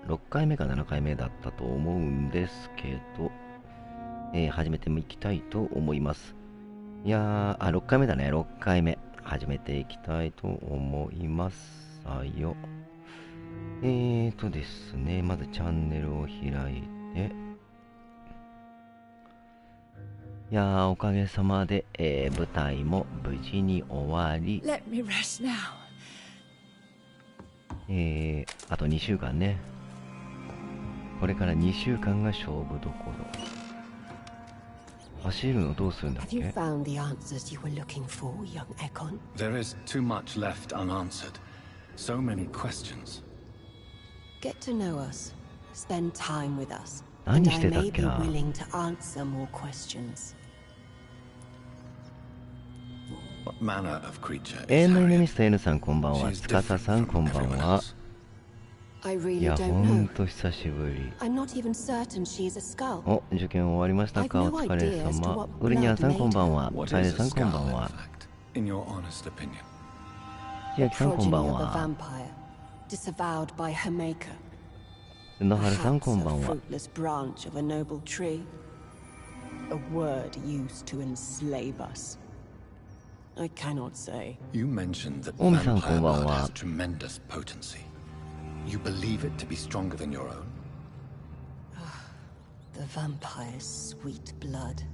6回目か7回目だったと思うんですけど、始めていきたいと思います。いやー、6回目だね、6回目。始めていきたいと思います。よ。ですね、まずチャンネルを開いて、いやー、おかげさまで、舞台も無事に終わり、あと2週間ね。これから2週間が勝負どころ。走るのどうするんだっけ？ Have you found the answers you were looking for, young Ekon? There is too much left unanswered. So many questions. Get to know us. Spend time with us. 何 And し I てたっ may け be な。 willing to answer more questions. What manner of creature 永 is 遠の夢 Harriet? ミスター N さんこんばんは。 She's つかさ different さん from こんばん everyone は。 else. I い really や、ほ don't ん know. と久しぶり。 I'm not even certain she's a skull. お、受験終わりましたか？ I've お no 疲れ idea as to 様。 what ウルニャンさん blood こんばんは。 What カエ is ルさ a んこんば skull, ん in は。 fact, in your honest opinion? 千秋さんこん Progeny ばん of a は。 vampire, disavowed by her maker. 野原さん Perhaps こん a ばんは。 fruitless branch of a noble tree. A word used to enslave us. I cannot say. You mentioned that オミさんこ vampire んばん blood は。 has tremendous potency. You believe it to be stronger than your own? The vampire's sweet blood.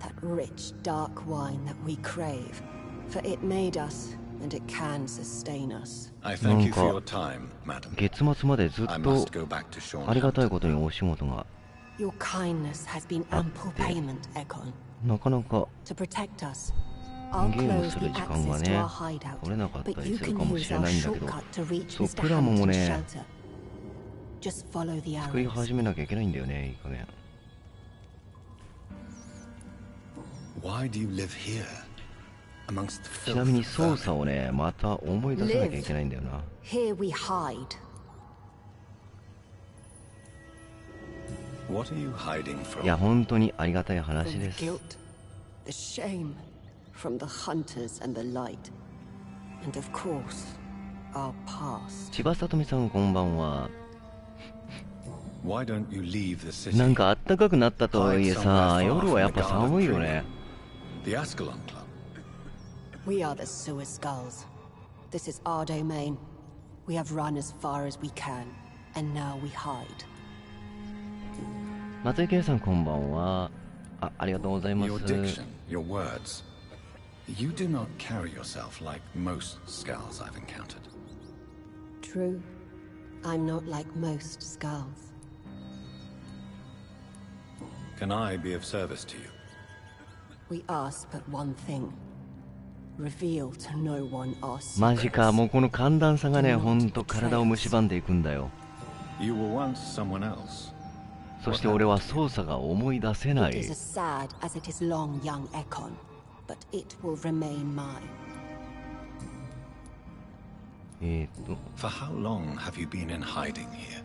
That rich, dark wine that we crave. For it made us, and it can sustain us. I thank you for なん your か time, madam. 月末までずっ I と must go back to Sean ありがたい Hampton. ことにお仕事が Your kindness has been ample payment, Ekon. なかなか To protect us, I'll ゲーム close す the る時間が access to ね our hideout. 取れなかった But り you する can かもし use れ our ないんだけど、 shortcut to reach そう Mr. プラモも Hampton's ね shelter. Just follow the 作り arrows. 始めなきゃいけないんだよね、いい加減。 Why do you live here? Amongst the ちなみ filth に of 操 vermin? 作をね、また思い出さなきゃいけないんだよな。 Here we hide. What are you hiding いや、 from? 本当にありがたい From 話 the です。 guilt, the shame, from the hunters and the light. And of course, our past. 千葉さとみさんこんばんは。 Why don't you leave the city? なんかあったかくなったとはいえさ、夜はやっぱ寒いよね。 The Ascalon Club. We are the sewer skulls. This is our domain. We have run as far as we can, and now we hide. 松井圭さんこんばんは。ありがとうございます。 Your diction, your words. You do not carry yourself like most skulls I've encountered. True. I'm not like most skulls. Can I be of service to you? We ask but one thing. Reveal to no one our マジか、 secrets. もうこの寒暖差がね、ほんと体を蝕んでいくんだよ。 You were once someone else. そして俺は操作が思い出せな It い。 is as sad as it is long, young Ekon, but it will remain mine. For how long have you been in hiding here?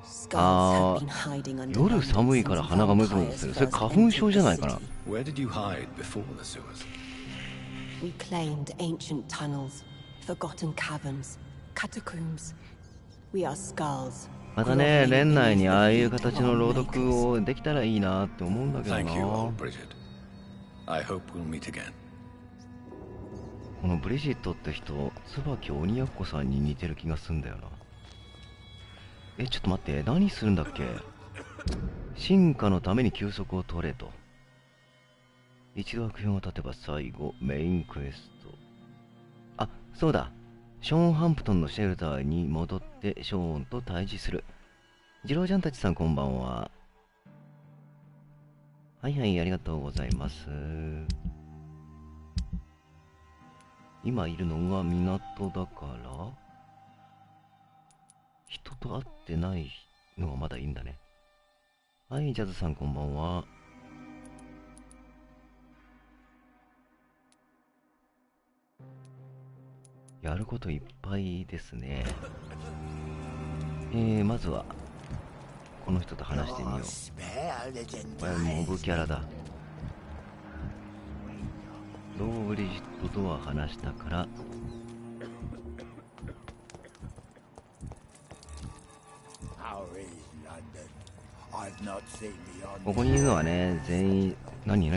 Skulls have been hiding under 夜寒いから鼻がムズムズする。それ花粉症じゃないかな。 Where did you hide before the sewers? We claimed ancient tunnels, forgotten caverns, catacombs. We are skulls. またね、年内にああいう形の朗読をできたらいいなって思うんだけど Thank you, な。 old Bridget. I hope we'll meet again. このブリジットって人、椿鬼奴さんに似てる気がすんだよな。ちょっと待って、何するんだっけ？進化のために休息を取れと。一度悪評が立てば最後、メインクエスト。そうだ。ショーンハンプトンのシェルターに戻ってショーンと対峙する。ジロージャンたちさんこんばんは。はいはい、ありがとうございます。今いるのが港だから、人と会ってないのはまだいいんだね。はい、ジャズさんこんばんは。やることいっぱいですね。まずはこの人と話してみよう。これはモブキャラだ。どうブリジットとは話したから、ここにいるのはね、全員、何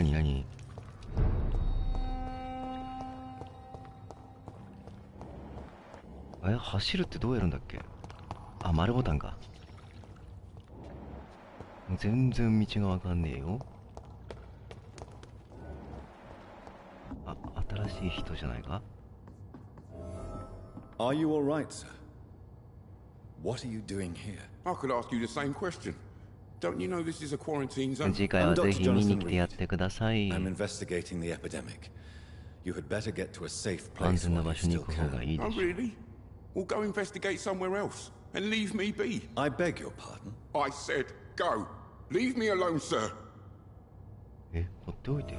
走るってどうやるんだっけ。あ、丸ボタンか。全然道がわかんねえよ。あ、新しい人じゃないか。 Are you all right, sir? What are you doing here? I could ask you the same question. Don't you know this is a quarantine zone? 次回はぜひ見に来てやってください。 I'm investigating the epidemic. You had better get to a safe 安 place 全な while 場 you 所に still 行く方が can. いいで Oh, しょう。 really? Well, go investigate somewhere else and leave me be. I beg your pardon? I said go. Leave me alone, sir. え、放っておいて。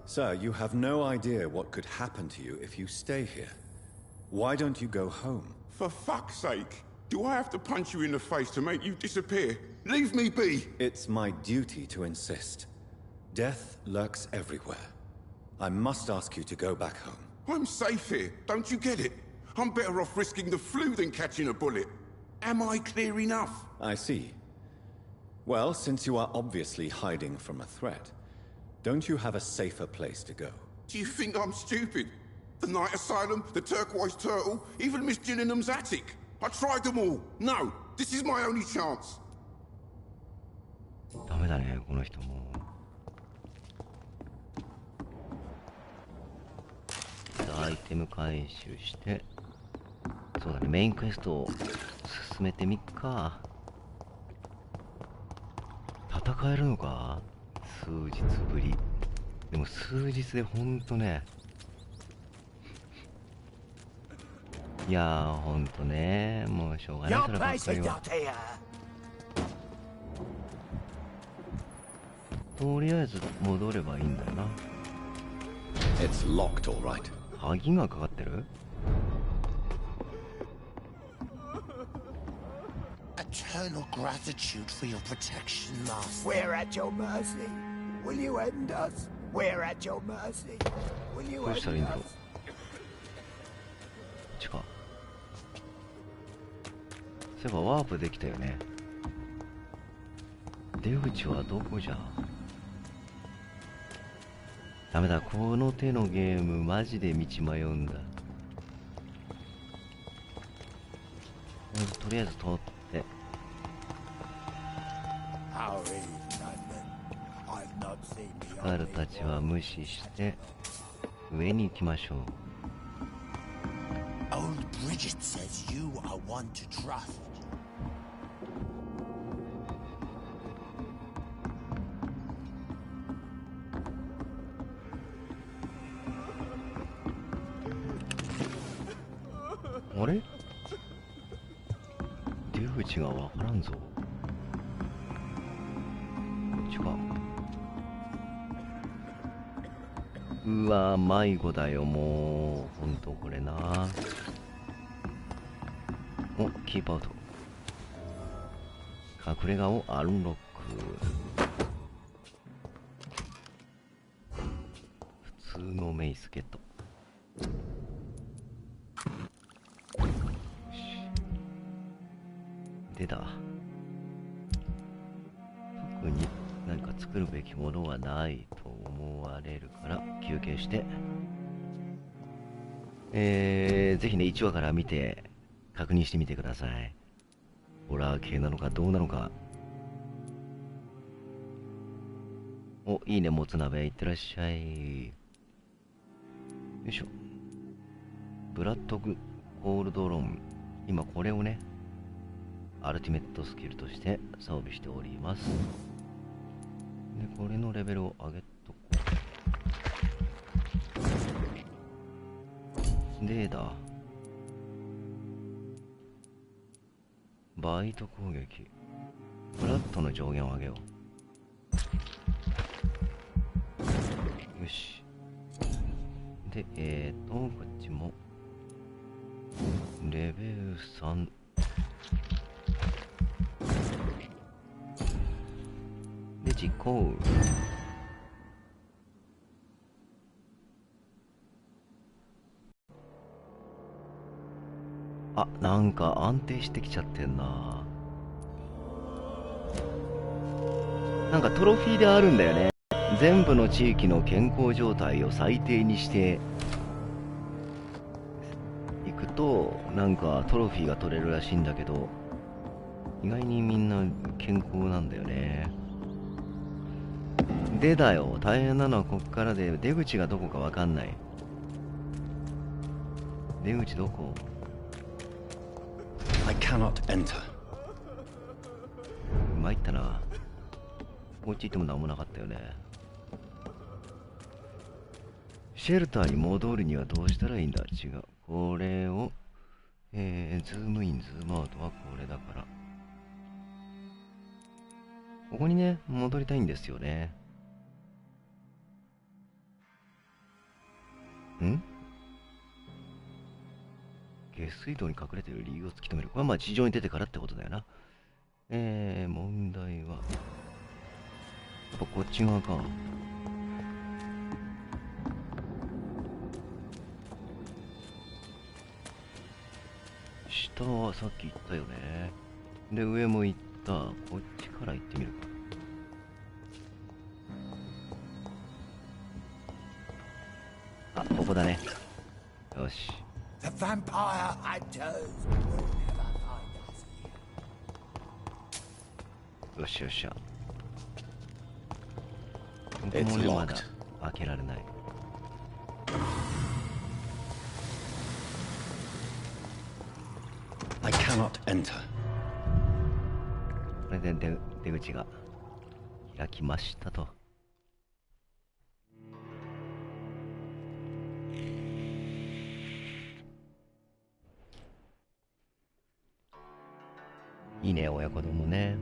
Sir, you have no idea what could happen to you if you stay here. Why don't you go home? For fuck's sake. Do I have to punch you in the face to make you disappear? Leave me be. It's my duty to insist. Death lurks everywhere. I must ask you to go back home. I'm safe here. Don't you get it? I'm better off risking the flu than catching a bullet. Am I clear enough? I see. Well, since you are obviously hiding from a threat, don't you have a safer place to go? Do you think I'm stupid? The Night Asylum, the Turquoise Turtle, even Miss Gillingham's attic. I tried them all. No, this is my only chance. ダメだね、この人も。アイテム回収して、そうだね、メインクエストを進めてみっか。戦えるのか、数日ぶり。でも数日でほんとね、いやーほんとね、もうしょうがないそればっかりは。とりあえず戻ればいいんだよな。 It's locked, all right. 鍵がかかってる。 Eternal gratitude for your protection, Master. We're at your mercy. Will you end us? We're at your mercy. Will you どうしたらいいんだろう。 end us? こっちか。そういえばワープできたよね。出口はどこじゃ。ダメだ、この手のゲームマジで道迷うんだ。とりあえず通って。 How is London? I've not seen the スカルたちは無視して上に行きましょう。 Old Bridget says you are one to trust. あれ、出口がわからんぞ。こっちか。うわ迷子だよ、もうほんとこれな。お、キープアウト。隠れ家をアンロック。普通のメイスケット。出た。特に何か作るべきものはないと思われるから休憩して、ぜひね1話から見て確認してみてください。ホラー系なのかどうなのか。お、いいね、もつ鍋いってらっしゃい。よいしょ。ブラッドグゴールドロン、今これをねアルティメットスキルとして装備しております。で、これのレベルを上げとこう。でだ。バイト攻撃。フラットの上限を上げよう。よし。で、こっちもレベル3。で、実行。あ、なんか安定してきちゃってんな。なんかトロフィーであるんだよね。全部の地域の健康状態を最低にしていくと、なんかトロフィーが取れるらしいんだけど、意外にみんな健康なんだよね。でだよ、大変なのはこっからで、出口がどこかわかんない。出口どこ？ I cannot enter. 参ったな。こっち行ってもなんもなかったよね。シェルターに戻るにはどうしたらいいんだ？違う。これを、ズームイン、ズームアウトはこれだから。ここにね、戻りたいんですよね。ん？下水道に隠れている理由を突き止める。これはまあ地上に出てからってことだよな。問題は、やっぱこっち側か。下はさっき言ったよね。で、上も行った。こっちから行ってみるか。あ、ここだね。よし。The vampire hunters will never find us here. よしよっしゃ。ここもね、まだ開けられない。I cannot enter. これで出口が開きましたと。いいね、親子丼もね。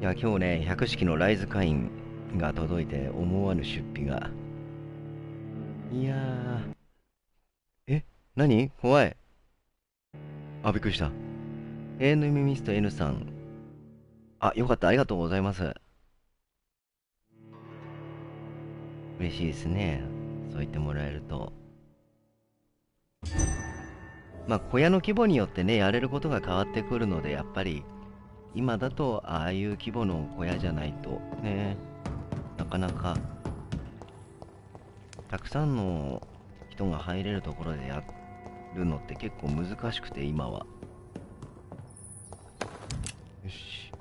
いや、今日ね、百式のライズ会員が届いて思わぬ出費が。いやー。何？怖い。あ、びっくりした。永遠の夢ミスト N さん。あ、よかった。ありがとうございます。嬉しいですね。そう言ってもらえると。まあ、小屋の規模によってね、やれることが変わってくるので、やっぱり、今だと、ああいう規模の小屋じゃないと、ね、なかなか、たくさんの人が入れるところでやるのって結構難しくて、今は。よし。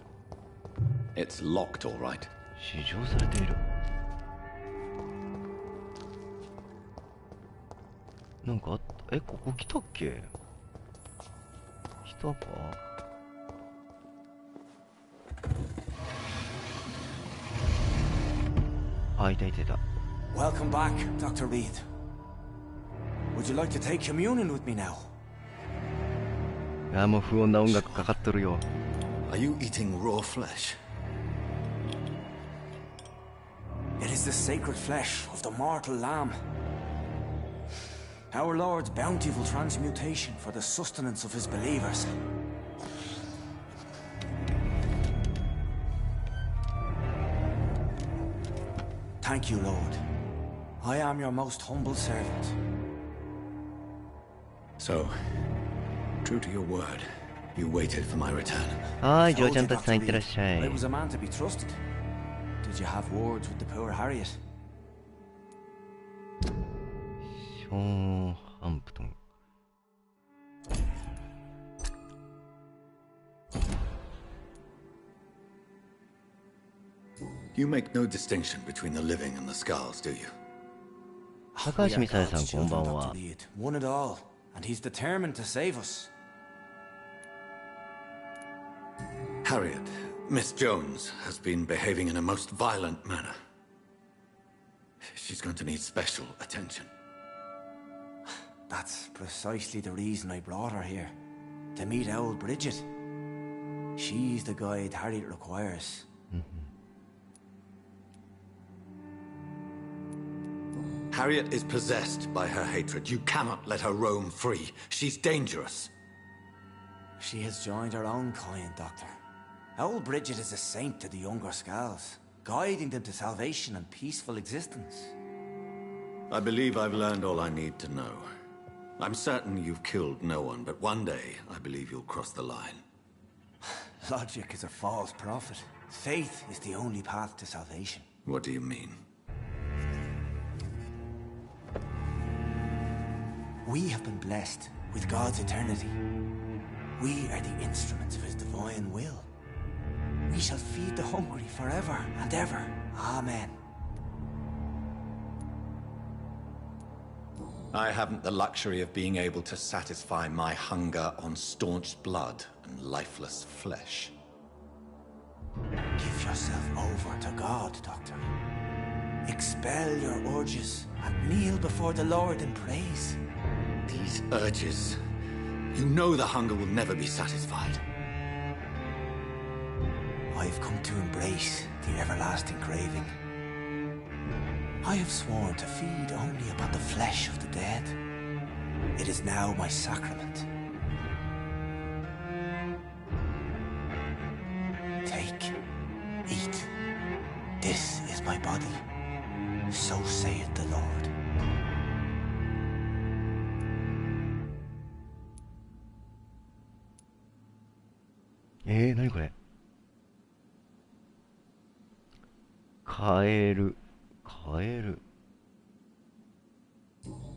It's locked, all right. 施錠されている。なんかあった？ここ来たっけ？来たか？あ、いたいたいた。Welcome back, Dr. Reed. Would you like to take communion with me now? あ、もう不穏な音楽かかっとるよ。Are you eating raw flesh? It is the sacred flesh of the mortal lamb. Our Lord's bountiful transmutation for the sustenance of his believers. Thank you, Lord. I am your most humble servant. So, true to your word, you waited for my return. はい、ジョー Told ちゃ you, んたちさんいっ Dr. てらっしゃ Reed. い。 I was a man to be trusted. Did you have words with the poor Harriet? ショーンハンプトン。You make no distinction between the living and the skulls, do you? 高橋美沙耶さん、こんばんは。 One and all, and he's determined to save us. Harriet, Miss Jones has been behaving in a most violent manner. She's going to need special attention. That's precisely the reason I brought her here. To meet old Bridget. She's the guide Harriet requires. Harriet is possessed by her hatred. You cannot let her roam free. She's dangerous. She has joined her own kind, Doctor. Old Bridget is a saint to the younger Skulls, guiding them to salvation and peaceful existence. I believe I've learned all I need to know. I'm certain you've killed no one, but one day I believe you'll cross the line. Logic is a false prophet. Faith is the only path to salvation. What do you mean? We have been blessed with God's eternity. We are the instruments of his divine will. We shall feed the hungry forever and ever. Amen. I haven't the luxury of being able to satisfy my hunger on staunched blood and lifeless flesh. Give yourself over to God, Doctor. Expel your urges and kneel before the Lord in praise. These urges. You know the hunger will never be satisfied. I've come to embrace the everlasting craving. I have sworn to feed only upon the flesh of the dead. It is now my sacrament. Take, eat. This is my body. So saith the Lord.何これ。カエル。カエル。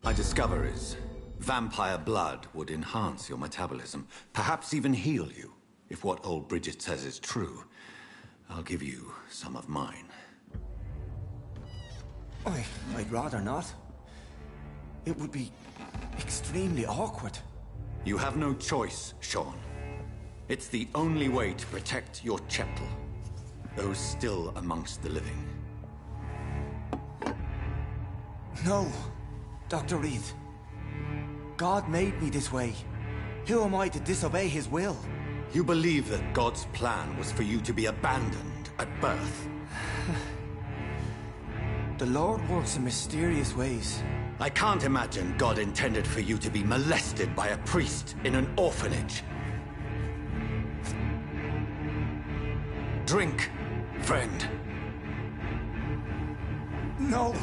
My discover is vampire blood would enhance your metabolism, perhaps even heal you. If what old Bridget says is true, I'll give you some of mine. I'd rather not. It would be extremely awkward. You have no choice, Sean. It's the only way to protect your Cheptel, those still amongst the living. No, Dr. Reed. God made me this way. Who am I to disobey his will? You believe that God's plan was for you to be abandoned at birth? The Lord works in mysterious ways. I can't imagine God intended for you to be molested by a priest in an orphanage. Drink, friend. No.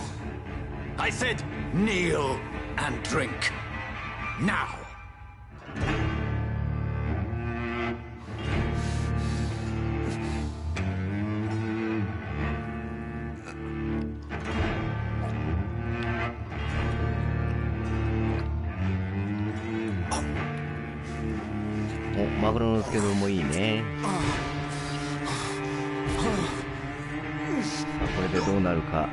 I said kneel and drink. Now.お、マグロのつけ丼もいいね。これでどうなるか。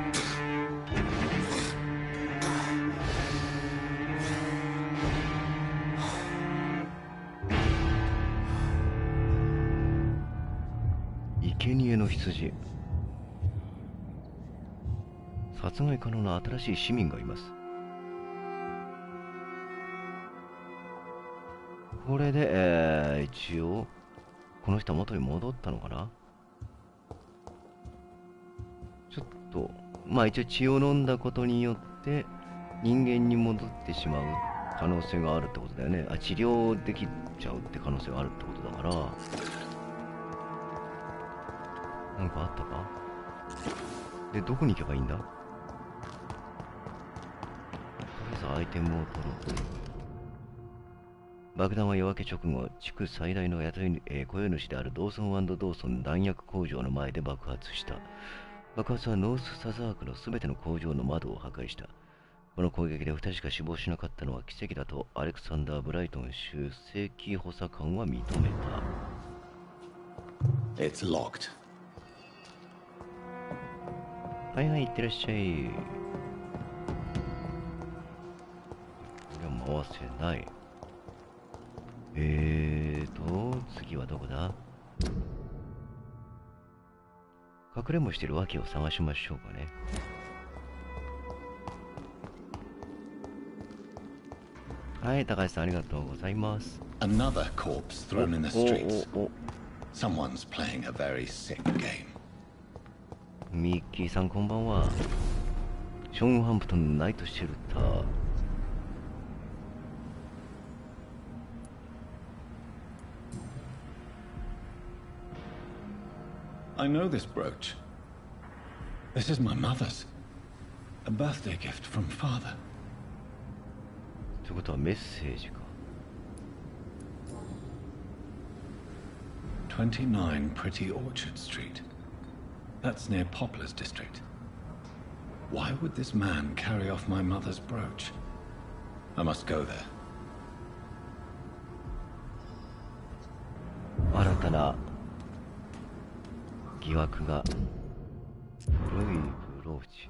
生贄の羊。殺害可能な新しい市民がいます。これで、一応この人は元に戻ったのかな。ちょっとまあ一応血を飲んだことによって人間に戻ってしまう可能性があるってことだよね。治療できちゃうって可能性があるってことだから、なんかあったか。で、どこに行けばいいんだ。とりあえずアイテムを取ろう。爆弾は夜明け直後、地区最大の雇い、雇用主であるドーソン&ドーソン弾薬工場の前で爆発した。爆発はノースサザークのすべての工場の窓を破壊した。この攻撃で2人しか死亡しなかったのは奇跡だとアレクサンダー・ブライトン州正規補佐官は認めた。It's locked. はいはい、いってらっしゃい。これは回せない。次はどこだ。隠れもしてる訳を探しましょうかね。はい、高橋さんありがとうございます。Another corpse thrown in the streets. Someone's playing a very sick game. ミッキーさんこんばんは。ショーンハンプトンのナイトシェルター。I know this brooch. This is my mother's. A birthday gift from father. ってことはメッセージか。29 Pretty Orchard Street. That's near Poplar's district. Why would this man carry off my mother's brooch? I must go there. 新たな疑惑が。古いブローチ。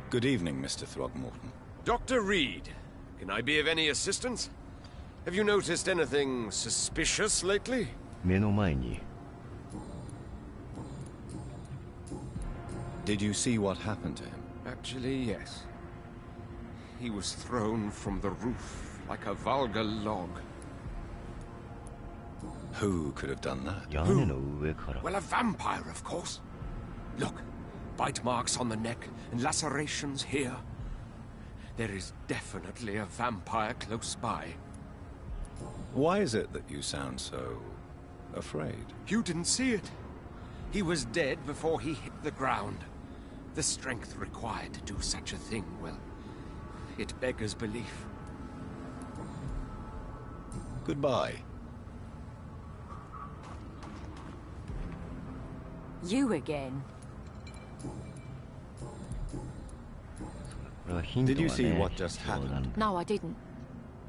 Good evening, Mr. Throgmorton. Dr. Reed, can I be of any assistance? Have you noticed anything suspicious lately? 目の前に。 Did you see what happened to him? Actually, yes. He was thrown from the roof like a vulgar log. Who could have done that? 屋根の上から。 Well, a vampire, of course. Look, bite marks on the neck and lacerations here. There is definitely a vampire close by. Why is it that you sound so afraid? You didn't see it. He was dead before he hit the ground. The strength required to do such a thing, well, it beggars belief. Goodbye. You again. これはヒントが Did you ね、 see what just 必要なん happened? だ。 No, I didn't.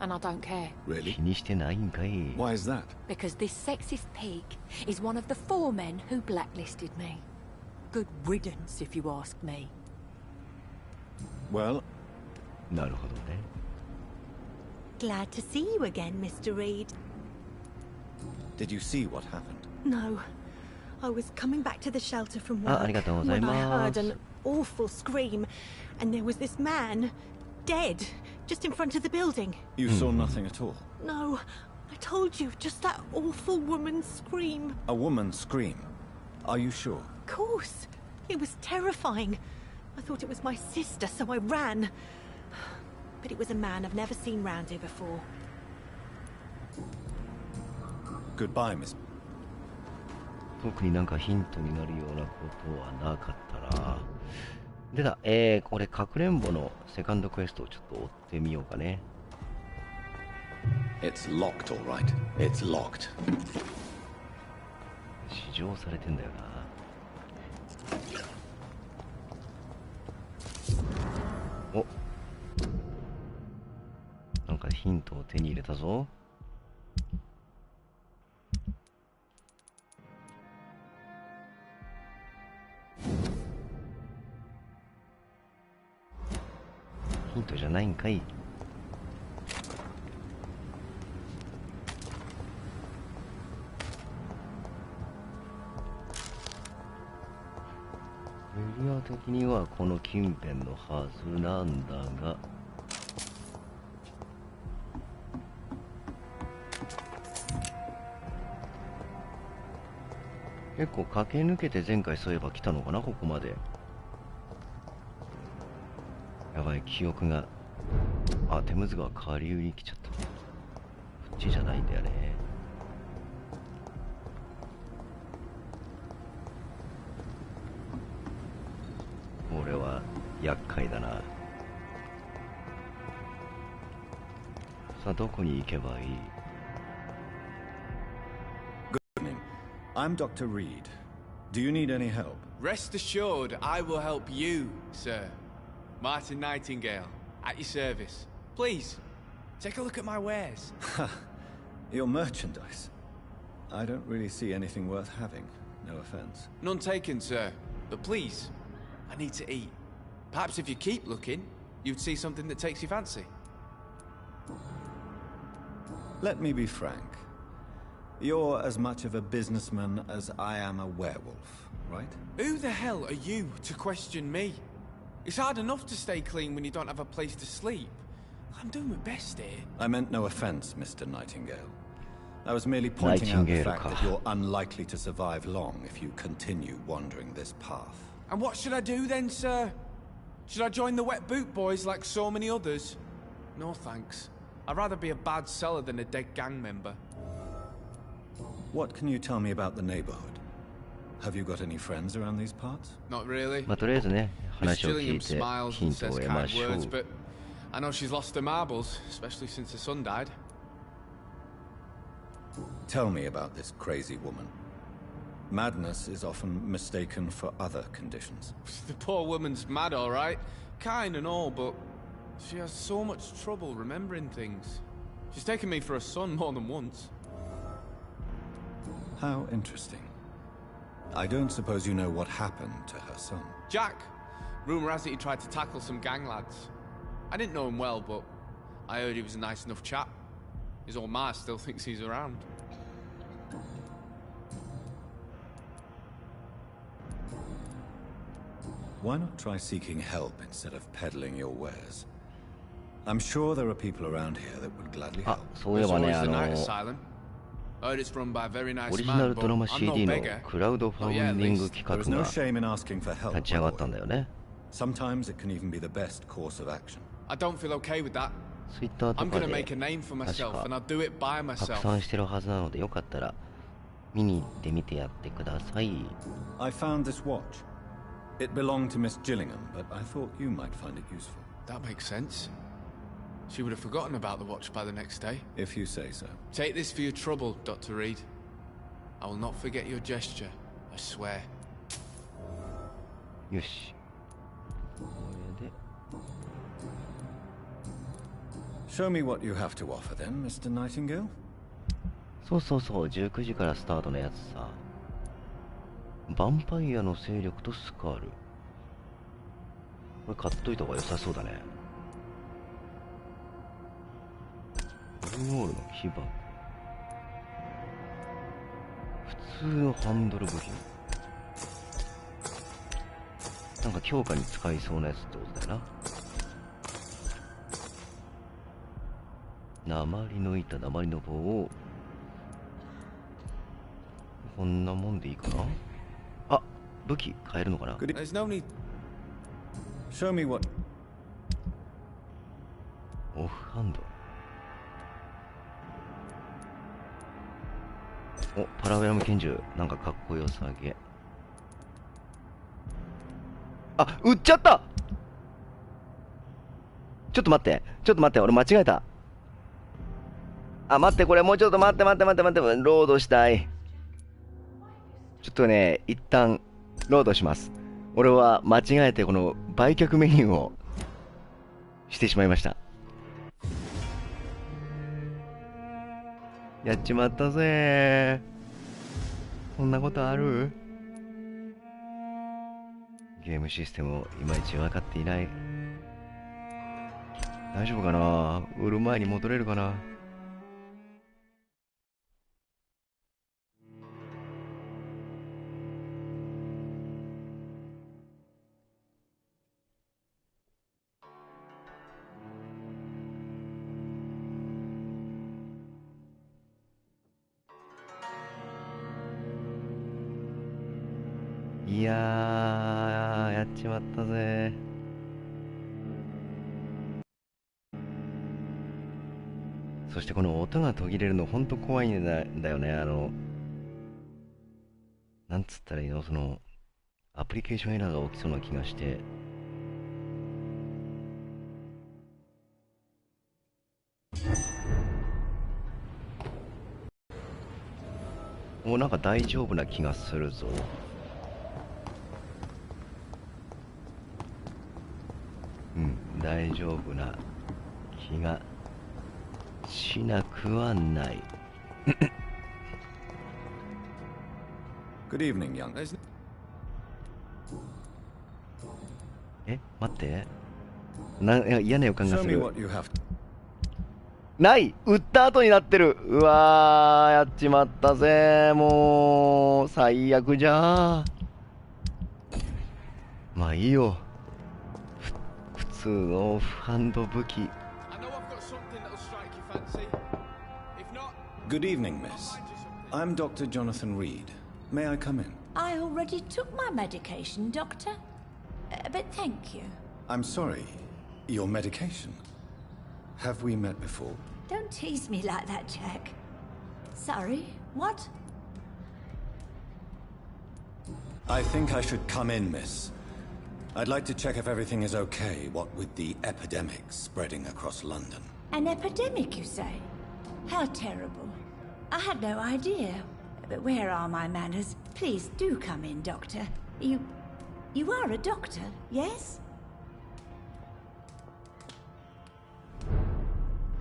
And I don't care. 気 Really? にしてないんかい。 Why is that? Because this sexist pig is one of the 4 men who blacklisted me. Good riddance, if you ask me. Well, なるほどね。 Glad to see you again, Mr. Reed. did you see what happened? No. I was coming back to the shelter from あ、あ work りがとうござい when I ま heard す an。awful scream, and there was this man, dead, just in front of the building. You saw nothing at all? No, I told you, just that awful woman's scream. A woman scream? Are you sure? Of course. It was terrifying. I thought it was my sister, so I ran. But it was a man I've never seen round here before. Goodbye, Miss. 特になんかヒントになるようなことはなかったな。でだ、これかくれんぼのセカンドクエストをちょっと追ってみようかね。 It's locked, all right. It's locked. 試乗されてんだよな。お、なんかヒントを手に入れたぞ。ヒントじゃないんかい。エリア的にはこの近辺のはずなんだが、結構駆け抜けて前回そういえば来たのかな、ここまで。やばい、記憶が。あ、テムズ川下流に来ちゃった。こっちじゃないんだよね。これは厄介だな。さあ、どこに行けばいい？ Good evening. I'm Dr. Reed. Do you need any help? Rest assured, I will help you, sir. Martin Nightingale, at your service. Please, take a look at my wares. Your merchandise. I don't really see anything worth having. No offense. None taken, sir. But please, I need to eat. Perhaps if you keep looking, you'd see something that takes your fancy. Let me be frank. You're as much of a businessman as I am a werewolf, right? Who the hell are you to question me? It's hard enough to stay clean when you don't have a place to sleep. I'm doing my best here. I meant no offense, Mr. Nightingale. I was merely pointing out the fact that you're unlikely to survive long if you continue wandering this path. And what should I do then, sir? Should I join the wet boot boys like so many others? No thanks. I'd rather be a bad seller than a dead gang member. What can you tell me about the neighborhood? Have you got any friends around these parts? Not really. まあとりあえずね、 Miss 話を聞い Gillingham て smiles ヒン and トを says 得ま kind しょう。 words, but I know she's lost her marbles, especially since her son died. Tell me about this crazy woman. Madness is often mistaken for other conditions. The poor woman's mad, all right. Kind and all, but she has so much trouble remembering things. She's taken me for a son more than once. How interesting. I don't suppose you know what happened to her son. Jack. Rumour has it he tried to tackle some gang lads. I didn't know him well, but I heard he was a nice enough chap. His old ma still thinks he's around. Why not try seeking help instead of peddling your wares? I'm sure there are people around here that would gladly あ、 help. そういえばね、 There's always the night asylum. Heard it's run by a very オ nice リジナ man, ル but ドラマ I'm no CD の beggar. クラウドファウンディング企 There 画 is no が shame in asking for help. 立ち上がったんだよね。 Sometimes it can even be the best course of action. I don't feel okay with that. ツイッターと I'm か gonna で make a name for 確 myself, か and I'll do it by 拡 myself. 散してるはずなので、よかったら見に行ってみてやってください。 I found this watch. It belonged to Miss Gillingham, but I thought you might find it useful. That makes sense. She would have forgotten about the watch by the next day. If you say so. Take this for your trouble, Dr. Reed. I will not forget your gesture, I swear. よし。これで Show me what you have to offer then, Mr. Nightingale. そうそうそう、19時からスタートのやつさ。ヴァンパイアの勢力とスカール。これ買っといた方が良さそうだね。オルゴールの牙。普通のハンドル部品。なんか強化に使いそうなやつってことだよな。鉛の板、鉛の棒をこんなもんでいいかな。あ、武器変えるのかな。 There's no need. Show me what. オフハンド。お、パラグラム拳銃、なんかかっこよさげ。あ、売っちゃった。ちょっと待って、ちょっと待って、俺間違えた。あ、待って、これもうちょっと待って、ロードしたい。ちょっとね、一旦ロードします。俺は間違えてこの売却メニューをしてしまいました。やっちまったぜ。そんなことある？ゲームシステムをいまいち分かっていない。大丈夫かな？売る前に戻れるかな？いやー、やっちまったぜ。そしてこの音が途切れるのほんと怖いんだよね。なんつったらいいの、そのアプリケーションエラーが起きそうな気がして。もうなんか大丈夫な気がするぞ。うん、大丈夫な気がしなくはない。Good evening, young. え、待って。嫌な予感が Show す me る。 what you have. ない、売った後になってる。うわー、やっちまったぜ。もう最悪じゃー。まあいいよ。普通のオフハンド武器。 I know I've got something that'll strike your fancy. If not, Good evening, miss. I'm Dr. Jonathan Reed. May I come in? I already took my medication, Doctor. But thank you. I'm sorry. Your medication. Have we met before? Don't tease me like that, Jack. Sorry, what? I think I should come in, miss. I'd like to check if everything is okay, what with the epidemic spreading across London. An epidemic, you say? How terrible. I had no idea. But where are my manners? Please do come in, Doctor. You are a doctor, yes?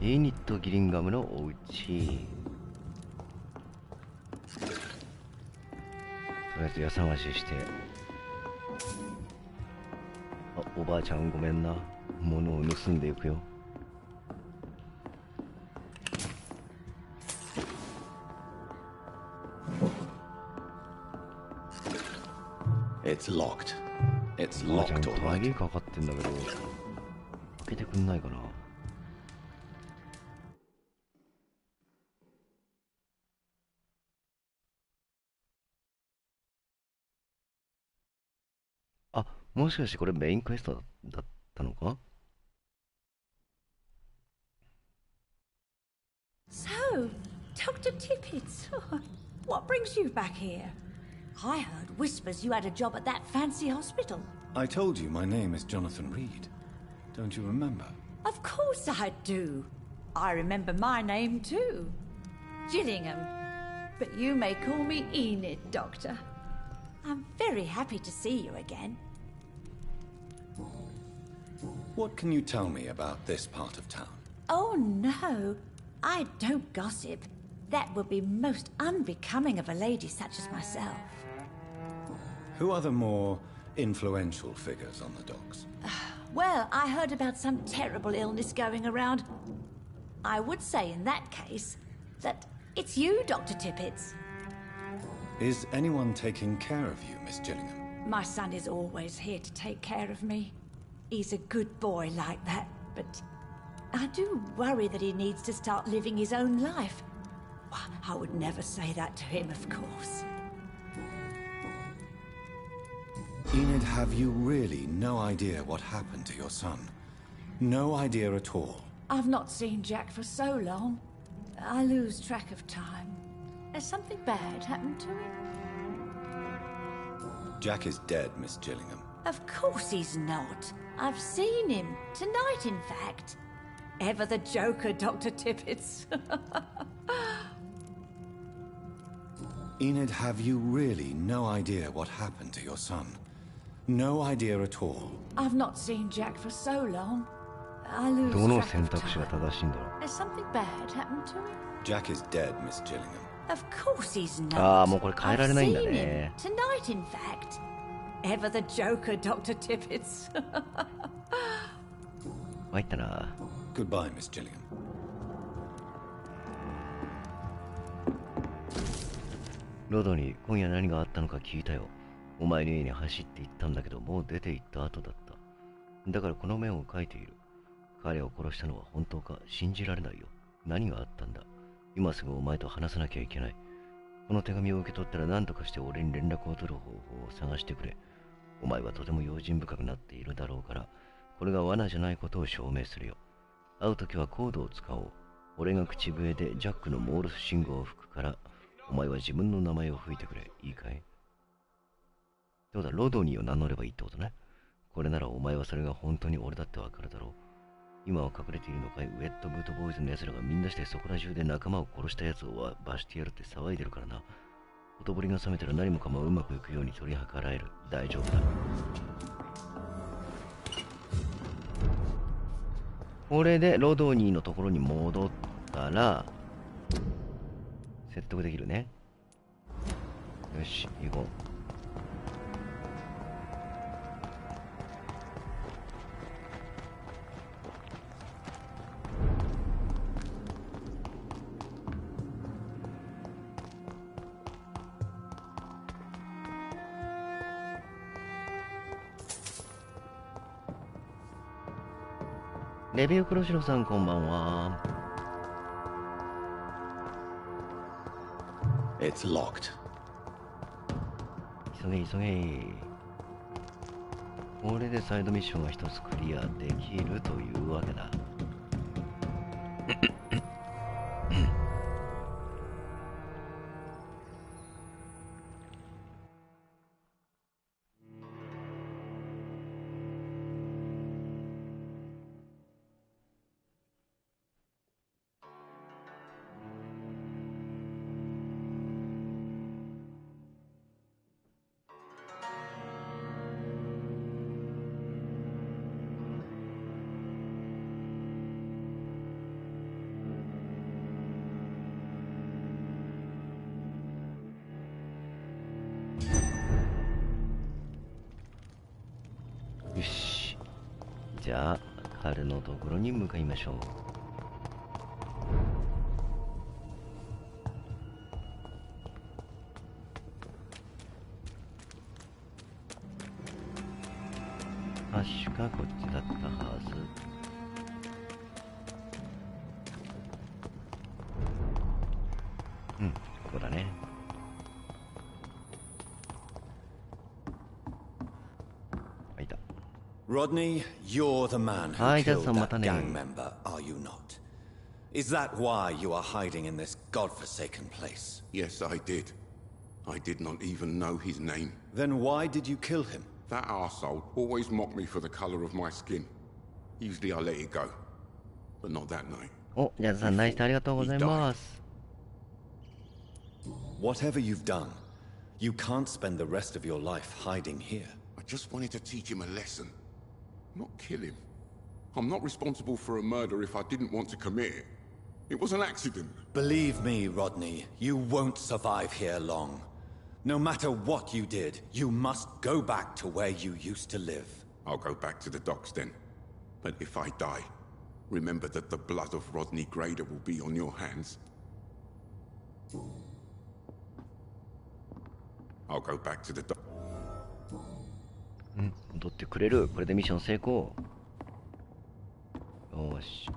イニット・ギリンガムのお家。とりあえず家探しして。あ、おばあちゃんごめんな。物を盗んでいくよ。It's locked. It's おばあちゃん locked, all 鍵 right. かかってんだけど、開けてくんないかな。あ、もしかしてこれメインクエストだったのか？ So, Dr. Tippett, what brings you back here? I heard whispers you had a job at that fancy hospital. I told you my name is Jonathan Reed. Don't you remember? Of course I do. I remember my name too. Gillingham. But you may call me Enid, Doctor. I'm very happy to see you again. What can you tell me about this part of town? Oh no, I don't gossip. That would be most unbecoming of a lady such as myself. Who are the more influential figures on the docks? Well, I heard about some terrible illness going around. I would say in that case that it's you, Dr. Tippett. Is anyone taking care of you, Miss Gillingham? My son is always here to take care of me. He's a good boy like that, but I do worry that he needs to start living his own life. I would never say that to him, of course. Enid, have you really no idea what happened to your son? No idea at all? I've not seen Jack for so long. I lose track of time. Has something bad happened to him? Jack is dead, Miss Gillingham. Of course he's not. I've seen him. Tonight, in fact. Ever the joker, Dr. Tippett. Enid, have you really no idea what happened to your son? No idea at all? I've not seen Jack for so long. I lose どの track 選 of 択肢が time. 正しいんだろう。 Has something bad happened to him? Jack is dead, Miss Gillingham. Of course he's not. ああ、もうこれ変えられないんだ I've seen ね。 him. Tonight, in fact. Ever the joker, Dr. Tippett. 参ったな。 Goodbye, Miss Gillingham. ロドに今夜何があったのか聞いたよ。お前の家に走って行ったんだけど、もう出て行った後だった。だからこの面を書いている。彼を殺したのは本当か信じられないよ。何があったんだ。今すぐお前と話さなきゃいけない。この手紙を受け取ったら何とかして俺に連絡を取る方法を探してくれ。お前はとても用心深くなっているだろうから、これが罠じゃないことを証明するよ。会うときはコードを使おう。俺が口笛でジャックのモールス信号を吹くから、お前は自分の名前を吹いてくれ。いいかい？どうだ、ロドニーを名乗ればいいってことね。これならお前はそれが本当に俺だってわかるだろう。今は隠れているのかい？ウェットブートボーイズの奴らがみんなしてそこら中で仲間を殺した奴を罰してやるって騒いでるからな。ほとぼりが冷めたら何もかもうまくいくように取り計らえる。大丈夫だ。これでロドニーのところに戻ったら説得できるね。よし、行こう。レビュー黒白さんこんばんは。It's locked. 急げ急げ。これでサイドミッションが一つクリアできるというわけだ。じゃあ彼のところに向かいましょう。確かこっちだったはず。うん、ここだね。いた。 Rodney, you're the man who killed that gang member, are you not? Is that why you are hiding in this godforsaken place? Yes, I did. I did not even know his name. Then why did you kill him? That arsehole always mocked me for the color of my skin. Usually I let it go, but not that night. お、ジャズさん、ナイスありがとうございます。Whatever you've done, you can't spend the rest of your life hiding here. I just wanted to teach him a lesson, not kill him. I'm not responsible for a murder if I didn't want to commit it. It was an accident. Believe me, Rodney, you won't survive here long. No matter what you did, you must go back to where you used to live. I'll go back to the docks then. But if I die, remember that the blood of Rodney Grader will be on your hands. I'll go back to the docks. うん、戻ってくれる。これでミッション成功。よし。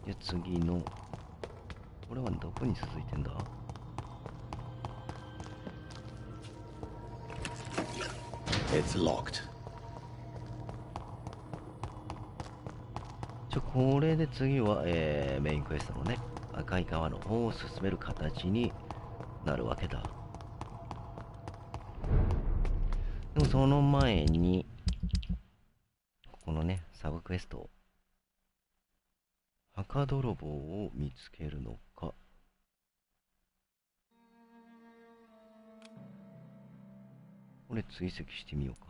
で、次の。これはどこに続いてんだ？ It's locked. これで次は、メインクエストのね、赤い川の方を進める形になるわけだ。でもその前に、このね、サブクエスト、墓泥棒を見つけるのか。これ追跡してみよう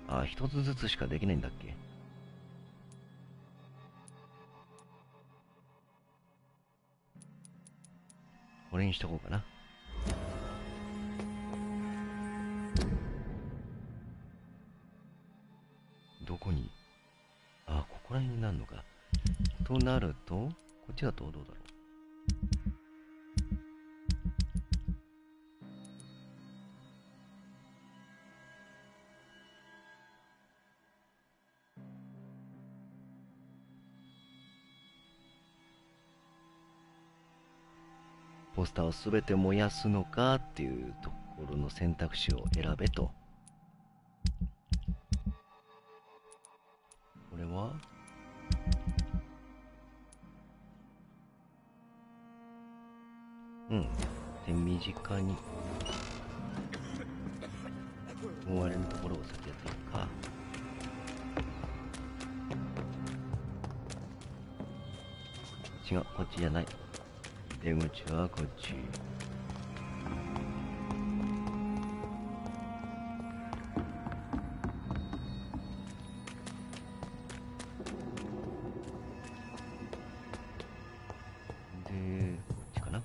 か。あ、一つずつしかできないんだっけ。これにしとこうかな。どこに、あ、ここら辺になるのか。となると、こっちだとどうだろう。ポスターをすべて燃やすのかっていうところの選択肢を選べと。これはうん、手短に追われるところを先やっていくか。違う、こっちじゃない。出口はこっち。で、こっちかな。よ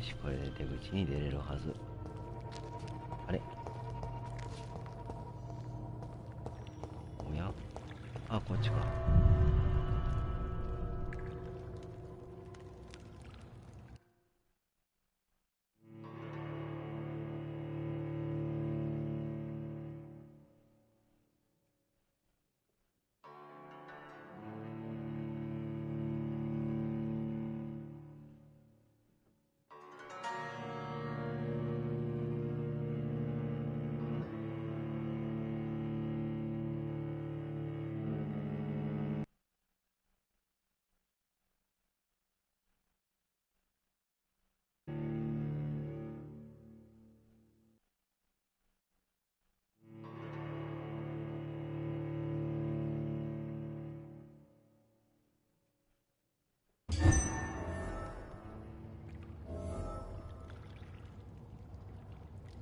し、これで出口に出れるはず。あれ、おや、あ、こっちか。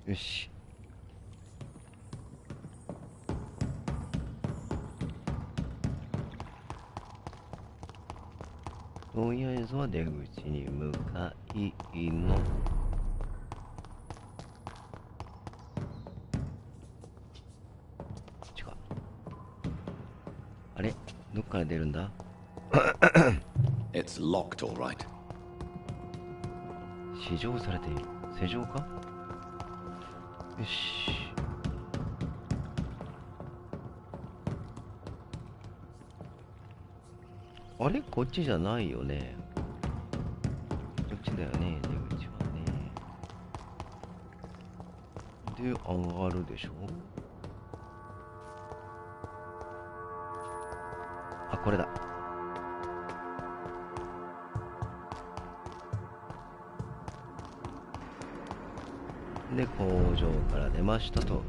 よし。とりあえずは出口に向かいの。違う。あれ、どっから出るんだ？ It's locked, all right. 施錠されている。施錠か？よし。あれ、こっちじゃないよね。こっちだよね、出口はね。で、上がるでしょ。あ、これだ。で、工場から出ましたと。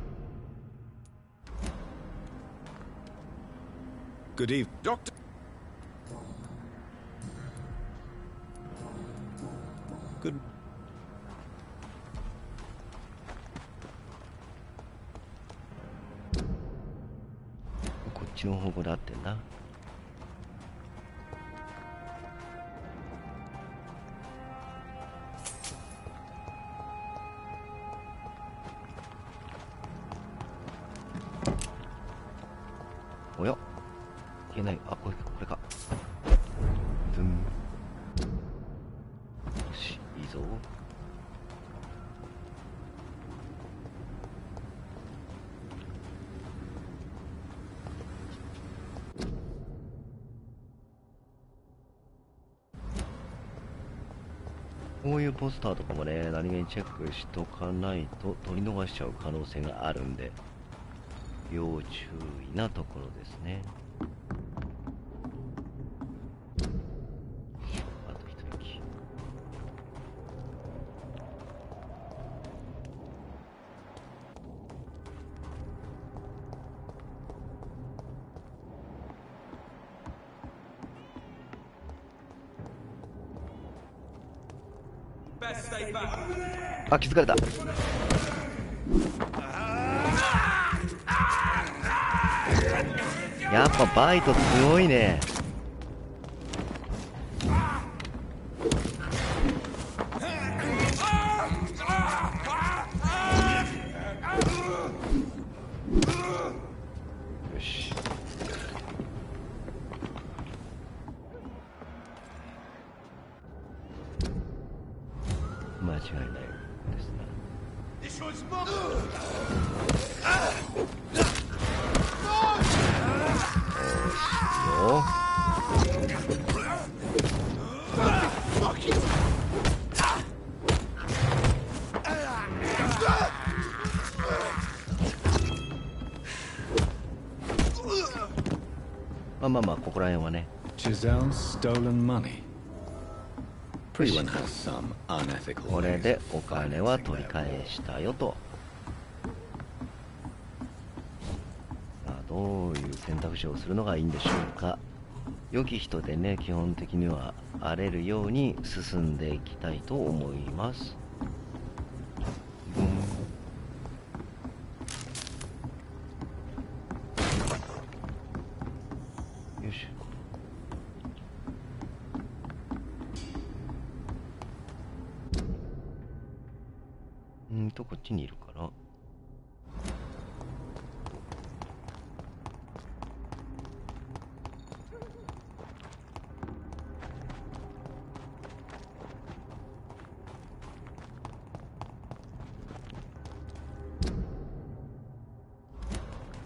Good evening, Doctor. Good. こっちの方向で合ってんな。おや、いけない。あ、これか。ドゥン。よし、いいぞ。こういうポスターとかもね、何気にチェックしとかないと取り逃しちゃう可能性があるんで、要注意なところですね。あと一息。あ、気づかれた。やっぱバイト強いね。よし。間違いないですね。まあ、ここら辺はね。Giselle's stolen money. Everyone has some unethical. これでお金は取り返したよと。さあ、どういう選択肢をするのがいいんでしょうか。良き人でね、基本的には荒れるように進んでいきたいと思います。よし。こっちにいるから。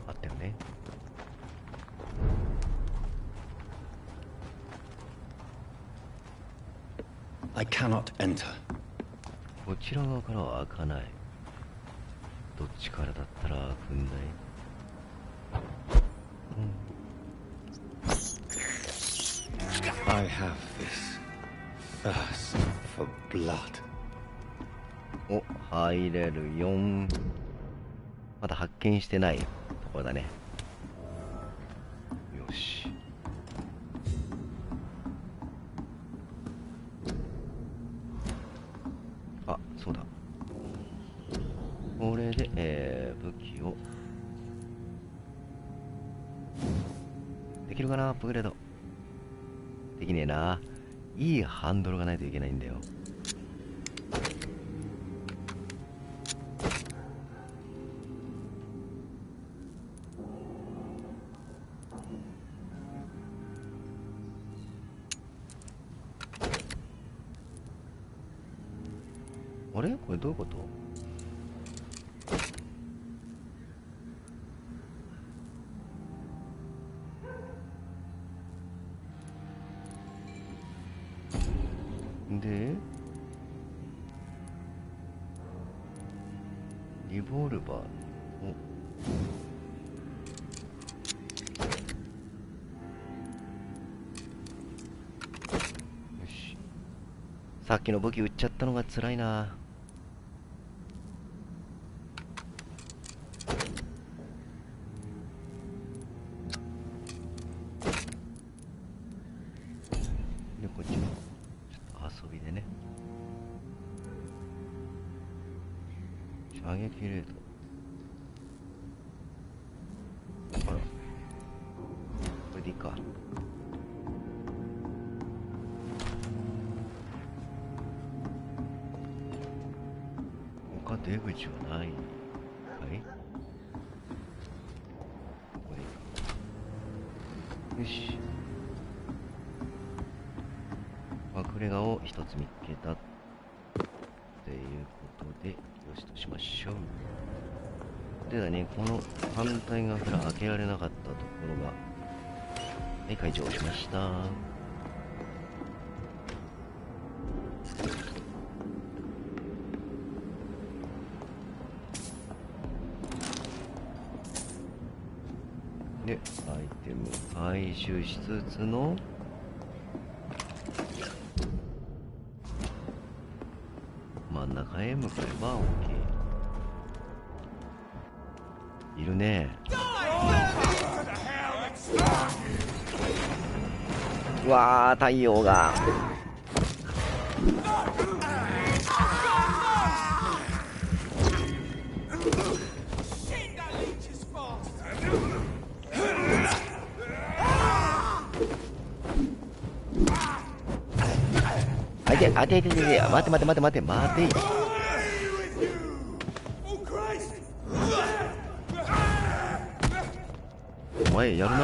あったよね。I cannot enter. こちら側からは開かない。どっちからだったら開くんだい。I have this thirst for blood. お、入れるよん。まだ発見してないところだね。よし。あ、そうだ。これで、武器をできるかな。アップグレードできねえな。いいハンドルがないといけないんだよ。あれこれどういうこと？で、リボルバーをよし。さっきの武器売っちゃったのが辛いな。で、こっちの遊びでね。射撃レート。あら。これでいいか。他出口はない。はい。ここでいいか。よし。隠れ家を一つ見つけたっていうことでよしとしましょう。でだね、この反対側から開けられなかったところが、はい、解除しました。で、アイテム回収しつつの真ん中へ向かえば OK。 いるね。うわー、太陽が。待て、待て。お前やるな。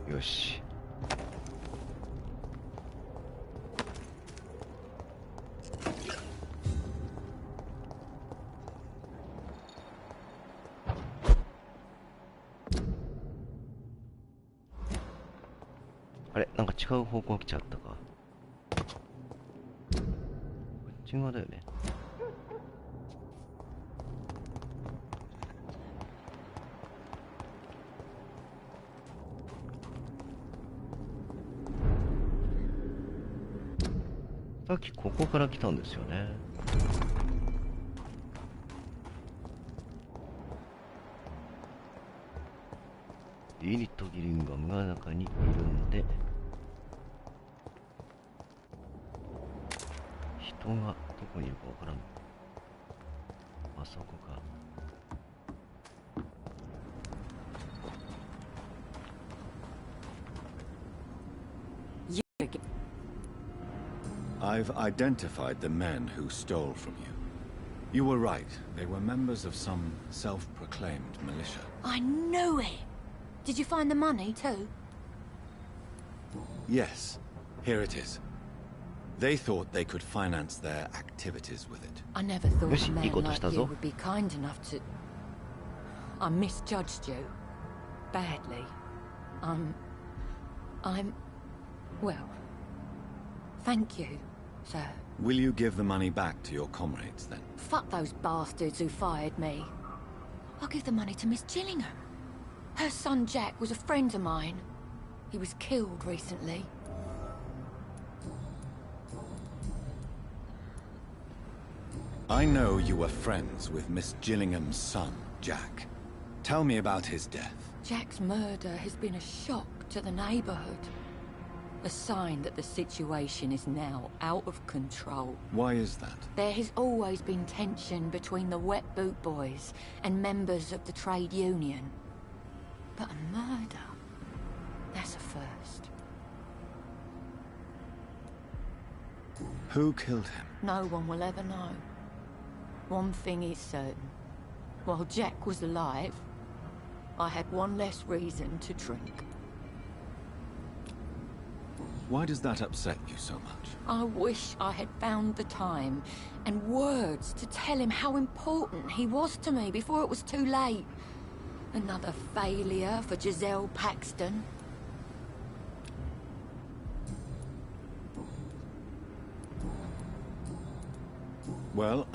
よし。あれ、なんか違う方向来ちゃったか。こっち側だよね。さっきここから来たんですよね。ユニットギリンガムが中にいるんで、人がどこにいるかわからん。あそこか。I've identified the men who stole from you. You were right. They were members of some self-proclaimed militia. I knew it! Did you find the money too? Yes. Here it is. They thought they could finance their activities with it. I never thought a man like you would be kind enough to... I misjudged you. Badly. Well... Thank you, sir. Will you give the money back to your comrades, then? Fuck those bastards who fired me. I'll give the money to Miss Gillingham. Her son Jack was a friend of mine. He was killed recently. I know you were friends with Miss Gillingham's son, Jack. Tell me about his death. Jack's murder has been a shock to the neighborhood. A sign that the situation is now out of control. Why is that? There has always been tension between the Wet Boot Boys and members of the trade union. But a murder? That's a first. Who killed him? No one will ever know. One thing is certain. While Jack was alive, I had one less reason to drink. Why does that upset you so much? I wish I had found the time and words to tell him how important he was to me before it was too late. Another failure for Giselle Paxton. Well,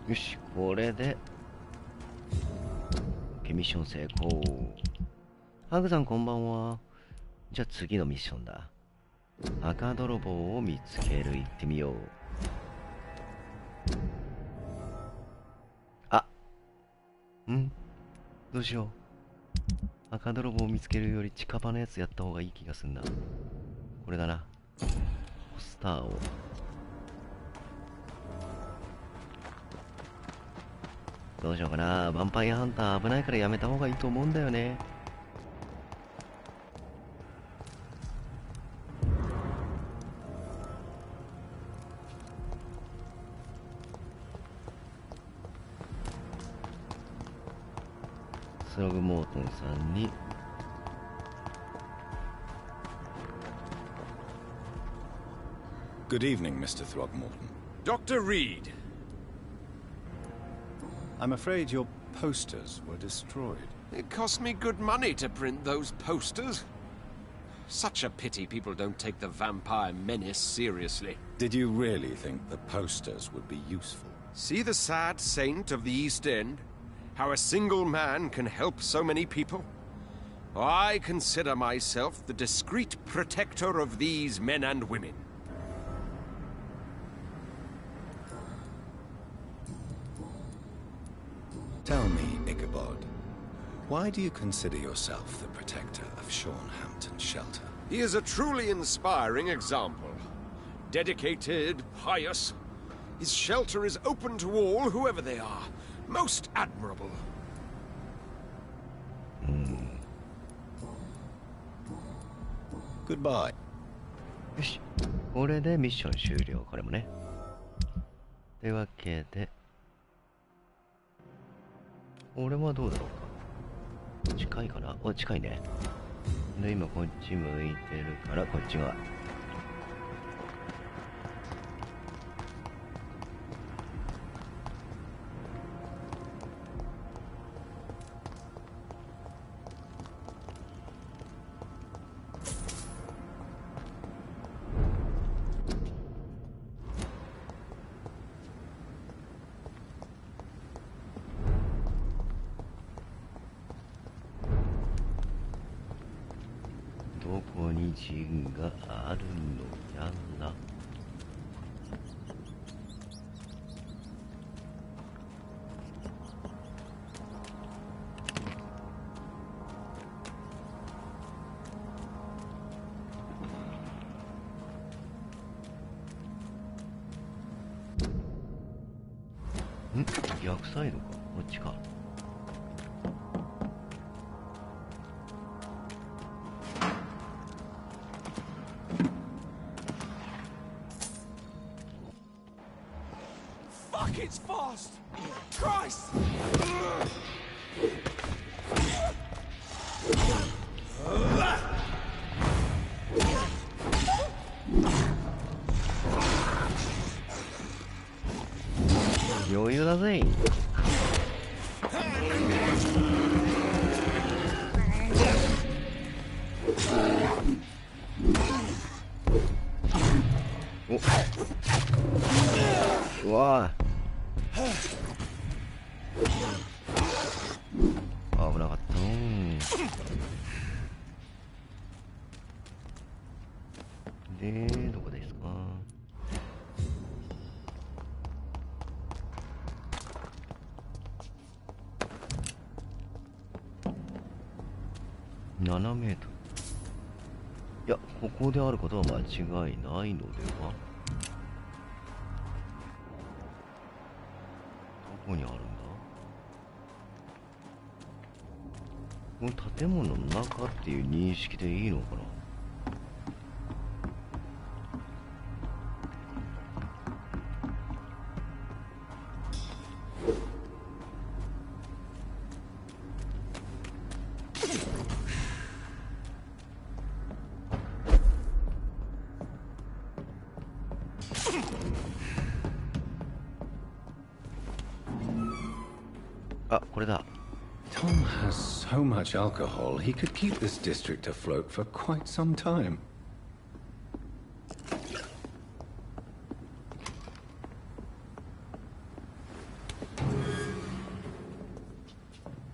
よし、これでミッション成功。ハグさんこんばんは。じゃあ次のミッションだ。赤泥棒を見つける。行ってみよう。あ、どうしよう。赤泥棒を見つけるより近場のやつやった方がいい気がすんな。これだな。ポスターを。どうしようかな。ヴァンパイアハンター危ないからやめた方がいいと思うんだよね。スログモートンさんにgood evening, Mr. Throgmorton. Dr. Reed. I'm afraid your posters were destroyed. It cost me good money to print those posters. Such a pity people don't take the vampire menace seriously. Did you really think the posters would be useful? See the sad saint of the East End? How a single man can help so many people? I consider myself the discreet protector of these men and women. Tell me, Ichabod, why do you consider yourself the protector of Shornhampton Shelter? He is a truly inspiring example. Dedicated, pious. His shelter is open to all, whoever they are. Most admirable. Goodbye. よし、これでミッション終了。これもね。というわけで、俺はどうだろうか。近いかな。お、近いね。で、今こっち向いてるからこっち側。どこに陣があるのやら。逆サイドか。こっちか。It's fast! Christ! 余裕だぜ。お、うわぁ。危なかったで、どこですか。7メートル。いや、ここであることは間違いないのでは。どこにあるんだ。この建物の中っていう認識でいいのかな。あ、これだ。Tom has so much alcohol, he could keep this district afloat for quite some time.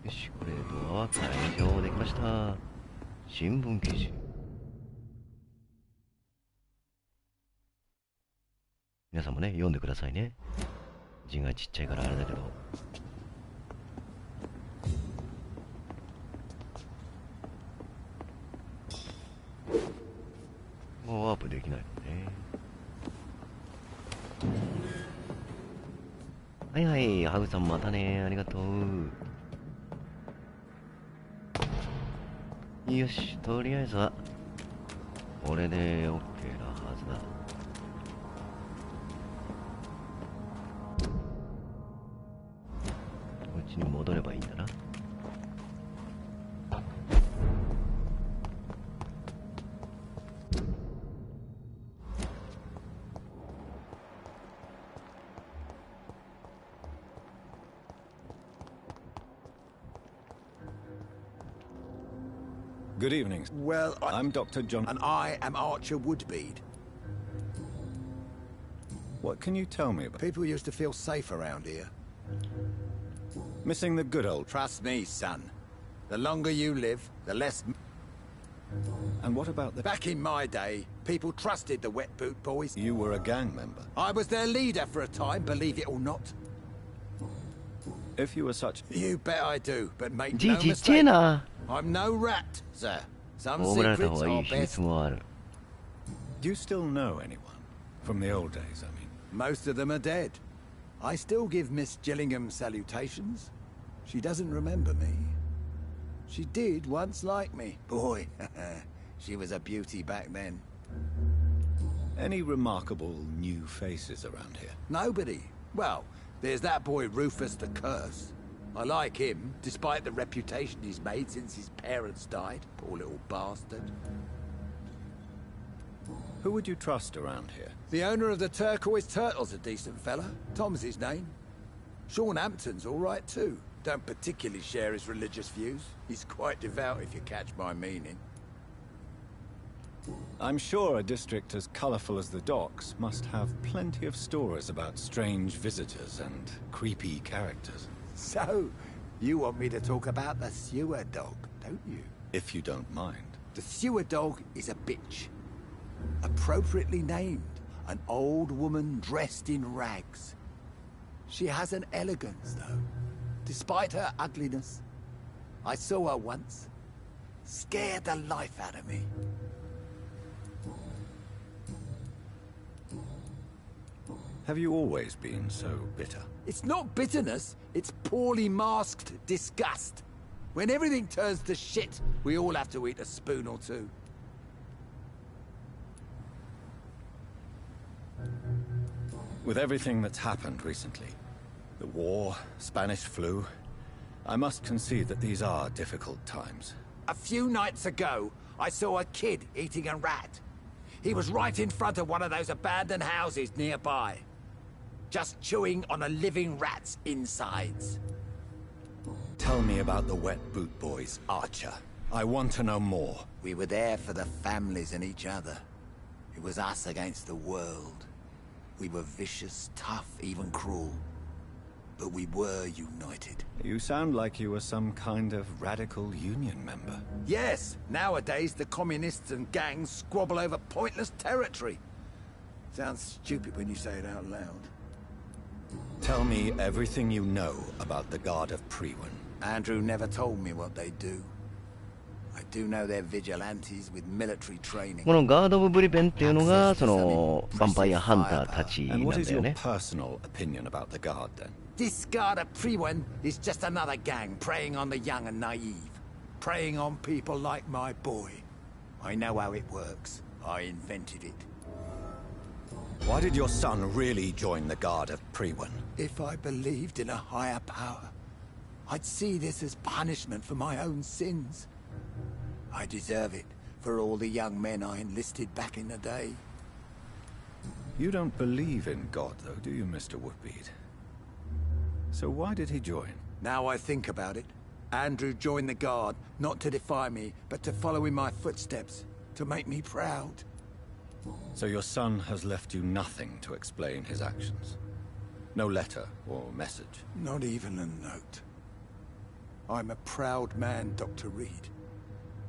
よし、これドアは解錠できました。新聞記事。皆さんもね、読んでくださいね。字がちっちゃいからあれだけど。もうワープできないのね。はいはい、ハグさんまたね、ありがとう。よし、とりあえずはこれで OK なはずだ。こっちに戻ればいいんだな。Good evening. Well, I'm Dr. John. And I am Archer Woodbead. What can you tell me about? People used to feel safe around here. Missing the good old... Trust me, son. The longer you live, the less... And what about the... Back in my day, people trusted the Wet Boot Boys. You were a gang member. I was their leader for a time, believe it or not. If you were such... You bet I do, but make no mistake. I'm no rat, sir. Some secrets are best. Do you still know anyone? From the old days, I mean. Most of them are dead. I still give Miss Gillingham salutations. She doesn't remember me. She did once like me. Boy, she was a beauty back then. Any remarkable new faces around here? Nobody. Well, there's that boy Rufus the Curse. I like him, despite the reputation he's made since his parents died. Poor little bastard. Who would you trust around here? The owner of the Turquoise Turtle's a decent fella. Tom's his name. Sean Hampton's all right too. Don't particularly share his religious views. He's quite devout, if you catch my meaning. I'm sure a district as colourful as the docks must have plenty of stories about strange visitors and creepy characters. So, you want me to talk about the sewer dog, don't you? If you don't mind. The sewer dog is a bitch. Appropriately named. An old woman dressed in rags. She has an elegance, though, despite her ugliness. I saw her once. Scared the life out of me. Have you always been so bitter? It's not bitterness, it's poorly masked disgust. When everything turns to shit, we all have to eat a spoon or two. With everything that's happened recently, the war, Spanish flu, I must concede that these are difficult times. A few nights ago, I saw a kid eating a rat. He was right in front of one of those abandoned houses nearby. Just chewing on a living rat's insides. Tell me about the Wet Boot Boys, Archer. I want to know more. We were there for the families and each other. It was us against the world. We were vicious, tough, even cruel. But we were united. You sound like you were some kind of radical union member. Yes, nowadays the communists and gangs squabble over pointless territory. Sounds stupid when you say it out loud. Tell me everything you know about the Guard of Priwen. Andrew never told me what they do. I do know they're vigilantes with military training. このガード・オブ・ブリベンっていうのがそのヴァンパイアハンターたちなん And what だ is よ your ね。 personal opinion about the Guard then? This Guard of Priwen is just another gang preying on the young and naive. preying on people like my boy. I know how it works. I invented it. Why did your son really join the guard of Priwen? If I believed in a higher power, I'd see this as punishment for my own sins. I deserve it for all the young men I enlisted back in the day. You don't believe in God, though, do you, Mr. Woodbead? So why did he join? Now I think about it, Andrew joined the guard, not to defy me, but to follow in my footsteps, to make me proud. So your son has left you nothing to explain his actions? No letter or message? Not even a note. I'm a proud man, Dr. Reed.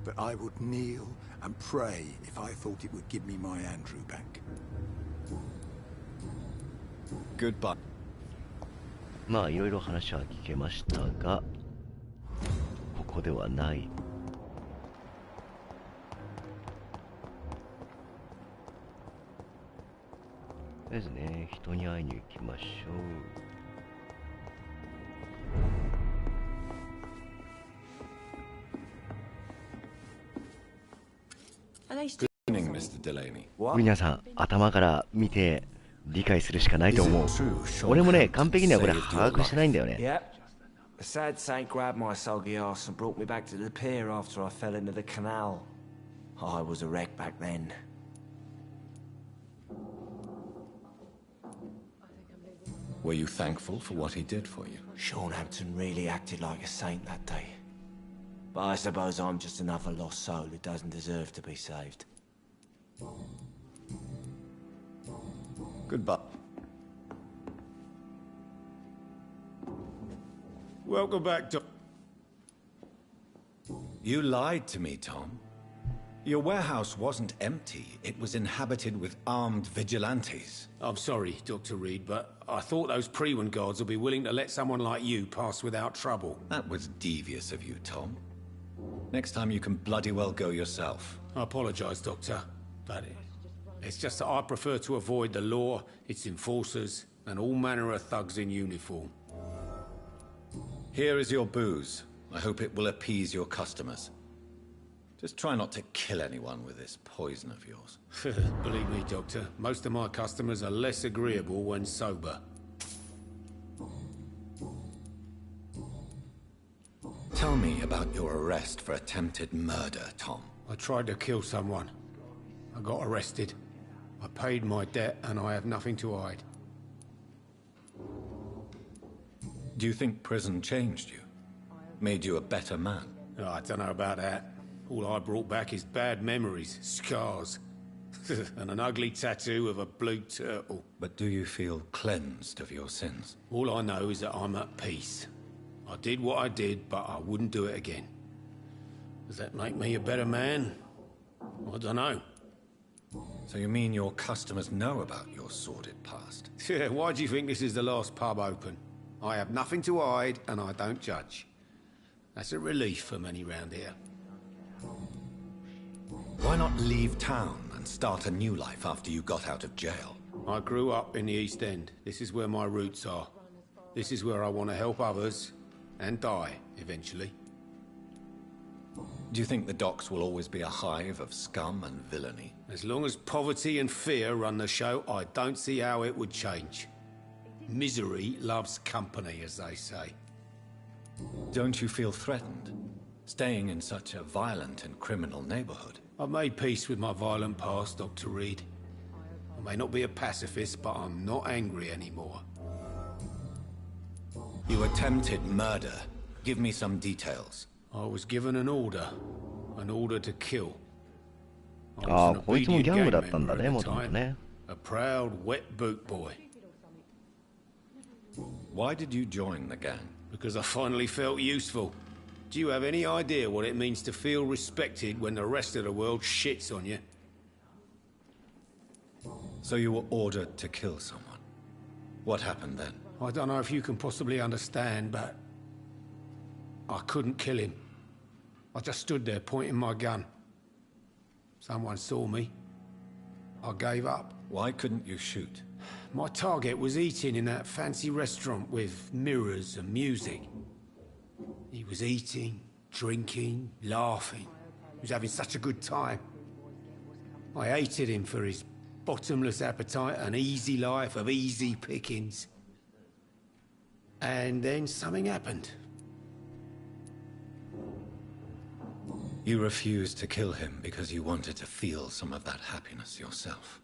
But I would kneel and pray if I thought it would give me my Andrew back. Goodbye. まあいろいろ話は聞けましたが、ここではない。とりあえずね、人に会いに行きましょう。Good evening, Mr. Delaney. 皆さん、頭から見て理解するしかないと思う。俺もね、完璧にはこれ把握してないんだよね。Yep. A sad saint grabbed my soggy ass and brought me back to the pier after I fell into the canal. I was a wreck back then. Were you thankful for what he did for you? Sean Hampton really acted like a saint that day. But I suppose I'm just another lost soul who doesn't deserve to be saved. Goodbye. Welcome back, Tom. You lied to me, Tom. Your warehouse wasn't empty. It was inhabited with armed vigilantes. I'm sorry, Dr. Reed, but I thought those Priwen guards would be willing to let someone like you pass without trouble. That was devious of you, Tom. Next time you can bloody well go yourself. I apologize, Doctor, but it's just that I prefer to avoid the law, its enforcers, and all manner of thugs in uniform. Here is your booze. I hope it will appease your customers. Just try not to kill anyone with this poison of yours. Believe me, Doctor, most of my customers are less agreeable when sober. Tell me about your arrest for attempted murder, Tom. I tried to kill someone. I got arrested. I paid my debt and I have nothing to hide. Do you think prison changed you? Made you a better man? Oh, I don't know about that. All I brought back is bad memories, scars, and an ugly tattoo of a blue turtle. But do you feel cleansed of your sins? All I know is that I'm at peace. I did what I did, but I wouldn't do it again. Does that make me a better man? I don't know. So you mean your customers know about your sordid past? Yeah, why do you think this is the last pub open? I have nothing to hide, and I don't judge. That's a relief for many round here. Why not leave town and start a new life after you got out of jail? I grew up in the East End. This is where my roots are. This is where I want to help others, and die, eventually. Do you think the docks will always be a hive of scum and villainy? As long as poverty and fear run the show, I don't see how it would change. Misery loves company, as they say. Don't you feel threatened, staying in such a violent and criminal neighborhood? I've made peace with my violent past, Dr. Reed. I may not be a pacifist, but I'm not angry anymore. You attempted murder. Give me some details. I was given an order to kill. Ah, こいつもギャングだったんだね、もともとね。A proud, wet boot boy. Why did you join the gang? Because I finally felt useful. Do you have any idea what it means to feel respected when the rest of the world shits on you? So you were ordered to kill someone. What happened then? I don't know if you can possibly understand, but I couldn't kill him. I just stood there pointing my gun. Someone saw me. I gave up. Why couldn't you shoot? My target was eating in that fancy restaurant with mirrors and music. He was eating, drinking, laughing. He was having such a good time. I hated him for his bottomless appetite and easy life of easy pickings. And then something happened. You refused to kill him because you wanted to feel some of that happiness yourself.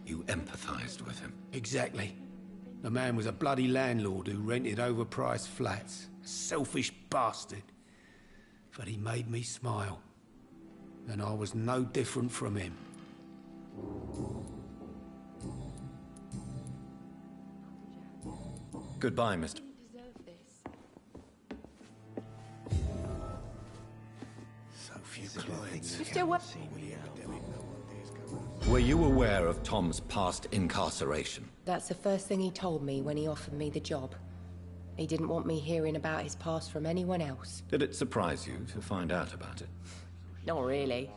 You empathized with him. Exactly. The man was a bloody landlord who rented overpriced flats. A selfish bastard. But he made me smile. And I was no different from him. Goodbye, Mr. So few clients. You still work? Were you aware of Tom's past incarceration? That's the first thing he told me when he offered me the job. He didn't want me hearing about his past from anyone else. Did it surprise you to find out about it? Not really.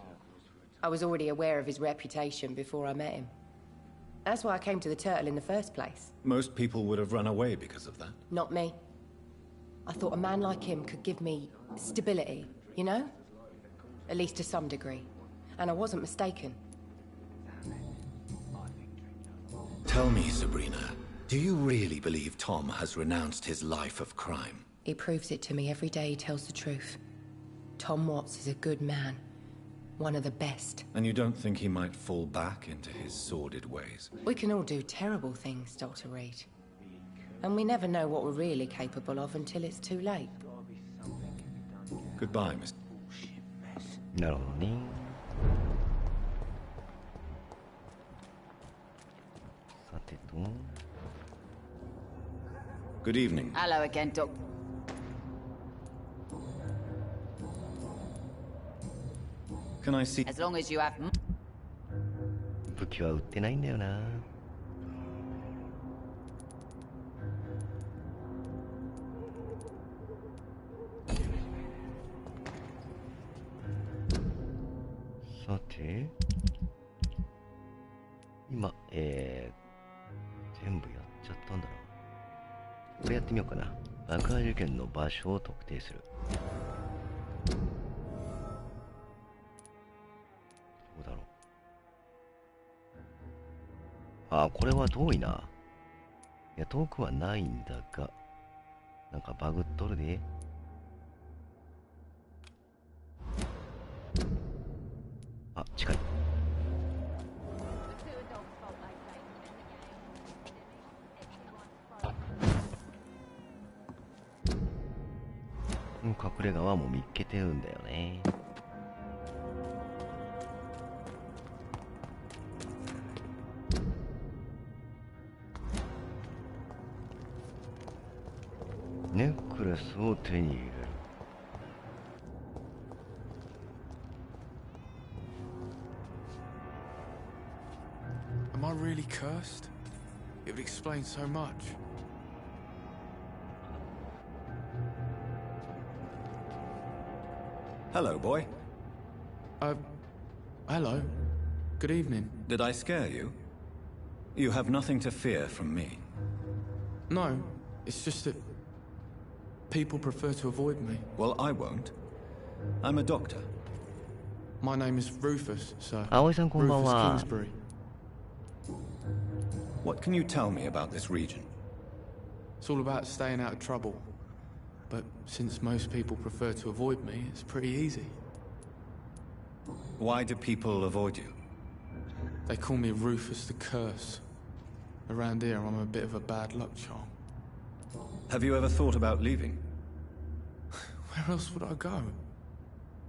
I was already aware of his reputation before I met him. That's why I came to the Turtle in the first place. Most people would have run away because of that. Not me. I thought a man like him could give me stability, you know? At least to some degree. And I wasn't mistaken. Tell me, Sabrina, do you really believe Tom has renounced his life of crime? He proves it to me every day he tells the truth. Tom Watts is a good man. One of the best. And you don't think he might fall back into his sordid ways? We can all do terrible things, Dr. Reed. And we never know what we're really capable of until it's too late. Goodbye, Mr. なるほどね。さてと。Good evening. Hello again, Doc. Can I see? As long as you have. 武器は売ってないんだよな。さて、今、全部やっちゃったんだな。これやってみようかな。爆破事件の場所を特定する。どうだろう。あ、これは遠いな。いや、遠くはないんだが、なんかバグっとるで。あ、近い。隠れ家はもう見っけてるんだよね。ネックレスを手に入れる。Am I really cursed? It would explain so much. Hello, boy. Hello. Good evening. Did I scare you? You have nothing to fear from me. No, it's just that people prefer to avoid me. Well, I won't. I'm a doctor. My name is Rufus, sir. Aoi-san, konbanwa. Rufus Kingsbury. What can you tell me about this region? It's all about staying out of trouble. But since most people prefer to avoid me, it's pretty easy. Why do people avoid you? They call me Rufus the Curse. Around here, I'm a bit of a bad luck charm. Have you ever thought about leaving? Where else would I go?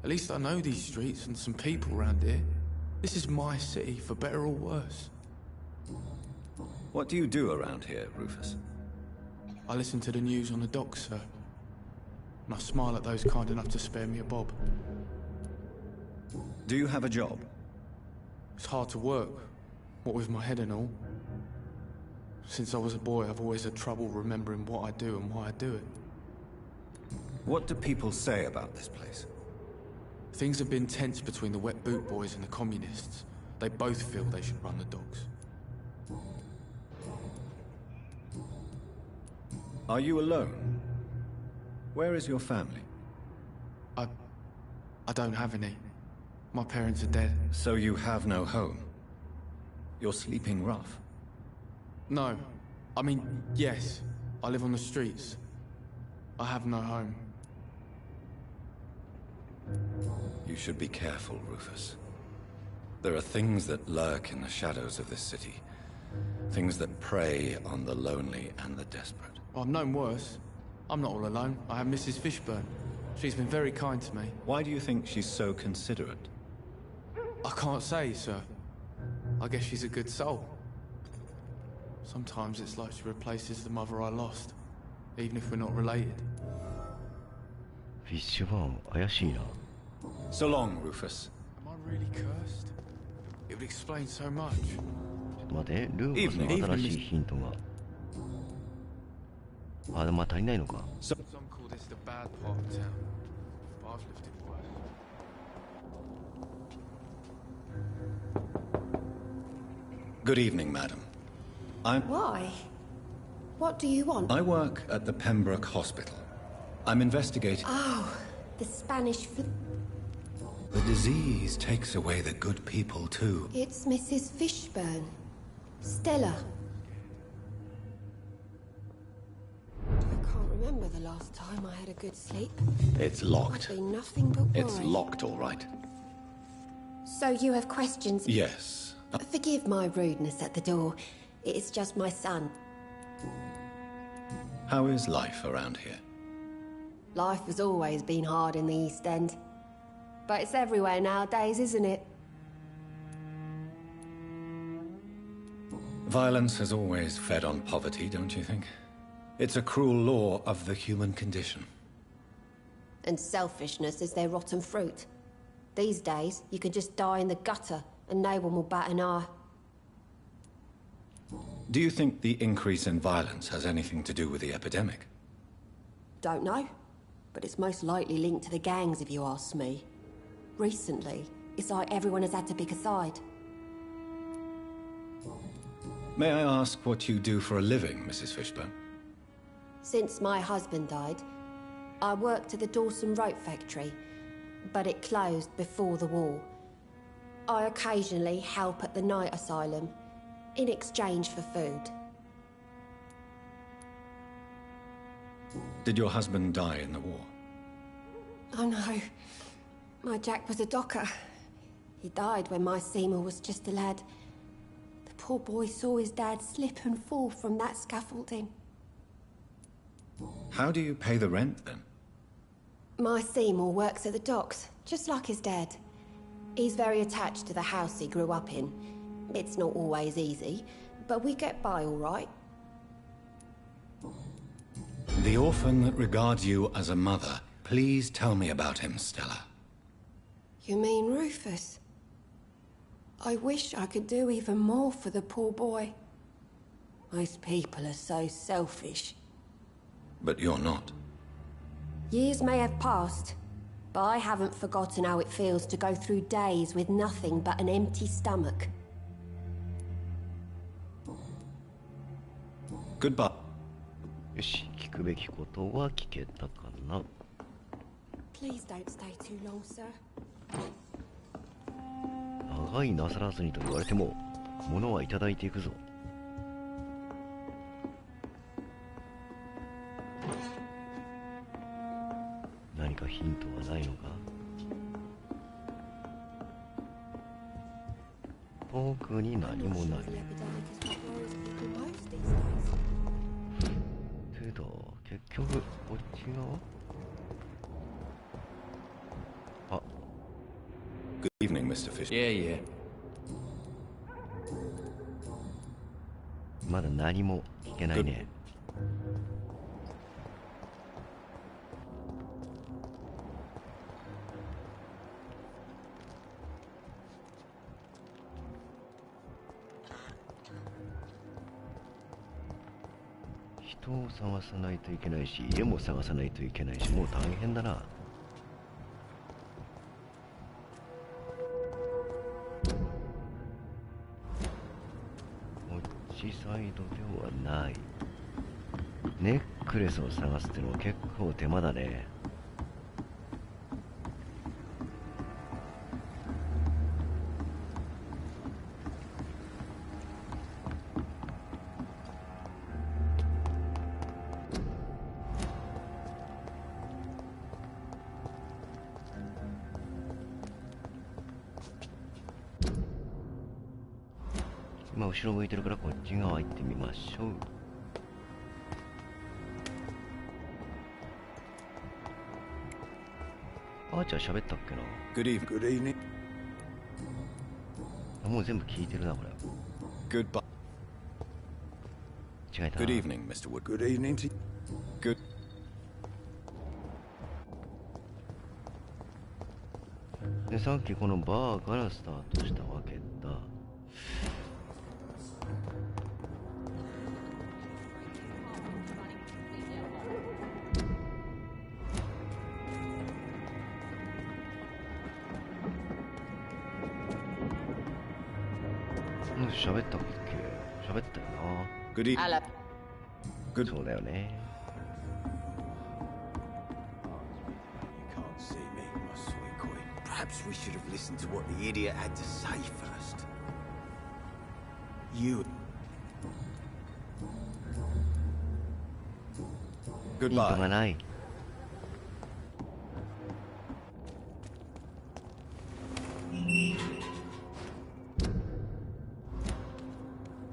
At least I know these streets and some people around here. This is my city, for better or worse. What do you do around here, Rufus? I listen to the news on the docks, sir. And I smile at those kind enough to spare me a bob. Do you have a job? It's hard to work, what with my head and all. Since I was a boy, I've always had trouble remembering what I do and why I do it. What do people say about this place? Things have been tense between the wet boot boys and the communists. They both feel they should run the docks. Are you alone? Where is your family? I don't have any. My parents are dead. So you have no home? You're sleeping rough? No. I mean, yes. I live on the streets. I have no home. You should be careful, Rufus. There are things that lurk in the shadows of this city. Things that prey on the lonely and the desperate. Well, I've known worse. I'm not all alone. I have Mrs. Fishburne. She's been very kind to me. Why do you think she's so considerate? I can't say, sir. I guess she's a good soul. Sometimes it's like she replaces the mother I lost, even if we're not related. Fishburne, 怪しいな。 So long, Rufus. Am I really cursed? It would explain so much. ちょっと待って、ルーファスの新しいヒントが。あ、でもまあ足りないのか。Some call this the bad part of town. But I've lived it worse. Good evening, madam. Why? What do you want? I work at the Pembroke Hospital. I'm investigating... Oh, the Spanish flu. The disease takes away the good people, too. It's Mrs. Fishburne. Stella. I can't remember the last time I had a good sleep. It's locked. I've been nothing but worry. It's locked, all right. So you have questions? Yes. Forgive my rudeness at the door. It's just my son. How is life around here? Life has always been hard in the East End. But it's everywhere nowadays, isn't it? Violence has always fed on poverty, don't you think? It's a cruel law of the human condition. And selfishness is their rotten fruit. These days, you can just die in the gutter and no one will bat an eye. Do you think the increase in violence has anything to do with the epidemic? Don't know. But it's most likely linked to the gangs, if you ask me. Recently, it's like everyone has had to pick a side. May I ask what you do for a living, Mrs. Fishburne? Since my husband died, I worked at the Dawson Rope factory, but it closed before the war. I occasionally help at the night asylum, in exchange for food. Did your husband die in the war? Oh no. My Jack was a docker. He died when my Seymour was just a lad. The poor boy saw his dad slip and fall from that scaffolding. How do you pay the rent, then? My Seymour works at the docks, just like his dad. He's very attached to the house he grew up in. It's not always easy, but we get by all right. The orphan that regards you as a mother. Please tell me about him, Stella. You mean Rufus? I wish I could do even more for the poor boy. Most people are so selfish. But you're not. Years may have passed, but I haven't forgotten how it feels to go through days with nothing but an empty stomach. Goodbye. よし、聞くべきことは聞けたかな。Please don't stay too long, sir. 長いなさらずにと言われても、物はいただいていくぞ。何かヒントはないのか？特に何もない。けど、結局、こっち側？あ。Good evening, Mr. Fish. Yeah. まだ何も聞けないね。人を探さないといけないし、家も探さないといけないし、もう大変だな。こっちサイドではない。ネックレスを探すってのは結構手間だね。今後ろ向いてるからこっち側行ってみましょう。あーちゃん喋ったっけな。 Good evening. もう全部聞いてるなこれ。 Goodbye. 違えた。 Good evening, Mr. Wood. Good evening to you. Good. でさっきこのバーからスタートしたわけだ。喋ったっけ。喋ったよな。Good evening. Hello. Good. そうだよね。 Can't see me, my sweet queen. Perhaps we should have listened to what the idiot had to say first. You. ヒントがない。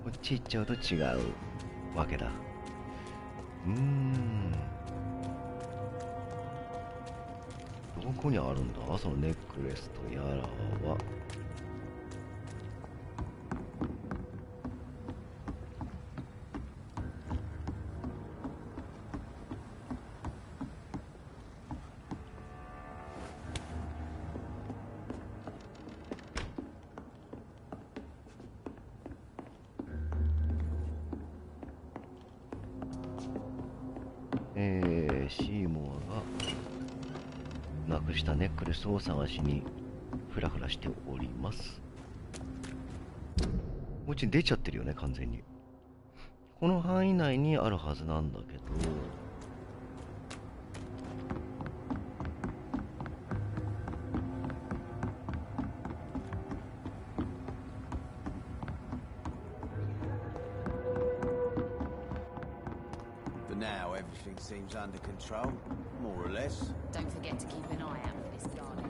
こっち行っちゃうと違うわけだ。どこにあるんだそのネックレスとやらは。シーモアがなくしたネックレスを探しにフラフラしております。こっちに出ちゃってるよね完全に。この範囲内にあるはずなんだけど、For now, everything seems under control, more or less. Don't forget to keep an eye out for this garden.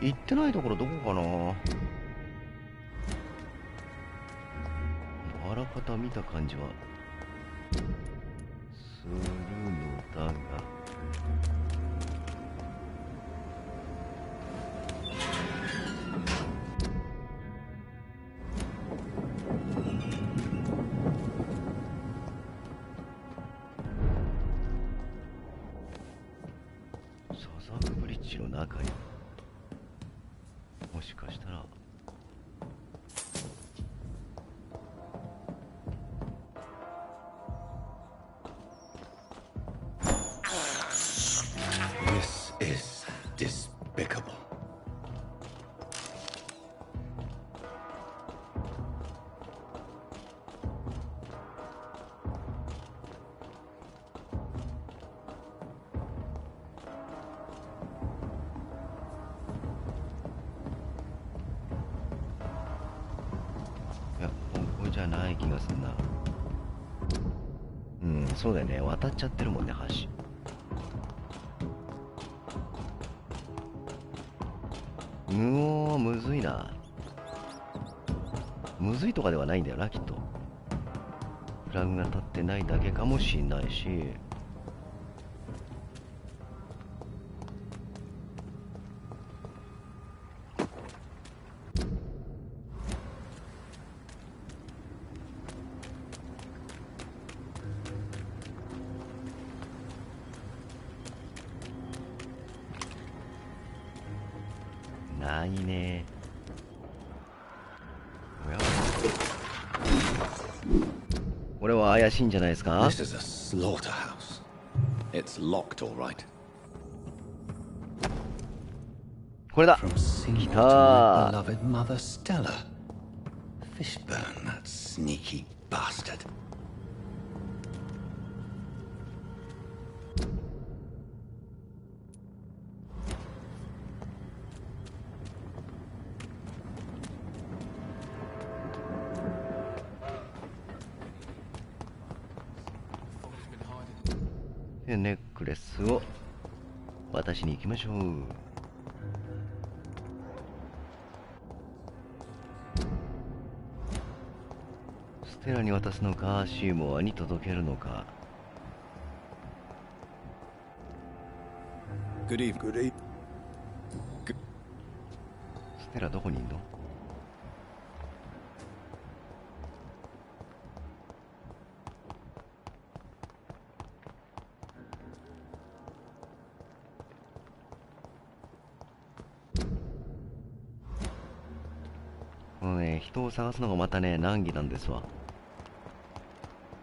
行ってないところどこかな。あらかた見た感じはするのだが、サザンブリッジの中にもしかしたらThis is despicable.いや、ここじゃない気がすんな。そうだよね。渡っちゃってるもんね、橋。むずいな。むずいとかではないんだよな、きっと。フラグが立ってないだけかもしんないし。ないね。これは怪しいんじゃないですか。 This is a slaughterhouse. It's locked, all right. これだ。 From Seymour 来 to た my beloved mother Stella. Fishburne, that sneaky bastard. Been hiding. でネックレスを渡しに行きましょう。ステラに渡すのか、シーモアに届けるのか。Good evening. Good evening. ステラどこにいんの？このね、人を探すのがまたね、難儀なんですわ。よ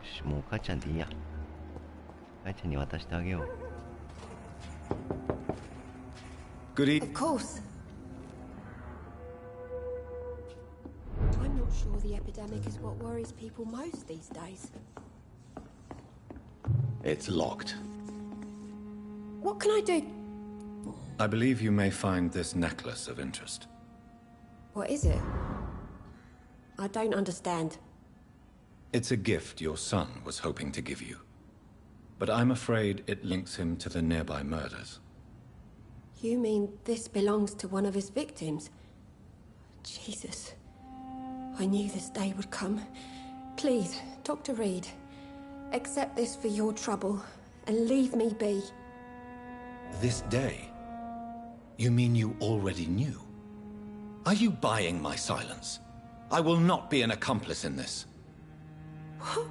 し、もう母ちゃんでいいや。母ちゃんに渡してあげよう。Good evening. Of course. I'm not sure the epidemic is what worries people most these days. It's locked. What can I do? I believe you may find this necklace of interest. What is it? I don't understand. It's a gift your son was hoping to give you. But I'm afraid it links him to the nearby murders. You mean this belongs to one of his victims? Jesus. I knew this day would come. Please, Dr. Reed, accept this for your trouble and leave me be. This day? You mean you already knew? Are you buying my silence? I will not be an accomplice in this. What?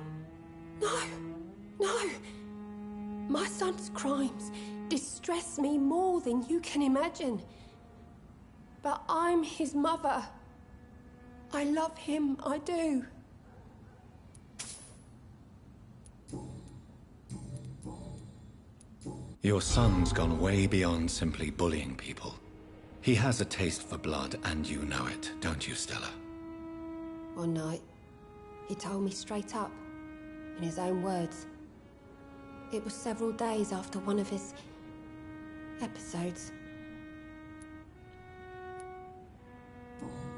No. No. My son's crimes distress me more than you can imagine. But I'm his mother. I love him, I do. Your son's gone way beyond simply bullying people. He has a taste for blood, and you know it, don't you, Stella? One night, he told me straight up, in his own words. It was several days after one of his episodes.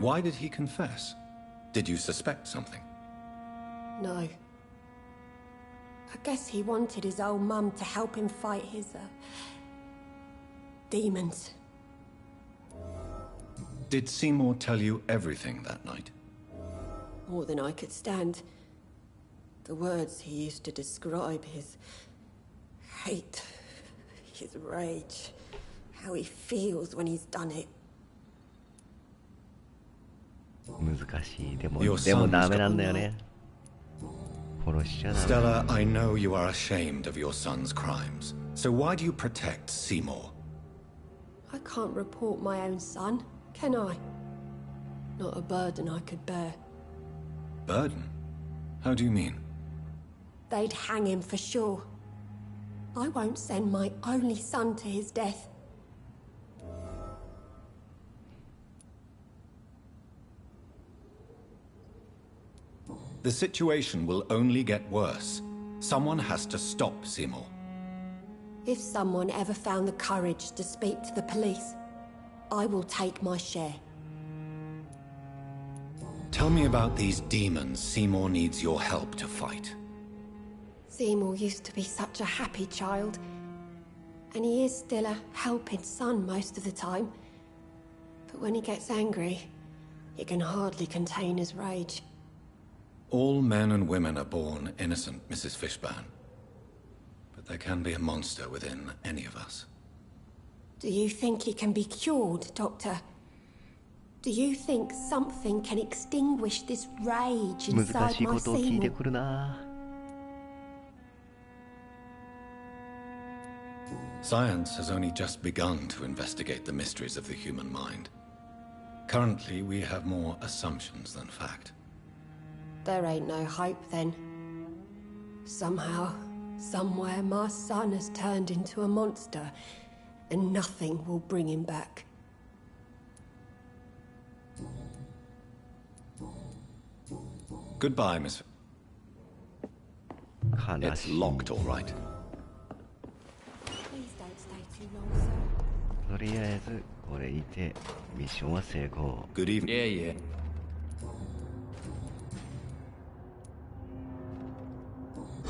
Why did he confess? Did you suspect something? No. I guess he wanted his old mum to help him fight his, demons. Did Seymour tell you everything that night? More than I could stand. The words he used to describe his hate, his rage, how he feels when he's done it. 難しい。でもダメなんだよね。殺しちゃダメ。Stella, I know you are ashamed of your son's crimes. So why do you protect Seymour? I can't report my own son, can I? Not a burden I could bear. Burden? How do you mean? They'd hang him for sure. I won't send my only son to his death. The situation will only get worse. Someone has to stop Seymour. If someone ever found the courage to speak to the police, I will take my share. Tell me about these demons Seymour needs your help to fight. Seymour used to be such a happy child. And he is still a helping son most of the time. But when he gets angry, he can hardly contain his rage. All men and women are born innocent, Mrs. Fishburne. But there can be a monster within any of us. Do you think he can be cured, Doctor? Do you think something can extinguish this rage inside my Seymour? Science has only just begun to investigate the mysteries of the human mind. Currently, we have more assumptions than fact. There ain't no hope, then. Somehow, somewhere, my son has turned into a monster, and nothing will bring him back. Goodbye, Miss... It's locked, all right. Please don't stay too long, sir. とりあえずこれいてミッションは成功。 Good evening. Yeah.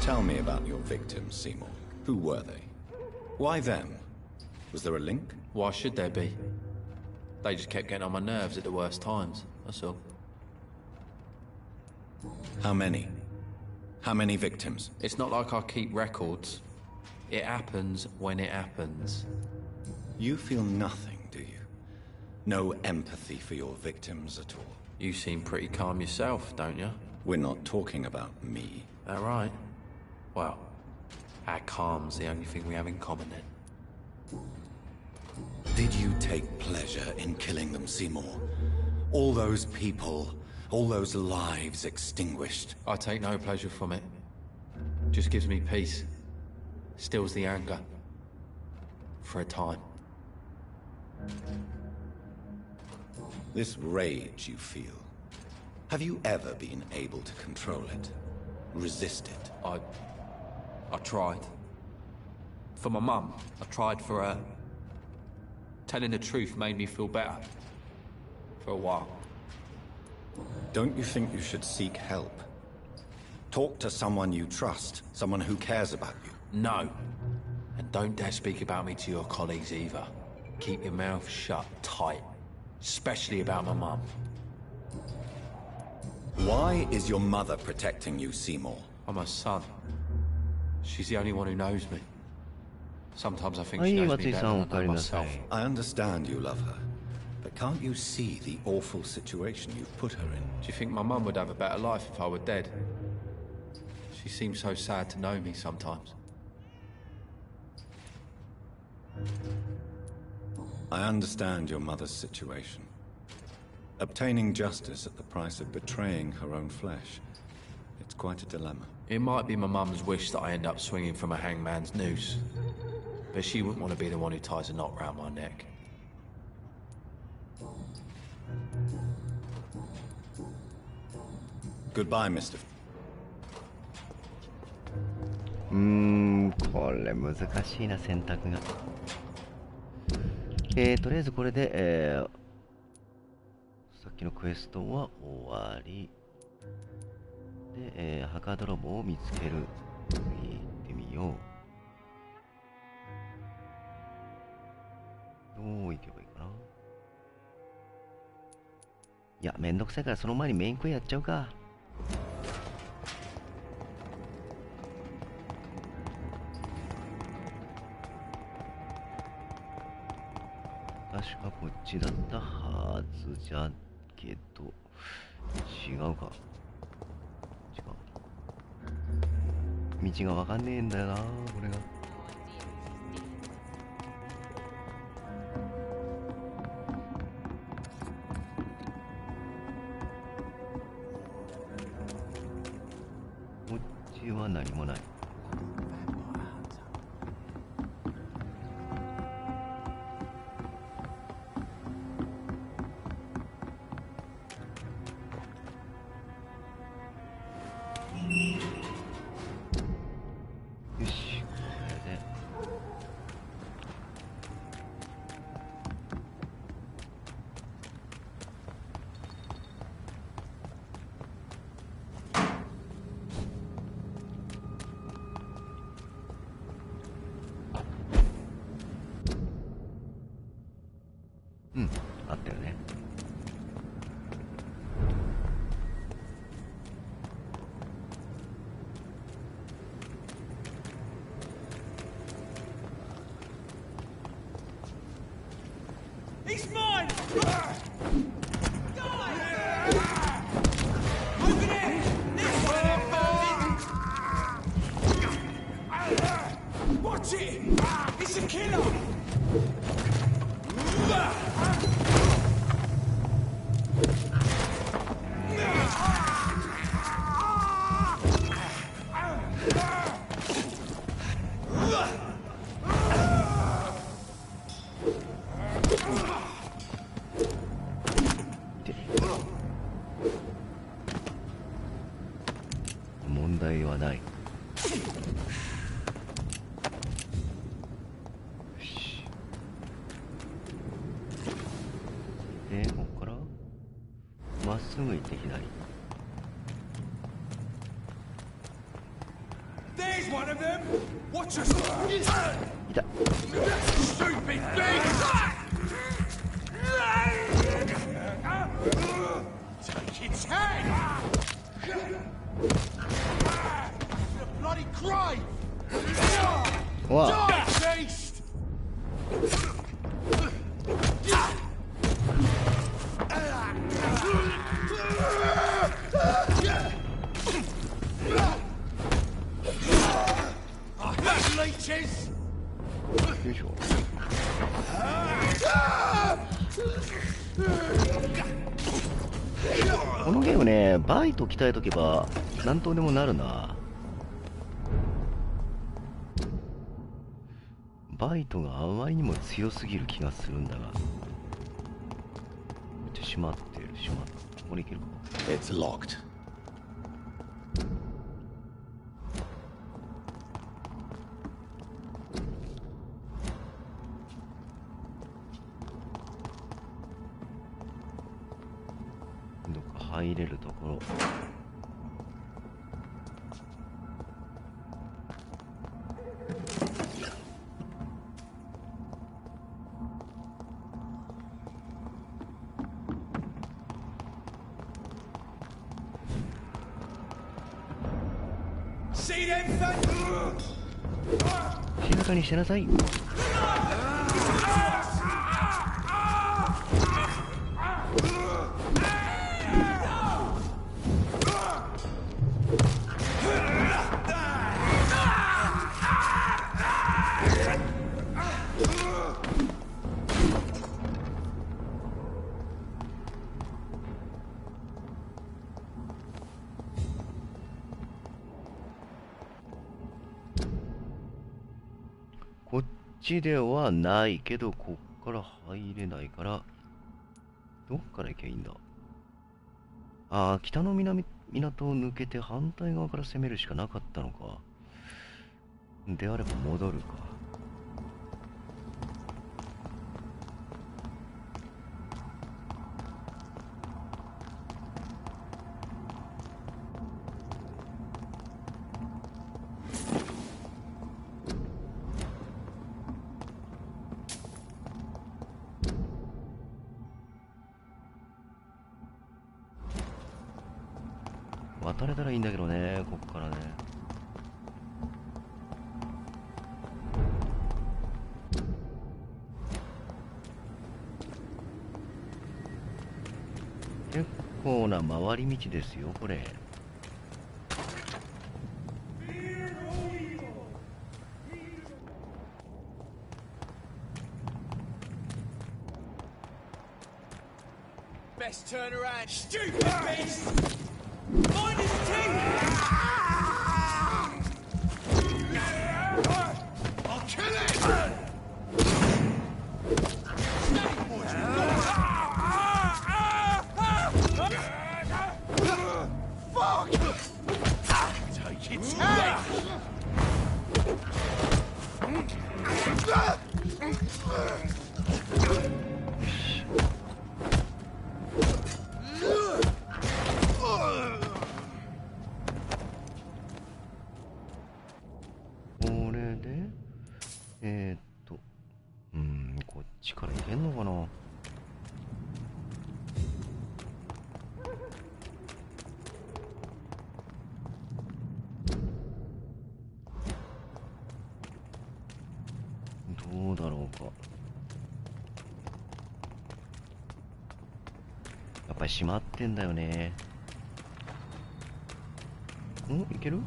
Tell me about your victims, Seymour. Who were they? Why them? Was there a link? Why should there be? They just kept getting on my nerves at the worst times, that's all. How many? How many victims? It's not like I keep records. It happens when it happens. You feel nothing, do you? No empathy for your victims at all? You seem pretty calm yourself, don't you? We're not talking about me. That right? Well, our calm's the only thing we have in common then. Did you take pleasure in killing them, Seymour? All those people, all those lives extinguished. I take no pleasure from it. Just gives me peace. Stills the anger. For a time. This rage you feel, have you ever been able to control it? Resist it? I tried. For my mum, I tried for her. Telling the truth made me feel better. For a while. Don't you think you should seek help? Talk to someone you trust, someone who cares about you. No. And don't dare speak about me to your colleagues either. Keep your mouth shut tight. Especially about my mum. Why is your mother protecting you, Seymour? I'm her son. She's the only one who knows me. Sometimes I think she knows me better than I know myself. I understand you love her, but can't you see the awful situation you've put her in? Do you think my mum would have a better life if I were dead? She seems so sad to know me sometimes. I understand your mother's situation. Obtaining justice at the price of betraying her own flesh. It's quite a dilemma. It might be my mum's wish that I end up swinging from a hangman's noose. But she wouldn't want to be the one who ties a knot round my neck. Goodbye, Mr. これ難しいな、選択が。とりあえずこれで、さっきのクエストは終わり。で、墓泥棒を見つける。次行ってみよう。どう行けばいいかな。いや、めんどくさいからその前にメインクエやっちゃうか。確かこっちだったはずじゃけど、違うか。違う。道がわかんねえんだよな、これが。こっちは何もない。あったよね。He's mine! Watch it! It's a killer! There's one of them! Watch yourself! Stupid thing! Take its head! Bloody cry! わあ Beast! よいしょ。このゲームね、バイト鍛えとけば何とでもなるな。バイトがあまりにも強すぎる気がするんだが。閉まってる、閉まってる。これいけるか。 It's locked. どっか入れるところ。静かにしてなさい。こっちではないけど、こっから入れないから、どっから行けばいいんだ。ああ、北の港を抜けて反対側から攻めるしかなかったのか。であれば戻るか。渡れたらいいんだけどね、こっからね。結構な回り道ですよ、これ。Best turn around, stupid beast! Find his teeth! I'll kill it! Fuck! Take it out! こっちから行けんのかな。どうだろうか。やっぱり閉まってんだよね。いける？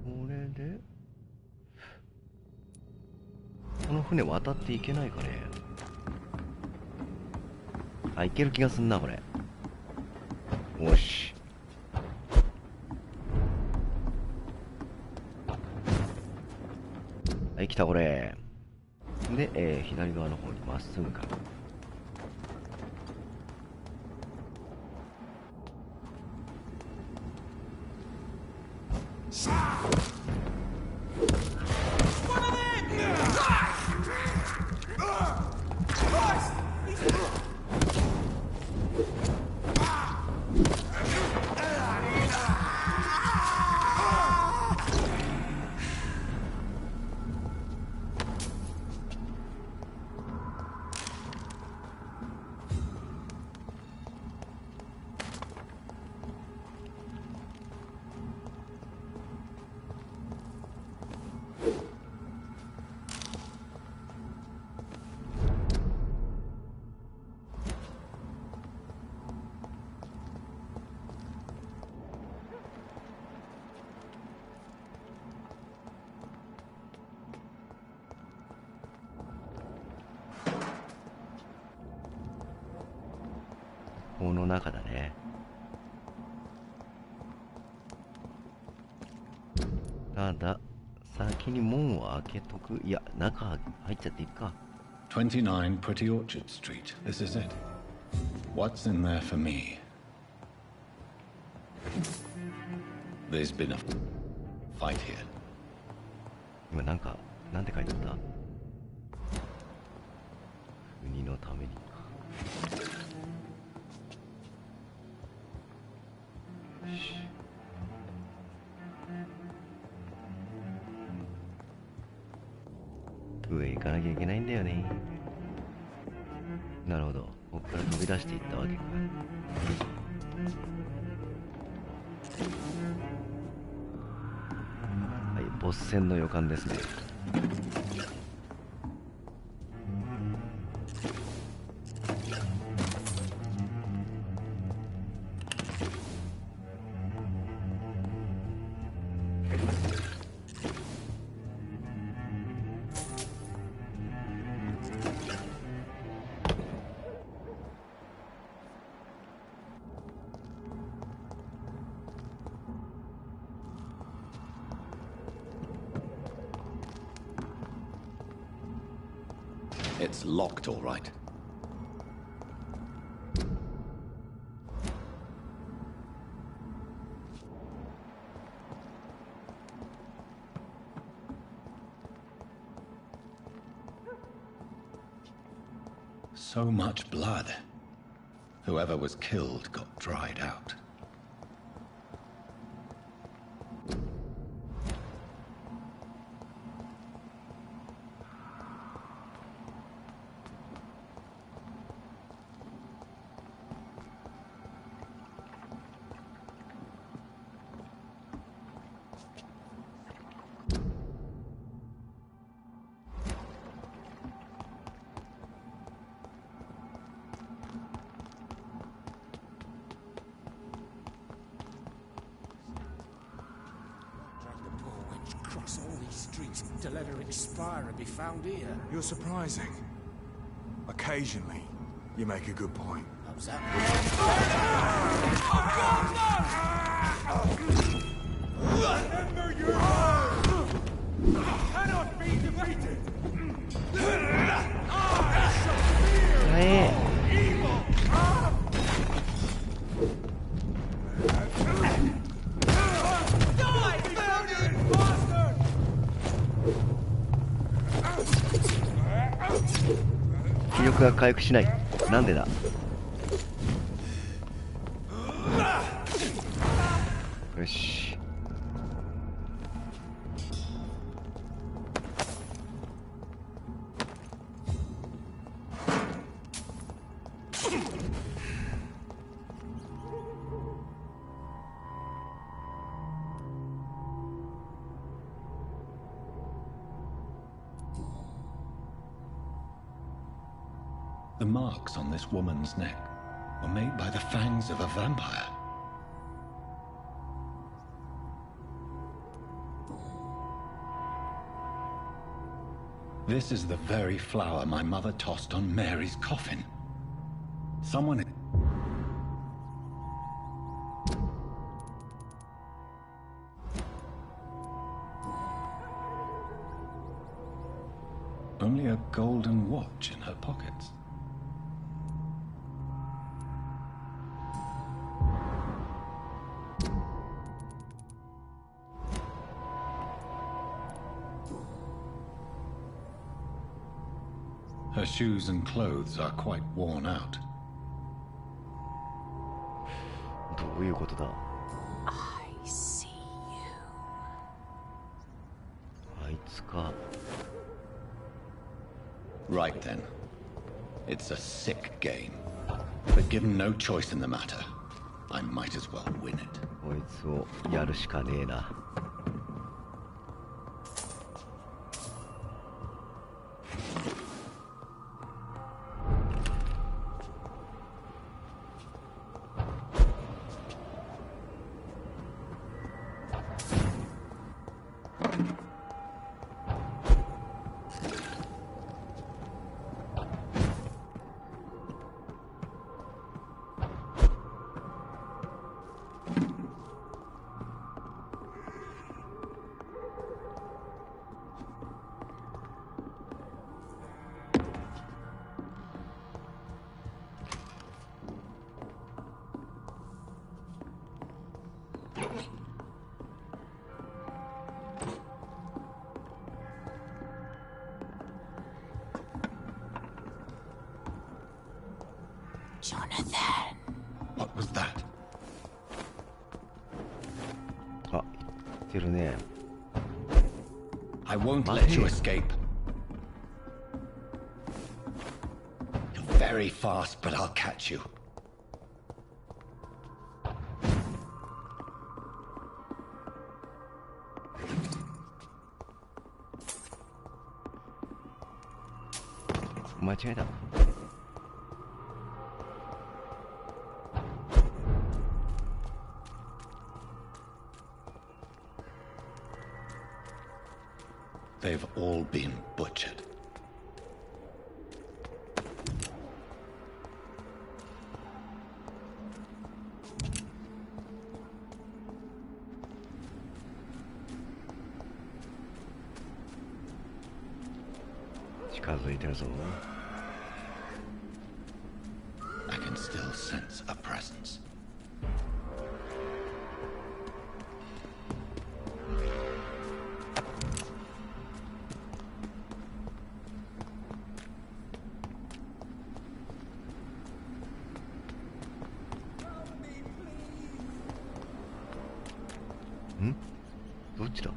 これでこの船渡っていけないかね。あ、いける気がすんな、これ。よし。はい、来た、これ。で、左側の方にまっすぐか。の中だね。ただ先に門を開けとく。いや、中入っちゃっていいか。29 Pretty Orchard Street. This is it. What's in there for me? There's been a fight here. 今なんて書いてあった？国のために。上行かなきゃいけないんだよね。なるほど、ここから飛び出していったわけか。はい、ボス戦の予感ですね。It's locked, all right. So much blood. Whoever was killed got dried out. All these streets to let her expire and be found here. You're surprising. Occasionally, you make a good point. How's that? Remember your word! Cannot be defeated! I shall fear evil! 気力が回復しない。なんでだ。よし。The marks on this woman's neck were made by the fangs of a vampire. This is the very flower my mother tossed on Mary's coffin. Someone... Only a golden watch in her pockets. Her shoes and clothes are quite worn out. どういうことだ。I see you. あいつか。Right then. It's a sick game. But given no choice in the matter, I might as well win it. こいつをやるしかねえな。Jonathan. What was that? あ、言ってるね。I won't let you escape. You're very fast, but I'll catch you. They've all been butchered. I can still sense a presence. Hmm? どっちだ？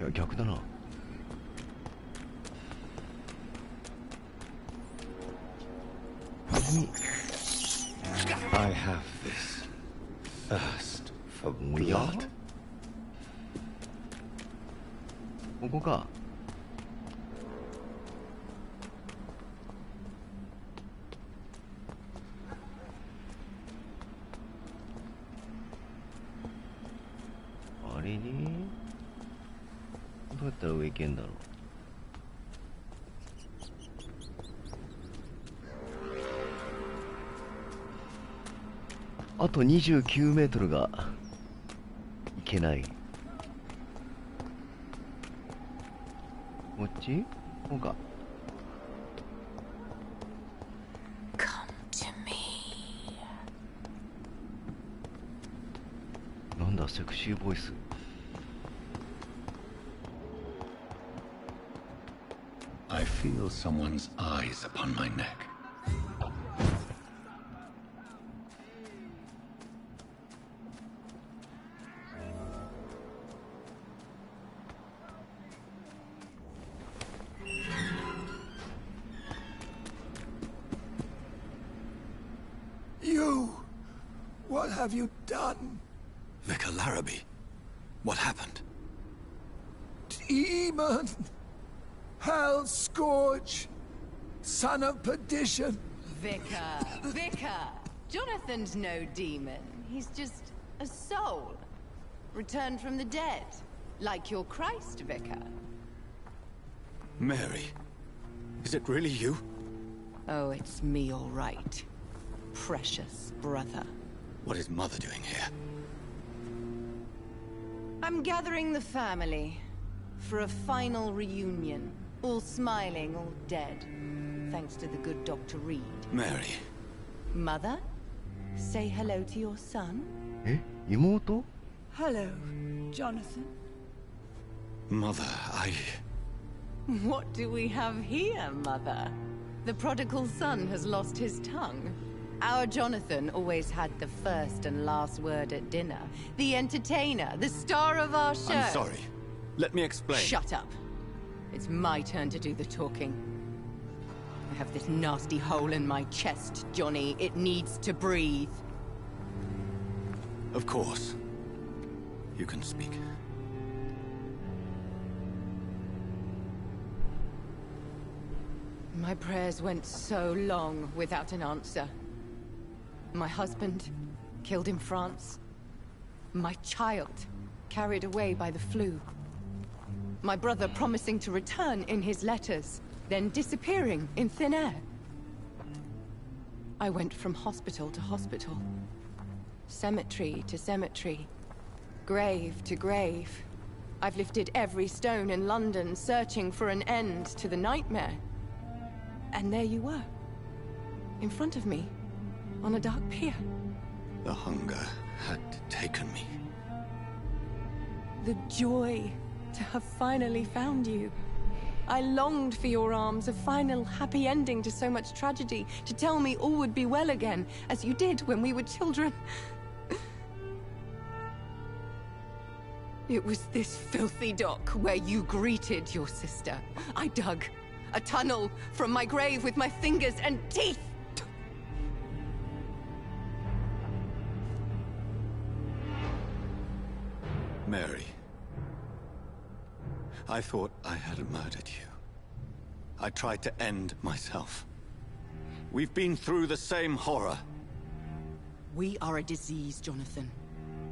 いや、逆だな。I have this thirst for blood. ここか。あれにどうやったら上行けんだろう。あと29メートルがいけない。こっち？こうか。Come to me. なんだ、セクシーボイス。I feel someone's eyes upon my neck. You! What have you done? Vicar Larrabee, what happened? Demon! Hell scourge! Son of perdition! Vicar! Jonathan's no demon. He's just a soul. Returned from the dead. Like your Christ, Vicar. Mary, is it really you? Oh, it's me, all right. Precious brother. What is Mother doing here? I'm gathering the family for a final reunion. All smiling, all dead. Thanks to the good Dr. Reed. Mary. Mother, say hello to your son. え、妹? Hello, Jonathan. Mother, What do we have here, Mother? The prodigal son has lost his tongue. Our Jonathan always had the first and last word at dinner. The entertainer, the star of our show. I'm sorry. Let me explain. Shut up. It's my turn to do the talking. I have this nasty hole in my chest, Johnny. It needs to breathe. Of course. You can speak. My prayers went so long without an answer. My husband, killed in France. My child, carried away by the flu. My brother promising to return in his letters, then disappearing in thin air. I went from hospital to hospital. Cemetery to cemetery. Grave to grave. I've lifted every stone in London, searching for an end to the nightmare. And there you were. In front of me. On a dark pier. The hunger had taken me. The joy to have finally found you. I longed for your arms, a final happy ending to so much tragedy, to tell me all would be well again, as you did when we were children. It was this filthy dock where you greeted your sister. I dug a tunnel from my grave with my fingers and teeth. Mary, I thought I had murdered you. I tried to end myself. We've been through the same horror. We are a disease, Jonathan.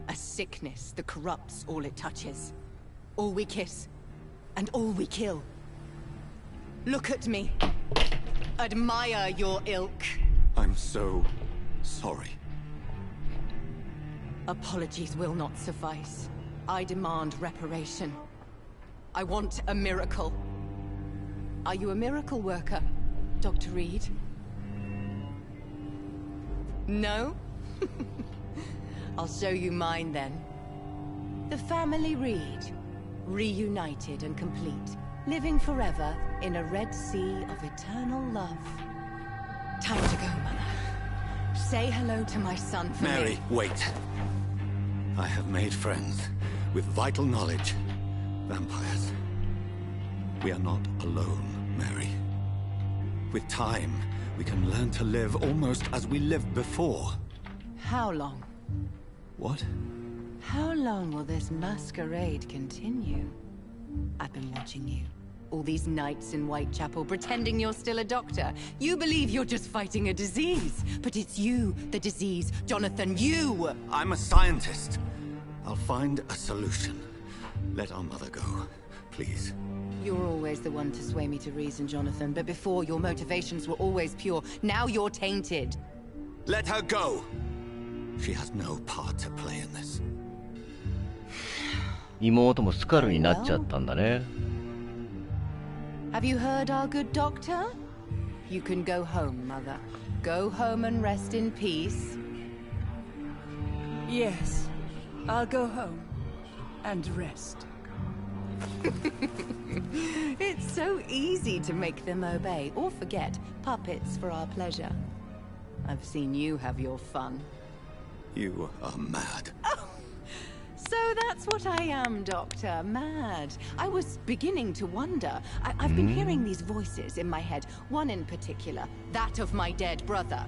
A sickness that corrupts all it touches. All we kiss, and all we kill. Look at me. Admire your ilk. I'm so sorry. Apologies will not suffice. I demand reparation. I want a miracle. Are you a miracle worker, Dr. Reed? No? I'll show you mine then. The family Reed, reunited and complete, living forever in a red sea of eternal love. Time to go, Mother. Say hello to my son for me. Mary, wait. I have made friends with vital knowledge. Vampires. We are not alone, Mary. With time, we can learn to live almost as we lived before. How long? What? How long will this masquerade continue? I've been watching you. All these nights in Whitechapel, pretending you're still a doctor. You believe you're just fighting a disease. But it's you, the disease. Jonathan, you! I'm a scientist. I'll find a solution. Let our mother go, please. You're always the one to sway me to reason, Jonathan. But before, your motivations were always pure. Now you're tainted. Let her go! She has no part to play in this. 妹もスカルになっちゃったんだね。Have you heard our good doctor? You can go home, Mother. Go home and rest in peace. Yes, I'll go home and rest. It's so easy to make them obey or forget. Puppets for our pleasure. I've seen you have your fun. You are mad. Oh, so that's what I am, Doctor. Mad. I was beginning to wonder. I've been hearing these voices in my head. One in particular, that of my dead brother.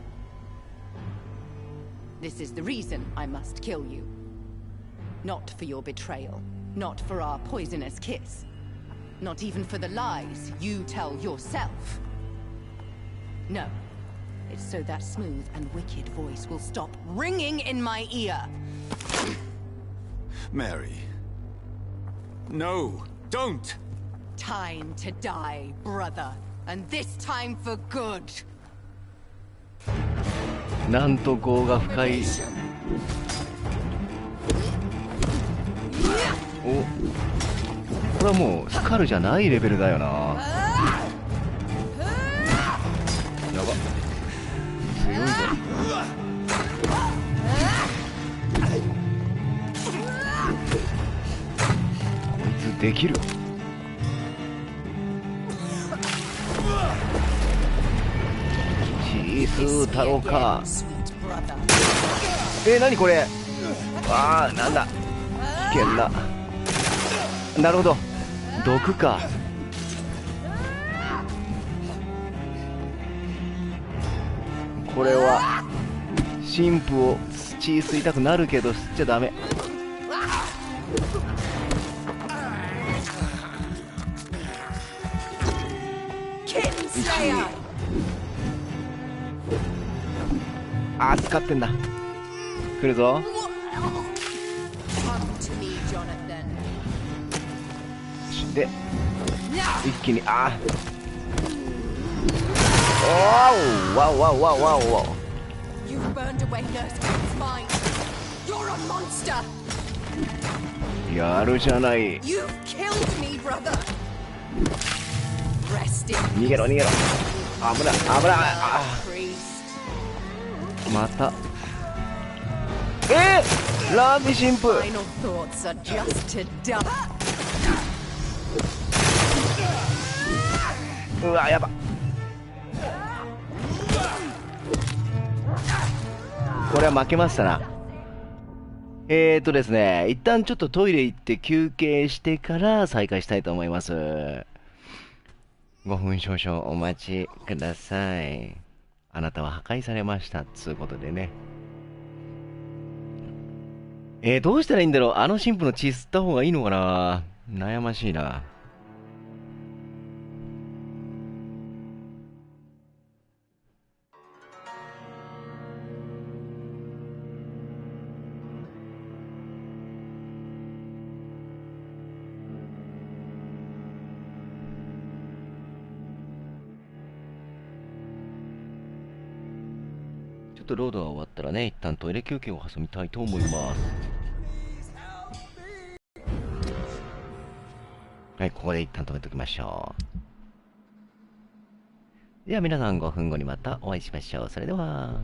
This is the reason I must kill you. Not for your betrayal. Not for our poisonous kiss. Not even for the lies you tell yourself. No. It's so that smooth and wicked voice will stop ringing in my ear. Mary. No, don't! Time to die, brother. And this time for good. なんと業が深い。お、これはもうスカルじゃないレベルだよな。やば。強いぞ。こいつできる。チース太郎か。何これ。ああ、なんだ。危険だ。なるほど。毒か。これは神父を血吸いたくなるけど吸っちゃダメ。あー、使ってんだ。来るぞ。で一気にあー、わおわおわおわおわお。やるじゃない。逃げろ逃げろ。危ない危ない。あまたラービ神父。うわやば。これは負けましたな。ですね、一旦ちょっとトイレ行って休憩してから再開したいと思います。5分少々お待ちください。あなたは破壊されましたつうことでね。どうしたらいいんだろう。あの神父の血吸った方がいいのかな。悩ましいな。ちょっとロードが終わったらね、一旦トイレ休憩を挟みたいと思います。はい、ここで一旦止めておきましょう。では皆さん5分後にまたお会いしましょう。それでは。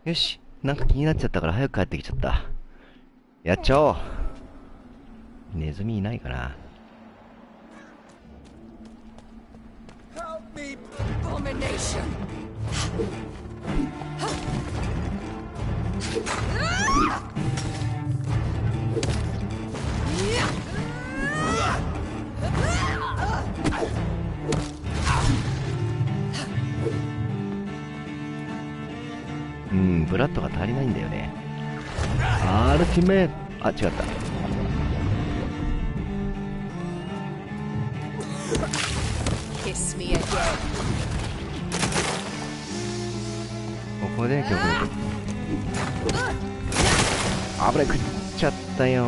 よし、なんか気になっちゃったから早く帰ってきちゃった。やっちゃおう。ネズミいないかな。ブラッドが足りないんだよね。アルティメット、あ、違った。ここで曲危ない、食っちゃったよ。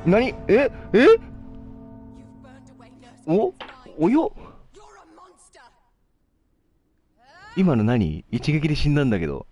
何？およ？今の何？一撃で死んだんだけど。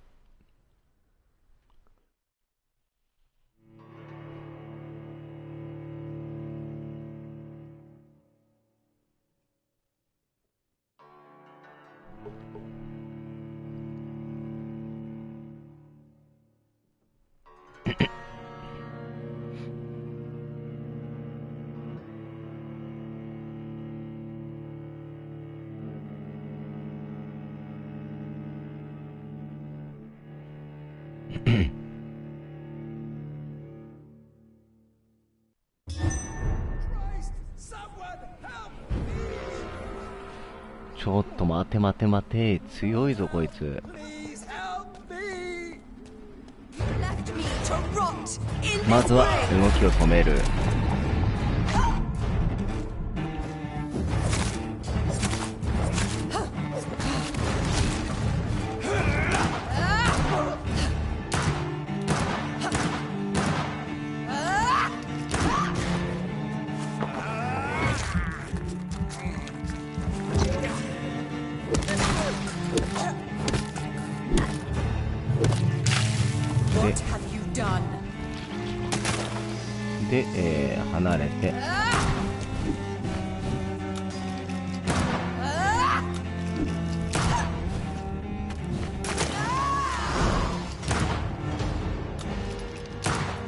ちょっと待て待て待て、強いぞこいつ。まずは動きを止める。で、離れて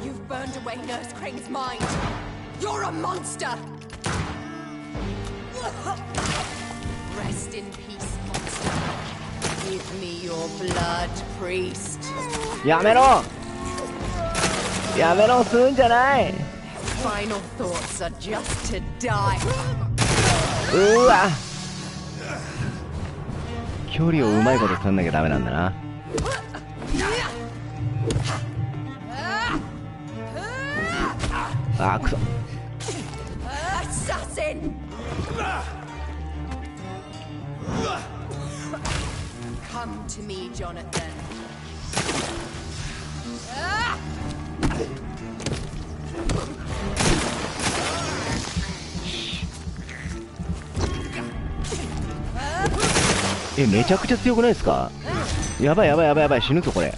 You've burned away Nurse Crane's mind. You're a monster. Rest in peace, monster. Give me your blood, priest. やめろやめろ、するんじゃない。 Final thoughts are just to die. うわ、距離をうまいこと取んなきゃダメなんだな。あー、くそ。Assassin! Come to me, Jonathan. めちゃくちゃ強くないですか。やばいやばいやばいやばい、死ぬぞこれ。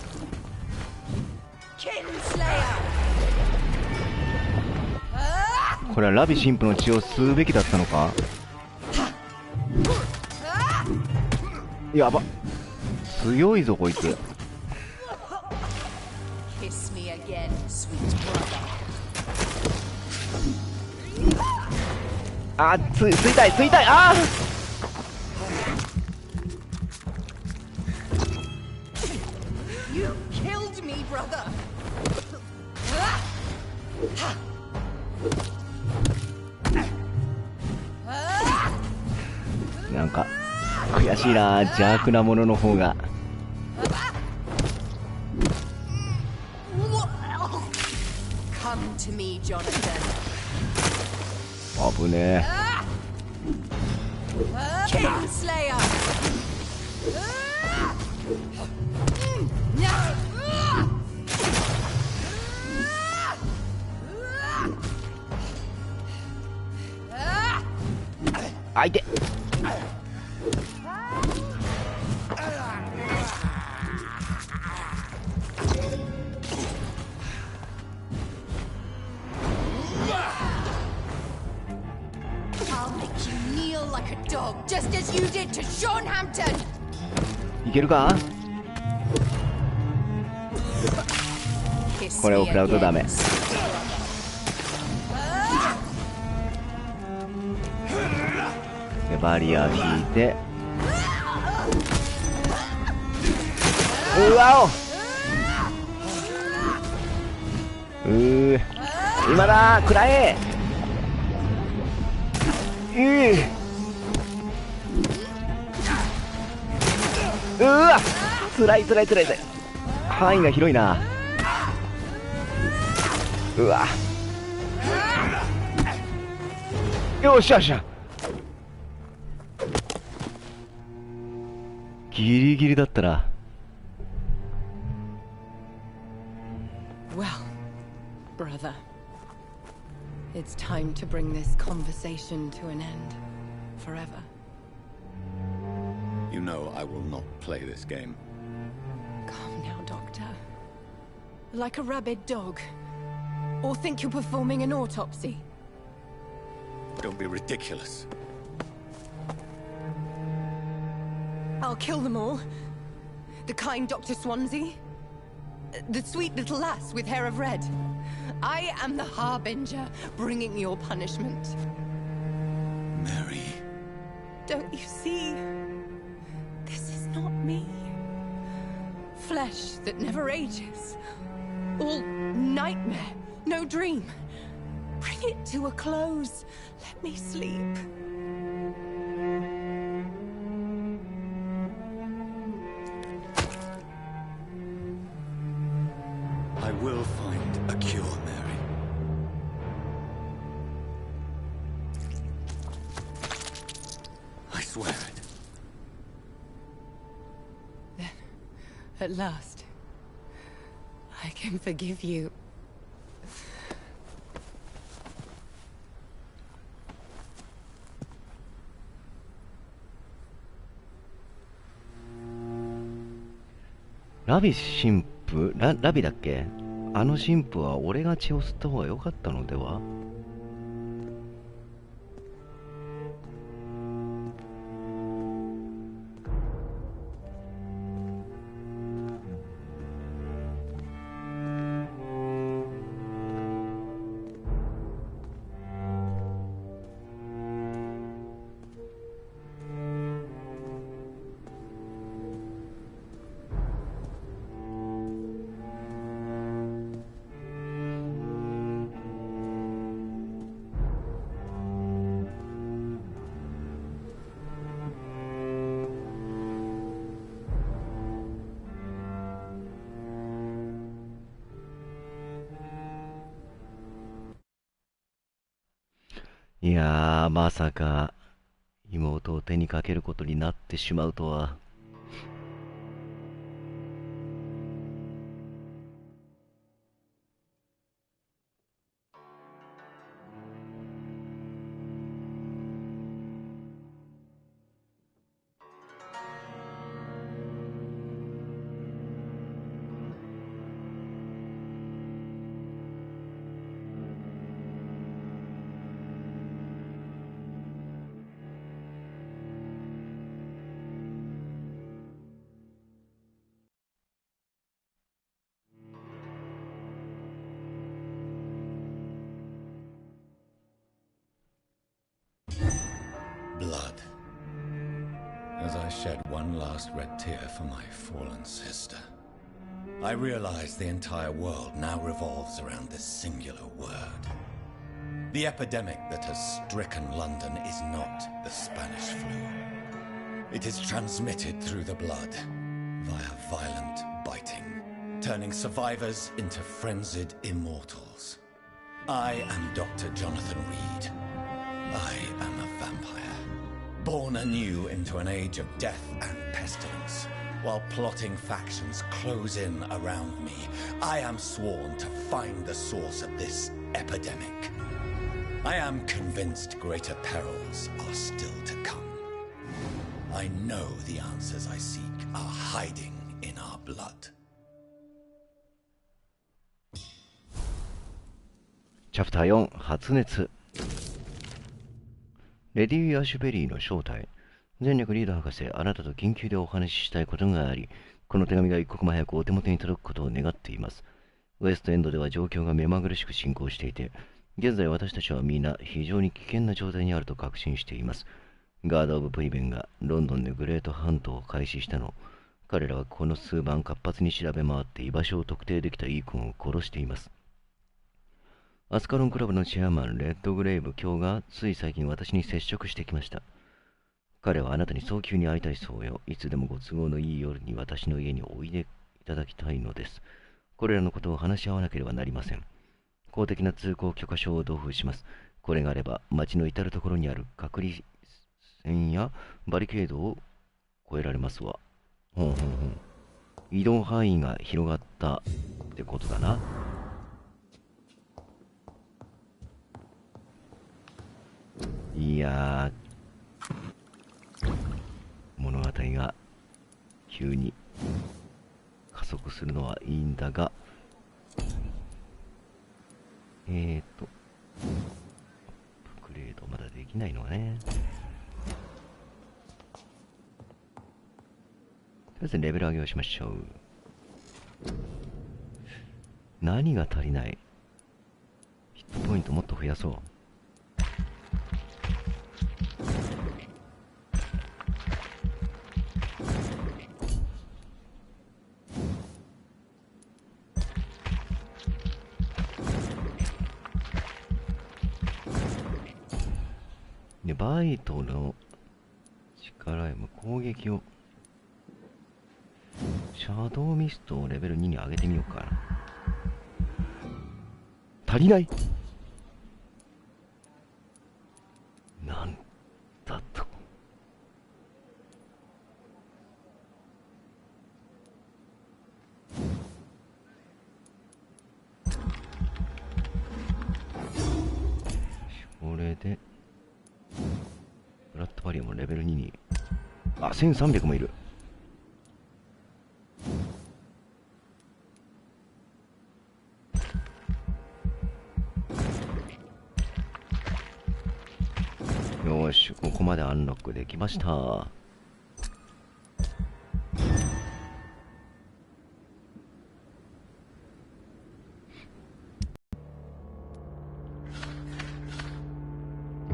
これはラビ神父の血を吸うべきだったのか。やば、強いぞこいつ。あ、吸いたい吸いたい。あー、なんか悔しいな、邪悪なものの方が。危ねえ。相手 like a dog, just as you did to Sean Hampton. いけるか？これを食らうとダメ。でバリア引いて、うわお、今だ、食らえ。うわ、つらい。範囲が広いな。うわ、よっしゃ。ギリギリだったな。Well, brother, it's time to bring this conversation to an end forever. You know I will not play this game. Calm now, Doctor. Like a rabid dog. Or think you're performing an autopsy. Don't be ridiculous. I'll kill them all. The kind Dr. Swansea. The sweet little lass with hair of red. I am the Harbinger, bringing your punishment. Mary. Don't you see? This is not me. Flesh that never ages. All nightmare, no dream. Bring it to a close. Let me sleep. I will find a cure, Mary. I swear it. Then, at last, I can forgive you.ラビ神父、ラビだっけ？あの神父は俺が血を吸った方が良かったのでは？いやー、まさか妹を手にかけることになってしまうとは。Blood. As I shed one last red tear for my fallen sister, I realize the entire world now revolves around this singular word. The epidemic that has stricken London is not the Spanish flu. It is transmitted through the blood, via violent biting, turning survivors into frenzied immortals. I am Dr. Jonathan Reed. I am a vampire, born anew into an age of death and pestilence. While plotting factions close in around me, I am sworn to find the source of this epidemic. I am convinced greater perils are still to come. I know the answers I seek are hiding in our blood. チャプター4、発熱。レディー・アシュベリーの正体。前略リード博士、あなたと緊急でお話ししたいことがあり、この手紙が一刻も早くお手元に届くことを願っています。ウエストエンドでは状況が目まぐるしく進行していて、現在私たちはみんな非常に危険な状態にあると確信しています。ガード・オブ・プリベンがロンドンでグレートハントを開始したの。彼らはこの数番活発に調べ回って居場所を特定できたイーコンを殺しています。アスカロンクラブのチェアマン、レッドグレイブ卿がつい最近私に接触してきました。彼はあなたに早急に会いたいそうよ。いつでもご都合のいい夜に私の家においでいただきたいのです。これらのことを話し合わなければなりません。公的な通行許可証を同封します。これがあれば、街の至るところにある隔離線やバリケードを越えられますわ。移動範囲が広がったってことだな。いやー、物語が急に加速するのはいいんだが、アップグレードまだできないのはね。とりあえずレベル上げをしましょう。何が足りない？ヒットポイントもっと増やそう。で、バイトの力へも攻撃を、シャドウミストをレベル2に上げてみようかな。足りない。なんだと。これでブラッドバリアもレベル2に、あ、1300もいる。よし、ここまでアンロックできました。よ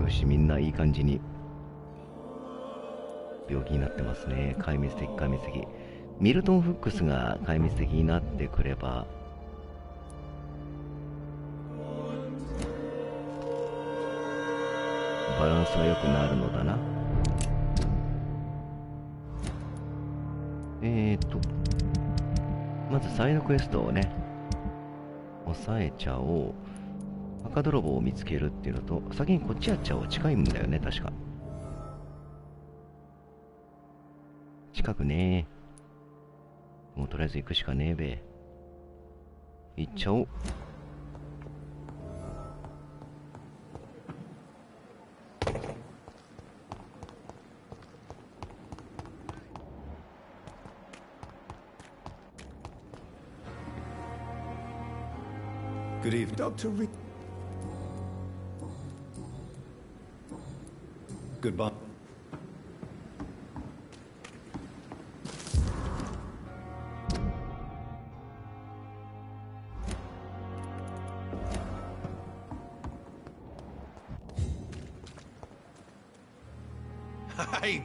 し、みんないい感じに病気になってますね。壊滅的、壊滅的。ミルトン・フックスが壊滅的になってくれば、バランスが良くなるのだな。まずサイドクエストをね、押さえちゃおう。赤泥棒を見つけるっていうのと、先にこっちやっちゃおう。近いんだよね、確か。近くねえ。もうとりあえず行くしかねえべ。行っちゃおう。Good evening. Dr. Goodbye. Hey!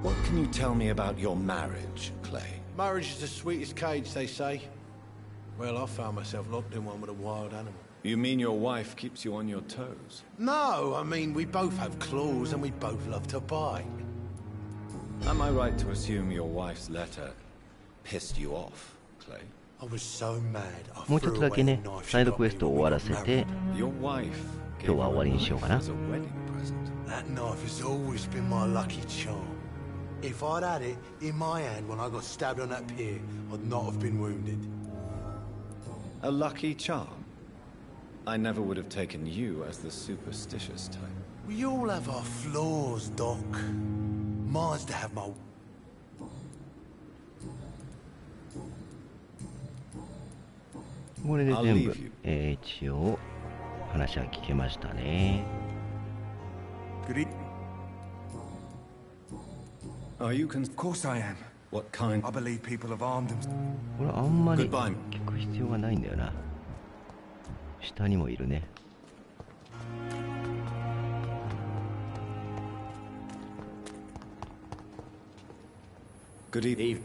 What can you tell me about your marriage, Clay? Marriage is the sweetest cage, they say. Well, I found myself locked in one with a wild animal. You mean your wife keeps you on your toes? No, I mean, we both have claws and we both love to bite. Am I right to assume your wife's letter pissed you off, Clay? I was so mad, I もうちょっとだけね、サイドクエストを終わらせて、 Your wife 今日は終わりにしようかな。 as a wedding present. That knife has always been my lucky charm. If I'd had it in my hand when I got stabbed on that pier, I'd not have been wounded. A lucky charm? I never would have taken you as the superstitious type. We all have our flaws, Doc. Mine's to have my... これで全部、一応話は聞けましたね。Good evening. Are you Of course I am. What kind? I believe people have armed them. これあんまり聞く必要がないんだよな。下にもいるね。Good evening.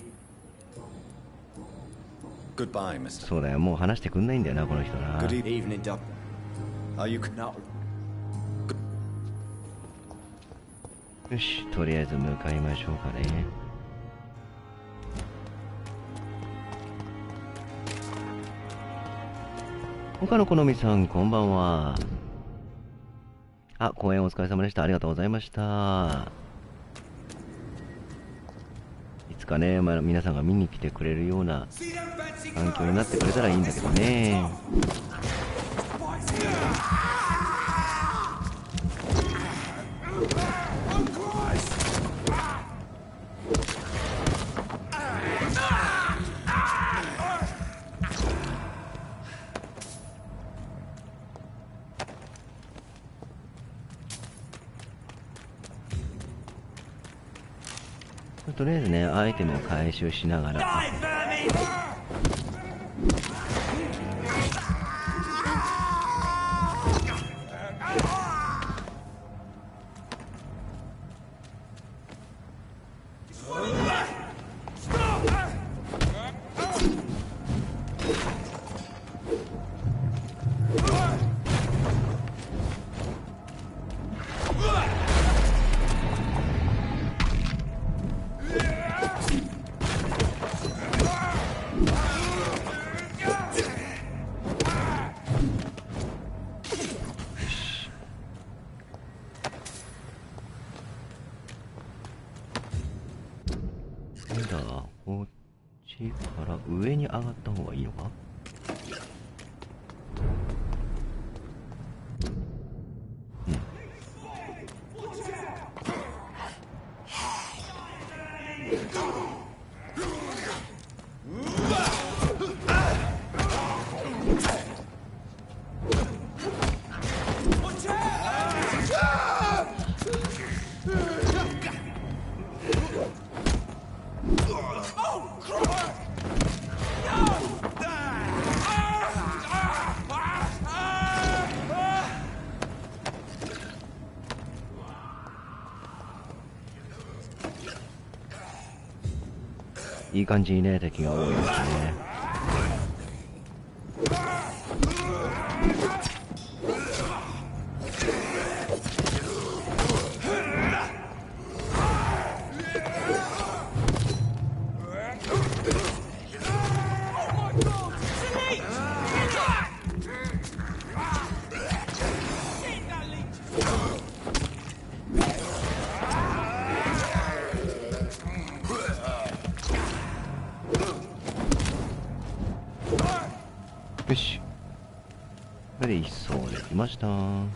Goodbye, Mr. そうだよ、もう話してくんないんだよな、この人な。 Good evening, Doctor. Are you No. よし、とりあえず向かいましょうかね。他の好みさん、こんばんは。あ、公演お疲れ様でした。ありがとうございました。いつかね、皆さんが見に来てくれるような環境になってくれたらいいんだけどね。とりあえずね、アイテムを回収しながら。こっちから上に上がった方がいいのか。いい感じにね、敵が多いですね。よし。これで一層できました。は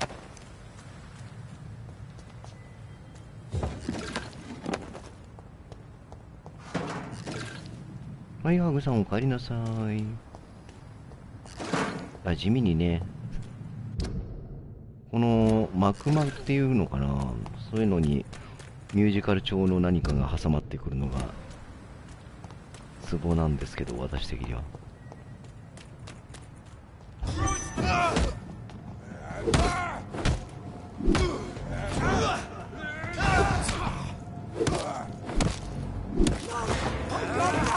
い、ハグさんお帰りなさい。あ、地味にね、この幕間っていうのかな、そういうのにミュージカル調の何かが挟まってくるのがツボなんですけど、私的には。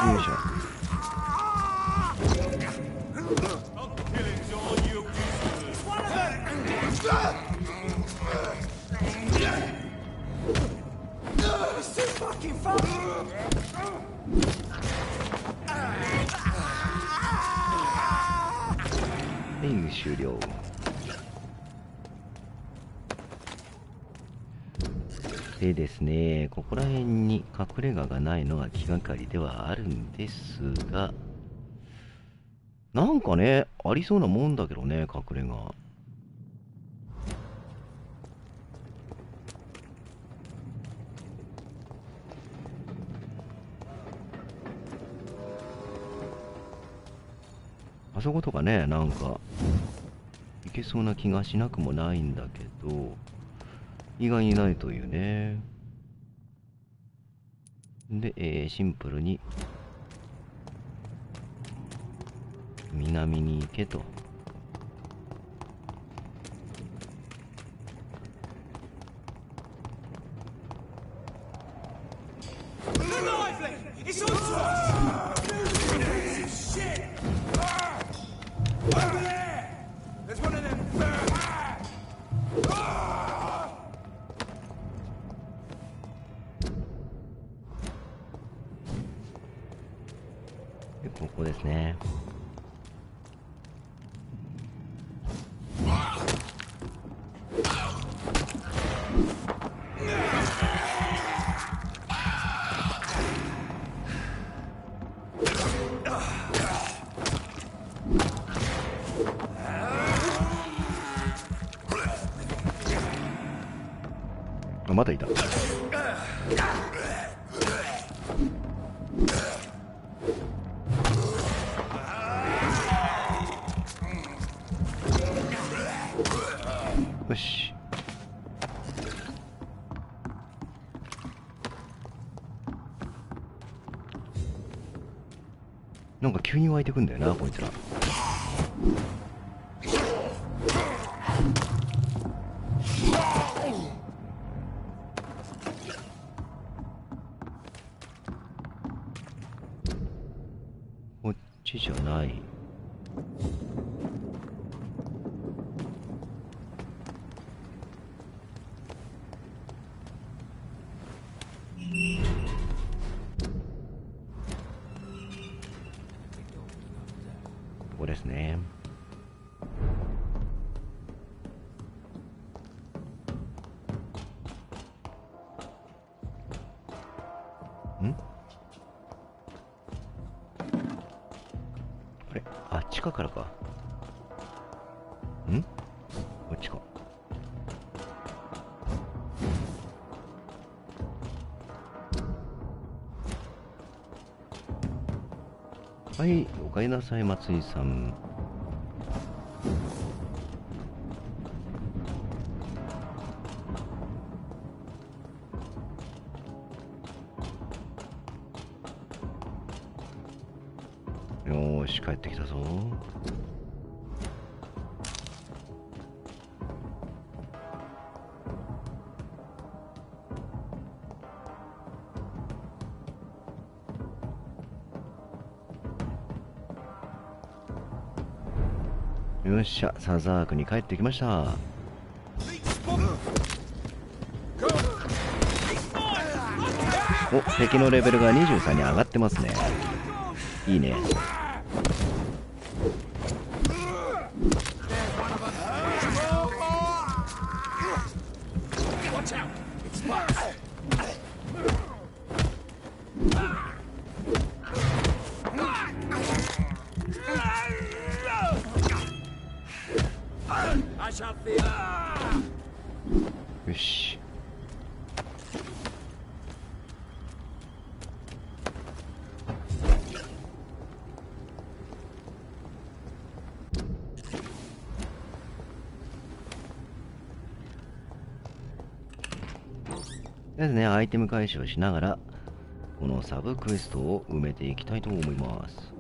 よいしょ。終了。でですね、ここら辺に隠れ家がないのが気がかりではあるんですが、なんかね、ありそうなもんだけどね、隠れ家。あそことかね、なんかいけそうな気がしなくもないんだけど、意外にないというね。で、シンプルに南に行けと。ここですね。あ、まだいた。よし。なんか急に湧いてくんだよな、こいつら。こっちじゃない。ここですね。あれ、あっちかからか。こっちか。はい、おかえりなさい、松井さん。よーし、帰ってきたぞ。よっしゃ、サザークに帰ってきました。お、敵のレベルが23に上がってますね。いいね。よし。ですね、アイテム回収をしながらこのサブクエストを埋めていきたいと思います。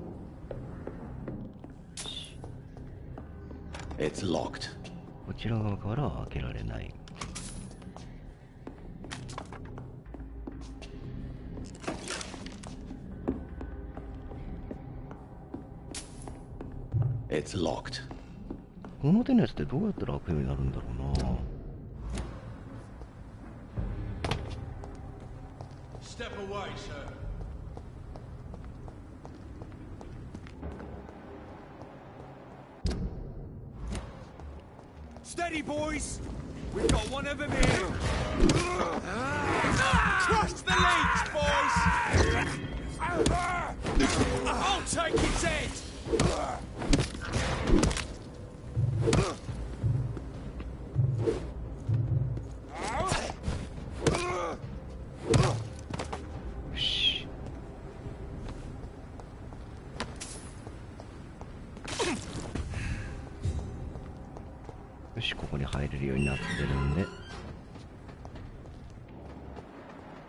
It's locked. こちら側からは開けられない。It's locked. この手のやつってどうやったら開くようになるんだろうな。Step away, sir. Steady, boys! We've got one of them here! Crush the leech, boys! I'll take its head!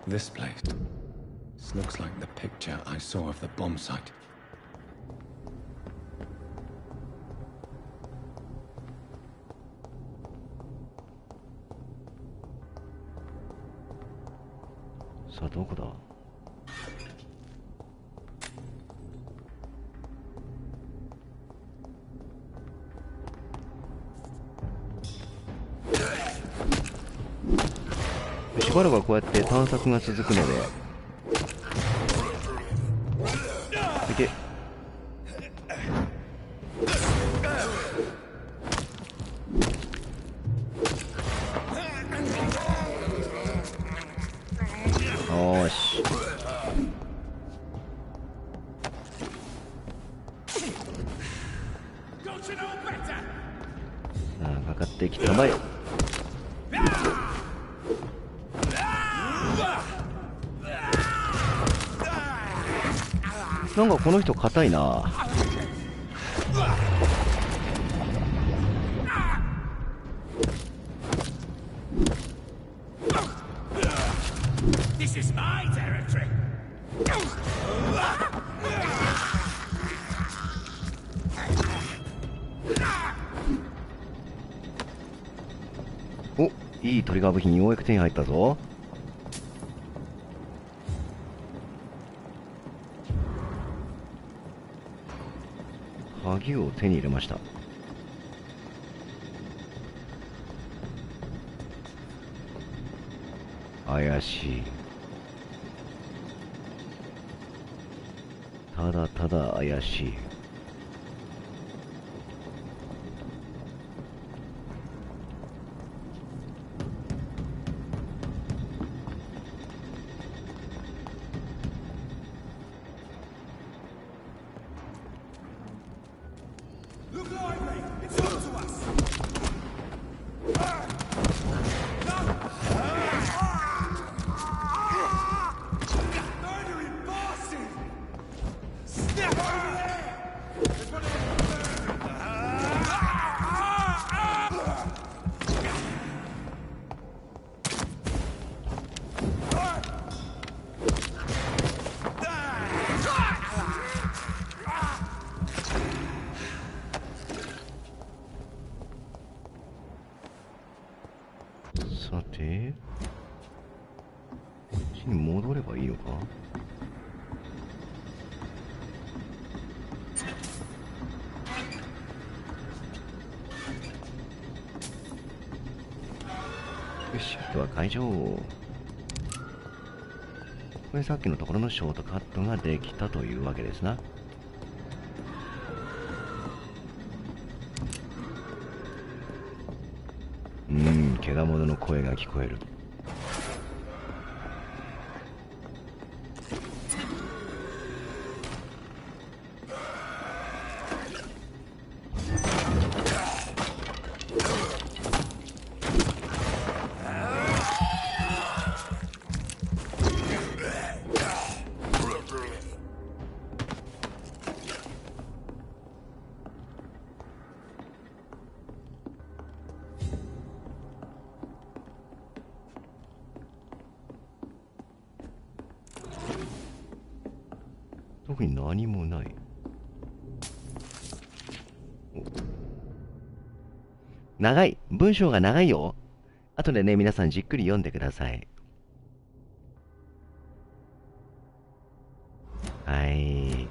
This place. This looks like the picture I saw of the bomb site. So, どこだ？しばらくはこうやって探索が続くので、いけ。よーし。さあ、かかってきたまえ。なんかこの人硬いな。This is my territory. お、いいトリガー部品ようやく手に入ったぞ。鍵を手に入れました。怪しい。ただただ怪しい。さて、こっちに戻ればいいのか？よし、あとは解除。これさっきのところのショートカットができたというわけですな。怪我者の声が聞こえる。特に何もない。長い。文章が長いよ。後でね、皆さんじっくり読んでください。はい。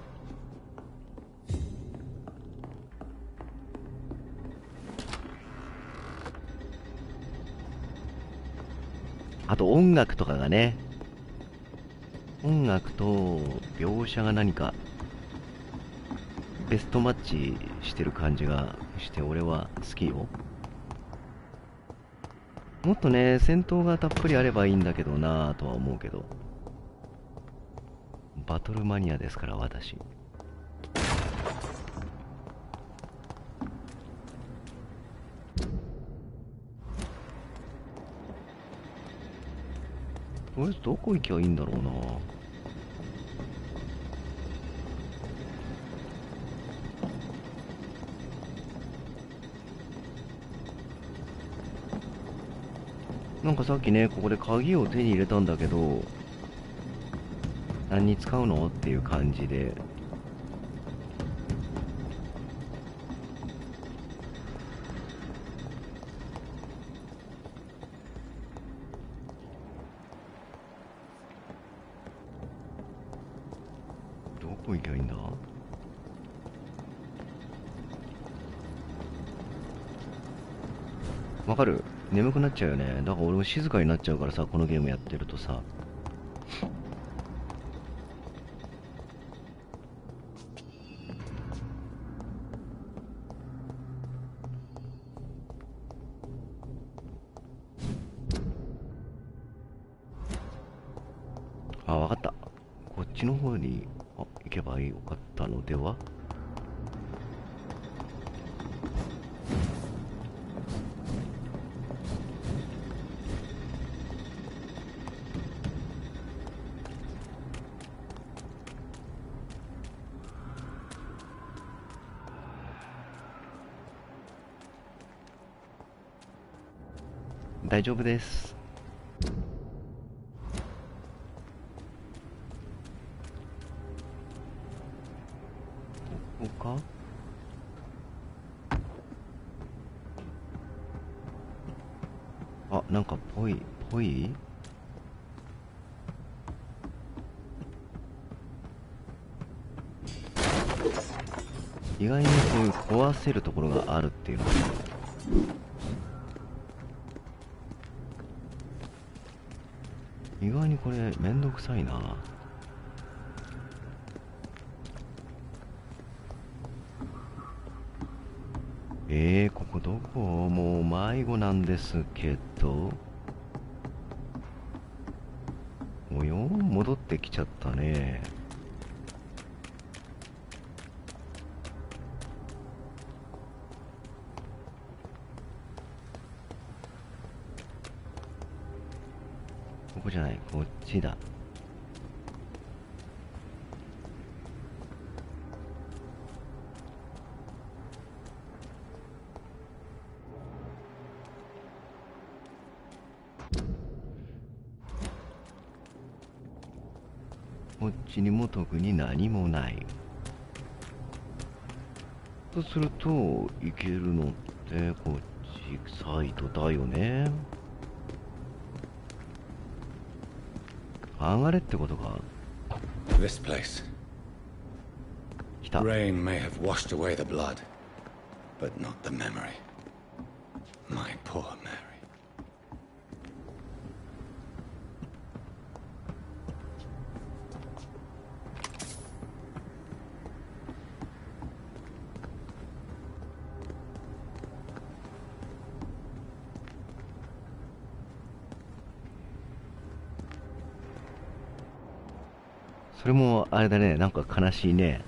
あと音楽とかがね、音楽と描写が何かベストマッチしてる感じがして俺は好きよ。もっとね、戦闘がたっぷりあればいいんだけどなぁとは思うけど、バトルマニアですから私。とりあえずどこ行きゃいいんだろうな。なんかさっきね、ここで鍵を手に入れたんだけど、何に使うのっていう感じで。どこ行けばいいんだ。わかる？眠くなっちゃうよね。だから俺も静かになっちゃうからさ、このゲームやってるとさ。あ、わかった。こっちの方に行けばよかったのでは。大丈夫です。ここか。あ、なんかぽい意外にこういう壊せるところがあるっていうのは意外にこれめんどくさいな。ここどこ？もう迷子なんですけど。およ、戻ってきちゃったね。ここじゃない、こっちだ。こっちにも特に何もない。とすると行けるのってこっちサイドだよね。上がれってことか。 This place. Rain may have washed away the blood, but not the memory. My poor Mary. それもあれだね、なんか悲しいね。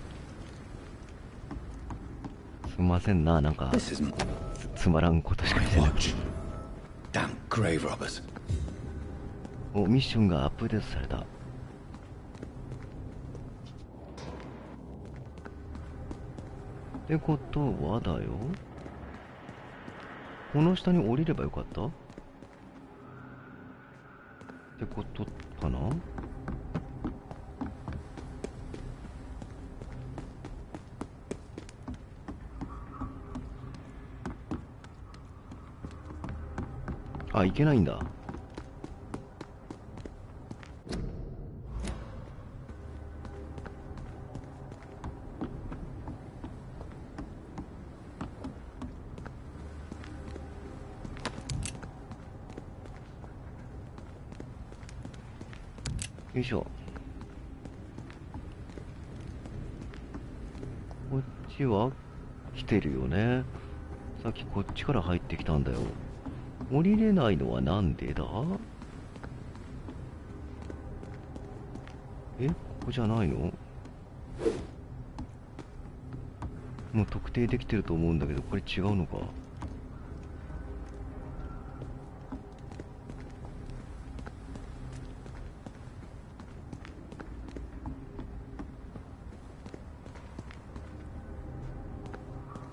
すみませんな、なんかつまらんことしか言ってない。お、ミッションがアップデートされた。ってことはだよ、この下に降りればよかったってことかな。あ、いけないんだ。よいしょ。こっちは来てるよね。さっきこっちから入ってきたんだよ。降りれないのはなんでだ？ここじゃないの？もう特定できてると思うんだけど、これ違うのか。よ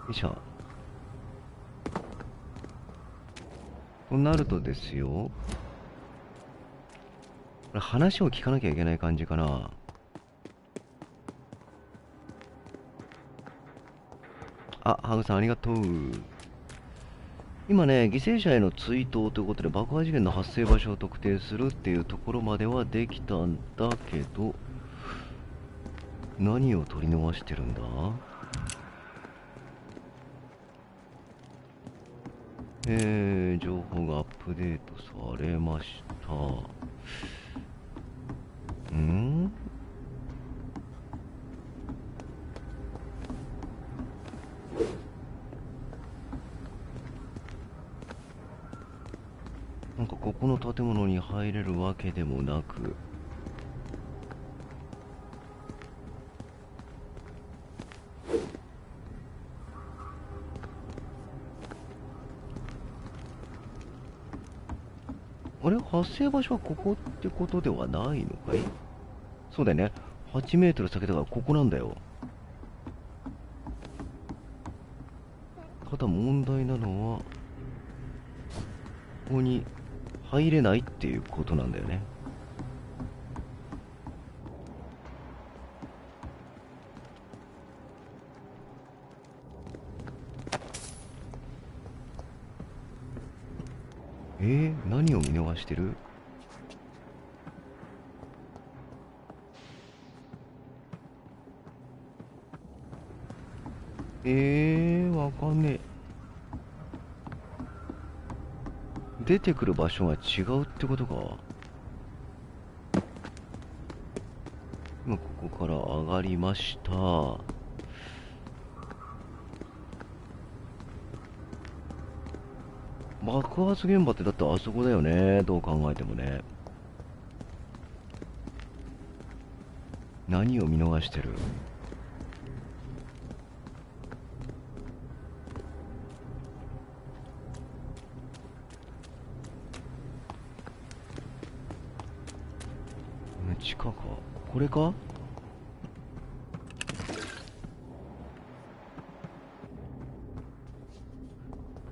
いしょ。となるとですよ、これ話を聞かなきゃいけない感じかな。あ、ハグさんありがとう。今ね、犠牲者への追悼ということで爆破事件の発生場所を特定するっていうところまではできたんだけど、何を取り逃してるんだ？情報がアップデートされました。なんかここの建物に入れるわけでもなく、あれ、発生場所はここってことではないのかい？そうだよね、8メートル先だからここなんだよ。ただ問題なのは、ここに入れないっていうことなんだよね。何を見逃してる？わかんねえ。出てくる場所が違うってことか。今ここから上がりました。爆発現場ってだってあそこだよね、どう考えてもね。何を見逃してる？地下か？これか？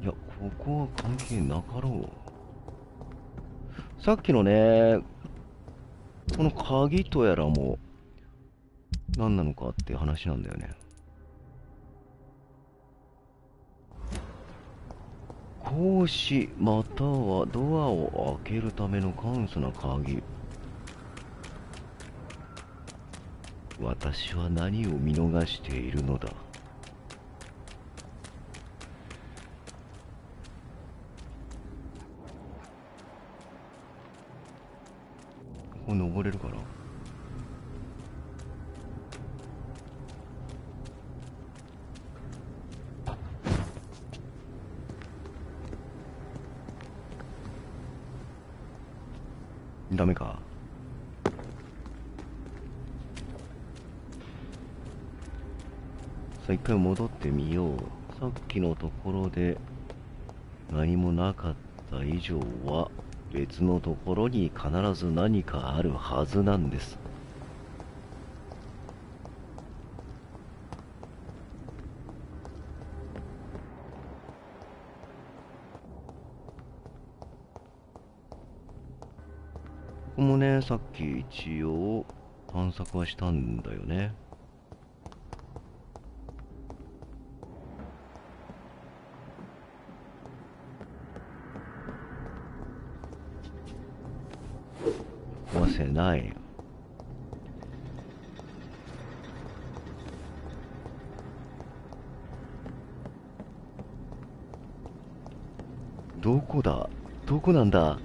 いや、ここは関係なかろう。さっきのね、この鍵とやらも何なのかっていう話なんだよね。格子またはドアを開けるための簡素な鍵。私は何を見逃しているのだ。ここ登れるかな？ダメか。さあ一回戻ってみよう。さっきのところで何もなかった以上は別のところに必ず何かあるはずなんです。ここもね、さっき一応探索はしたんだよね。壊せない。どこだ？どこなんだ？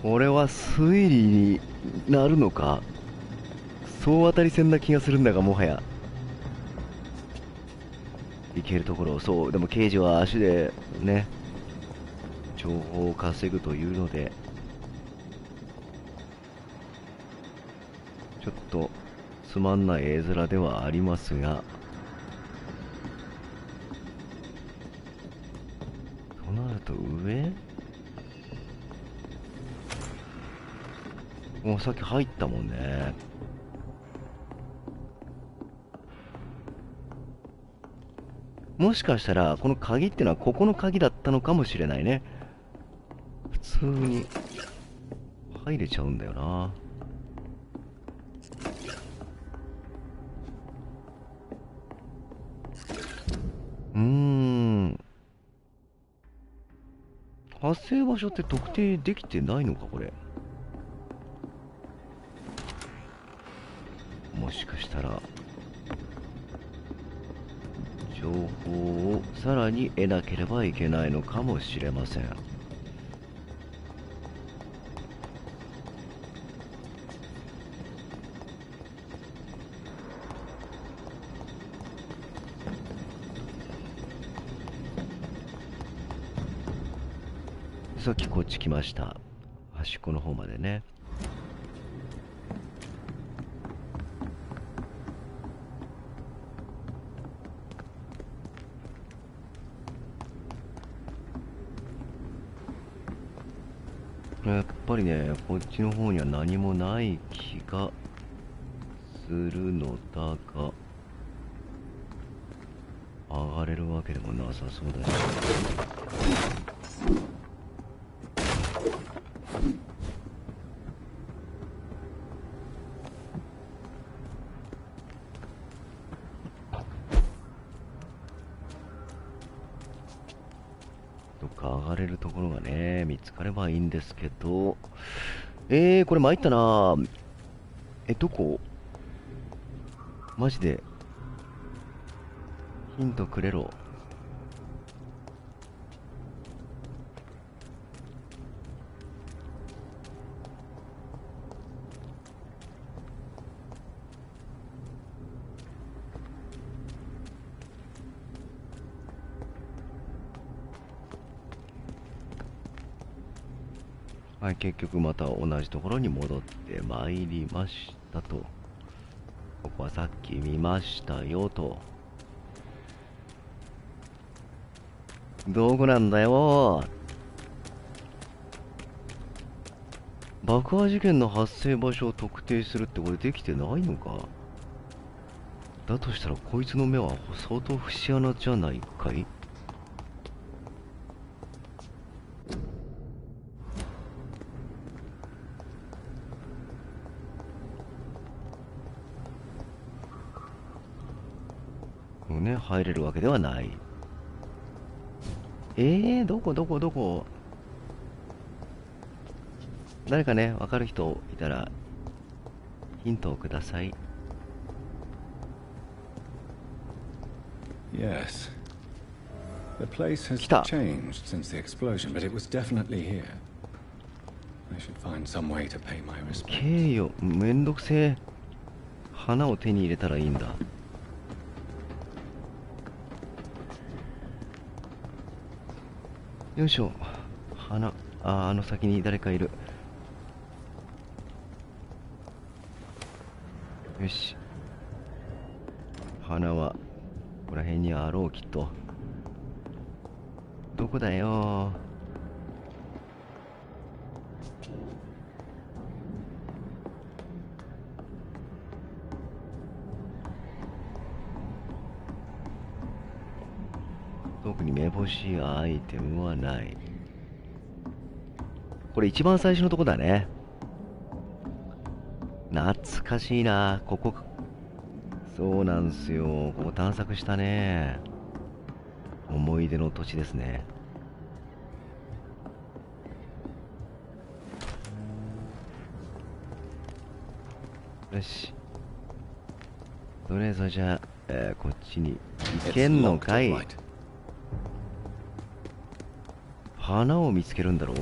これは推理になるのか？総当たり戦な気がするんだが、もはや行けるところ。そう、でも刑事は足でね、情報を稼ぐというので、ちょっとつまんない絵面ではありますが、となると上？もうさっき入ったもんね。もしかしたらこの鍵ってのはここの鍵だったのかもしれないね。普通に入れちゃうんだよな。発生場所って特定できてないのかこれ。もしかしたら情報をさらに得なければいけないのかもしれません。さっきこっち来ました。端っこの方までね。やっぱりね、こっちの方には何もない気がするのだが、上がれるわけでもなさそうだし。どっか上がれるところがね、見つかればいいんですけど、これ参ったな。どこ？マジでヒントくれろ。はい、結局また同じところに戻ってまいりましたと。ここはさっき見ましたよと。どこなんだよ。爆破事件の発生場所を特定するってこれできてないのか。だとしたらこいつの目は相当節穴じゃないかい。ね、入れるわけではない。どこ誰かね、わかる人いたらヒントをください。 Yes. The place has changed since the explosion, but it was definitely here. I should find some way to pay my respects. 敬意をめんどくせえ。花を手に入れたらいいんだ。よいしょ。花、あの先に誰かいる。よし。花はここら辺にあろう、きっと。どこだよ。特にめぼしいアイテムはない。これ一番最初のとこだね。懐かしいな。ここ、そうなんすよ。ここ探索したね。思い出の土地ですね。よし。とりあえずじゃあ、こっちに行けんのかい。花を見つけるんだろう。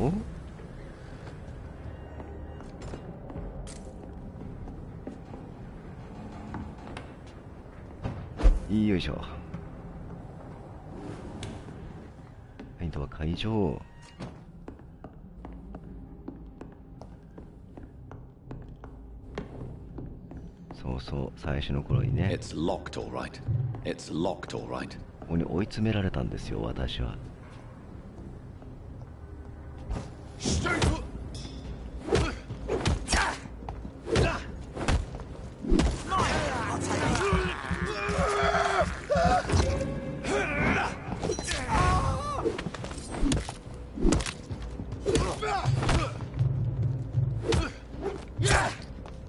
よいしょ。ポイントは会場。そうそう、最初の頃にね。ここに追い詰められたんですよ、私は。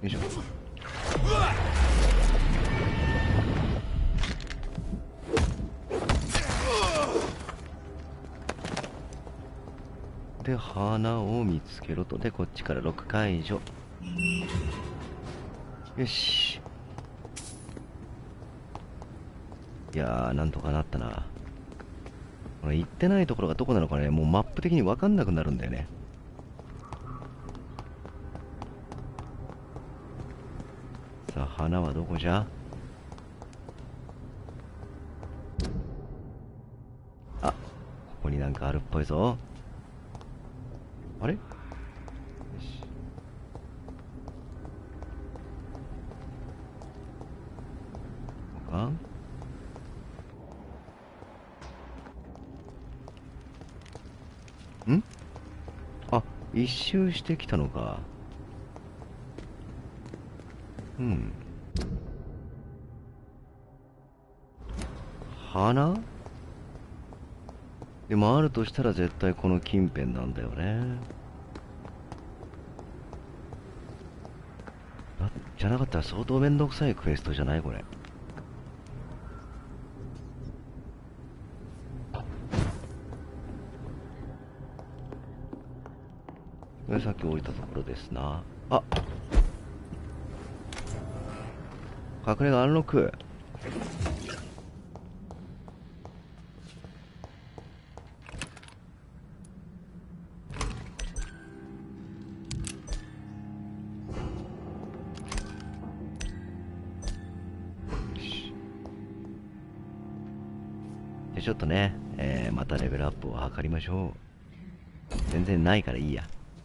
よいしょ。で花を見つけろと。でこっちから6解除。よし。いやー、なんとかなったな。これ行ってないところがどこなのかね、もうマップ的に分かんなくなるんだよね。さあ花はどこじゃ。あ、ここになんかあるっぽいぞ。あれ、よし。あ、ん？あ、一周してきたのか。うん。花？でもあるとしたら絶対この近辺なんだよね。じゃなかったら相当めんどくさいクエストじゃないこれ。これさっき降りたところですな。あ、隠れ家アンロック。でちょっとね、またレベルアップを図りましょう。全然ないからいいや。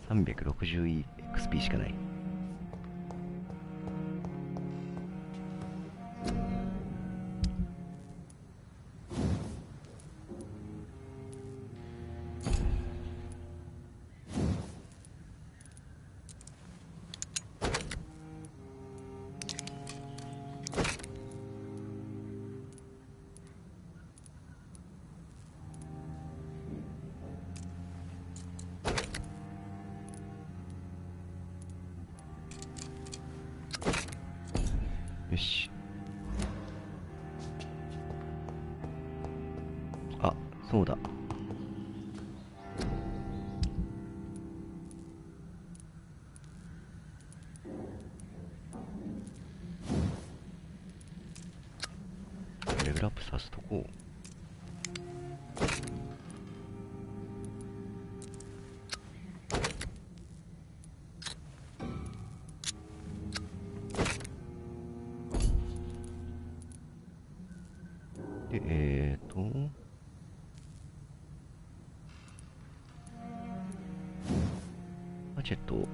360XP しかない。よし。あ、そうだ。レベルアップさせとこう。でマチェット。こ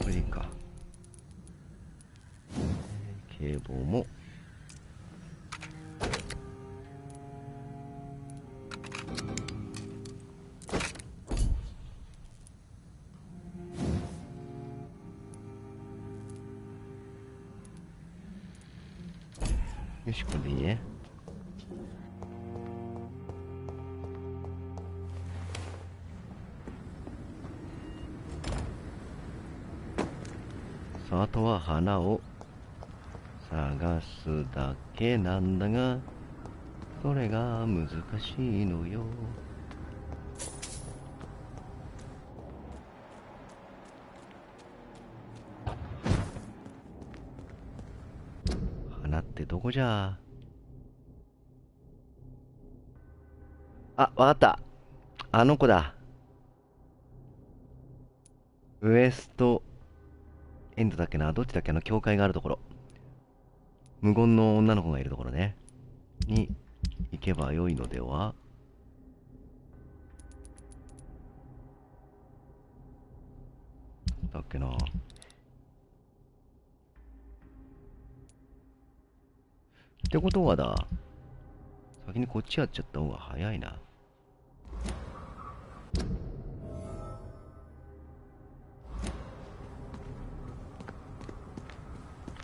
れでいいか。警棒もよし、これでいいね。さあ、あとは花を探すだけなんだが、それが難しいのよ。花ってどこじゃ。あ、わかった。あの子だ。ウエストエンドだっけな、どっちだっけ、教会があるところ。無言の女の子がいるところね。に行けばよいのでは。だっけな。ってことはだ、先にこっちやっちゃった方が早いな。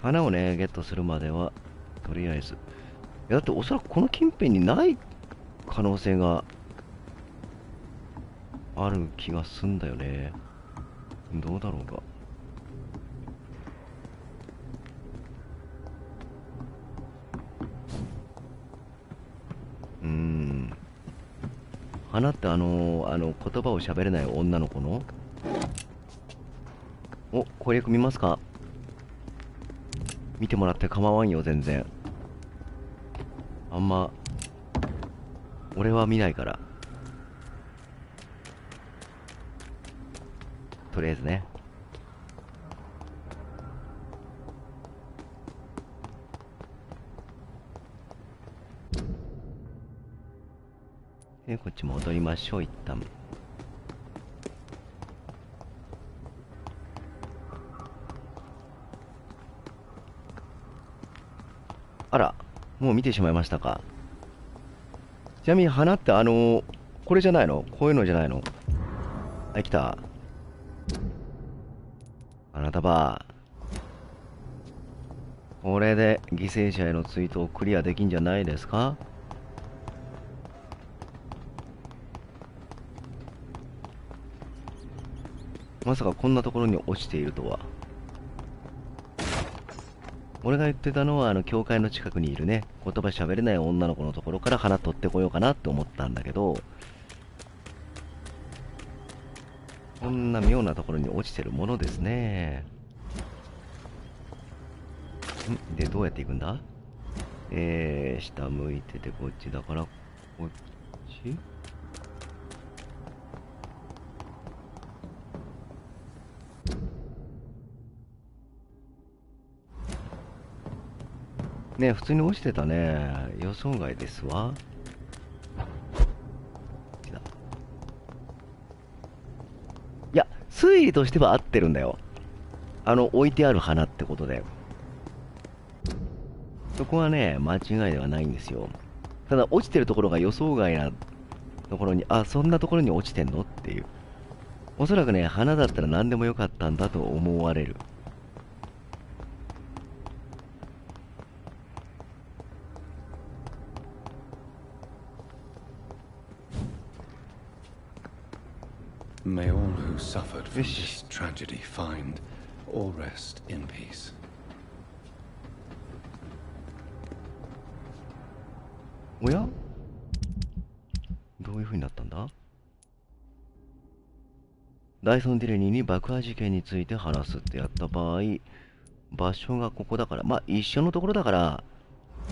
花をねゲットするまではとりあえず、いやだっておそらくこの近辺にない可能性がある気がすんだよね。どうだろうか。花って言葉を喋れない女の子の攻略見ますか？見てもらって構わんよ、全然。あんま俺は見ないから。とりあえずね。でこっち戻りましょう、一旦。あら、もう見てしまいましたか。ちなみに花ってこれじゃないの？こういうのじゃないの？はい、来た。あなたばこれで犠牲者への追悼をクリアできんじゃないですか？まさかこんなところに落ちているとは。俺が言ってたのは教会の近くにいるね、言葉喋れない女の子のところから花取ってこようかなって思ったんだけど、こんな妙なところに落ちてるものですね。でどうやって行くんだ？下向いててこっちだからこっち。ね、普通に落ちてたね。予想外ですわ。いや、推理としては合ってるんだよ。置いてある花ってことで。そこはね、間違いではないんですよ。ただ、落ちてるところが予想外なところに、そんなところに落ちてんのっていう。おそらくね、花だったら何でもよかったんだと思われる。May all who suffered from this tragedy find all rest in peace. おや？どういう風になったんだ？ダイソン・ディレニーに爆破事件について話すってやった場合、場所がここだから、まあ一緒のところだから、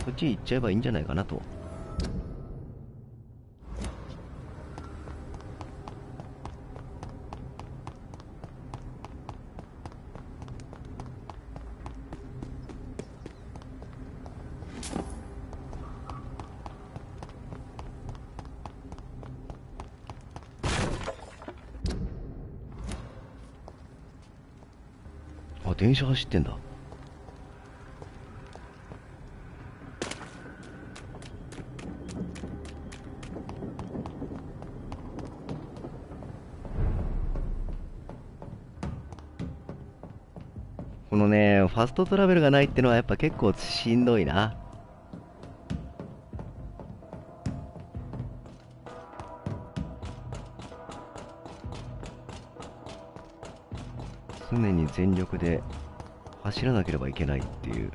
こっち行っちゃえばいいんじゃないかなと。電車走ってんだ。このね、ファストトラベルがないってのはやっぱ結構しんどいな。常に全力で走らなければいけないっていう。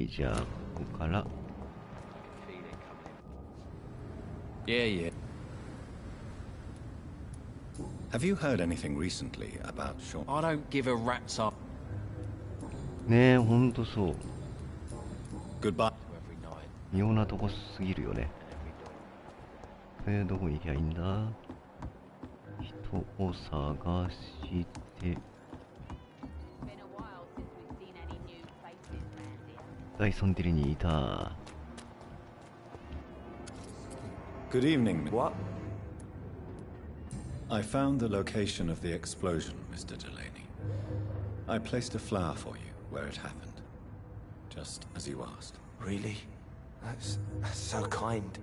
じゃあここから。Yeah. Have you heard anything recently about Sean? I don't give a rat's ass. ねえ、ほんとそう。Goodbye. 妙なとこすぎるよね。どこ行きゃいいんだ？人を探して。ダイソン・ディレニーいた。 Good evening. What? I found the location of the explosion, Mr. Delaney. I placed a flower for you where it happened. Just as you asked. Really? That's so kind.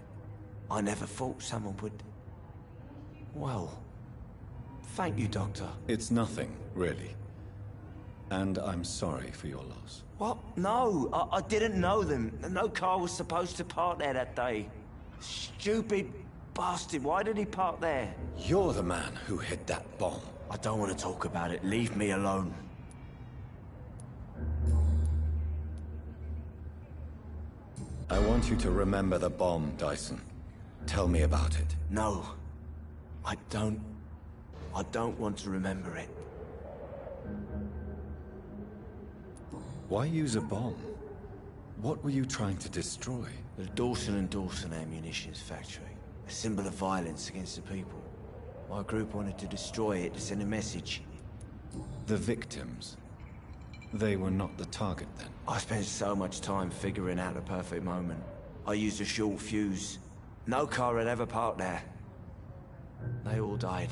I never thought someone would... Well... Thank you, Doctor. It's nothing, really. And I'm sorry for your loss. What? No, I didn't know them. No car was supposed to park there that day. Stupid bastard, why did he park there? You're the man who hid that bomb. I don't want to talk about it. Leave me alone. I want you to remember the bomb, Dyson. Tell me about it. No. I don't want to remember it. Why use a bomb? What were you trying to destroy? The Dawson & Dawson ammunitions factory. A symbol of violence against the people. My group wanted to destroy it to send a message. The victims? They were not the target then? I spent so much time figuring out the perfect moment. I used a short fuse. No car had ever parked there. They all died.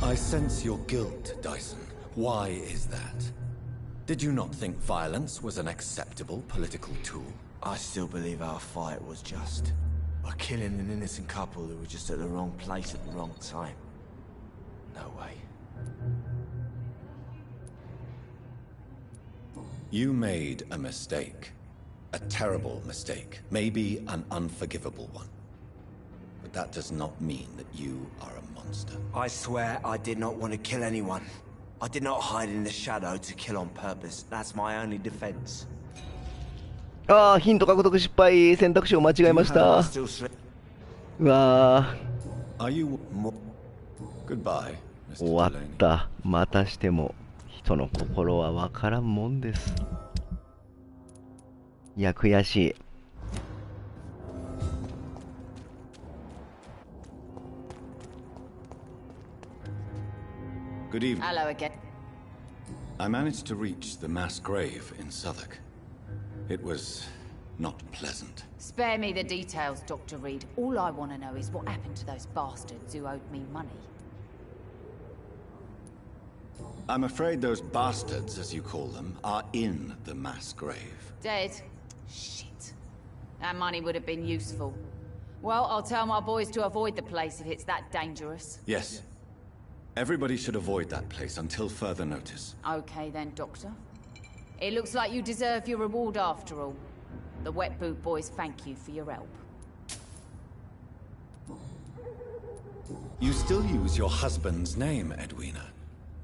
I sense your guilt, Dyson. Why is that? Did you not think violence was an acceptable political tool? I still believe our fight was just. By killing an innocent couple who were just at the wrong place at the wrong time. No way. You made a mistake. A terrible mistake. Maybe an unforgivable one. But that does not mean that you are a monster. I swear I did not want to kill anyone. I did not hide in the shadow to kill on purpose. That's my only defense. ああ、ヒント獲得失敗。選択肢を間違えました。うわー。Goodbye, 終わった。またしても人の心はわからんもんです。いや、悔しい。Good evening. Hello again. I managed to reach the mass grave in Southwark. It was not pleasant. Spare me the details, Dr. Reed. All I want to know is what happened to those bastards who owed me money. I'm afraid those bastards, as you call them, are in the mass grave. Dead? Shit. That money would have been useful. Well, I'll tell my boys to avoid the place if it's that dangerous. Yes. Everybody should avoid that place until further notice. Okay then, Doctor. It looks like you deserve your reward after all. The Wet Boot Boys thank you for your help. You still use your husband's name, Edwina.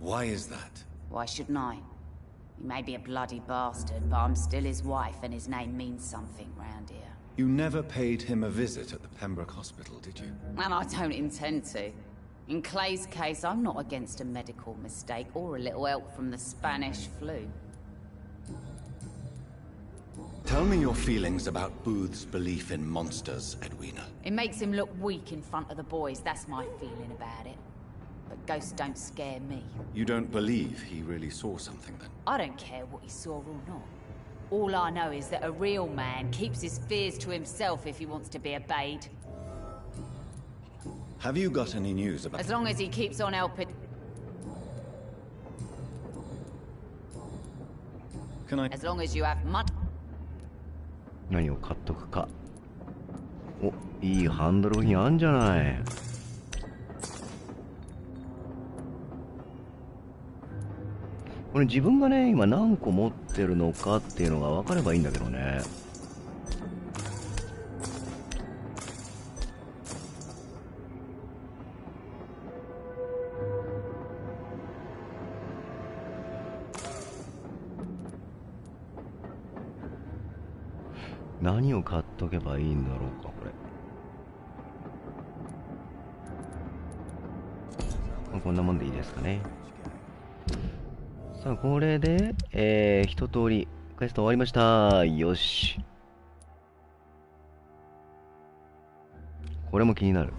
Why is that? Why shouldn't I? He may be a bloody bastard, but I'm still his wife and his name means something round here. You never paid him a visit at the Pembroke Hospital, did you? And I don't intend to. In Clay's case, I'm not against a medical mistake or a little help from the Spanish flu. Tell me your feelings about Booth's belief in monsters, Edwina. It makes him look weak in front of the boys, that's my feeling about it. But ghosts don't scare me. You don't believe he really saw something, then? I don't care what he saw or not. All I know is that a real man keeps his fears to himself if he wants to be obeyed. Have you got any news about... As long as he keeps on helping... Can I... As long as you have money... 何を買っとくか。お、いいハンドル部品あんじゃない。これ自分がね、今何個持ってるのかっていうのが分かればいいんだけどね。何を買っとけばいいんだろうか、これ。こんなもんでいいですかね。さあ、これで、一通りクエスト終わりました。よし。これも気になる。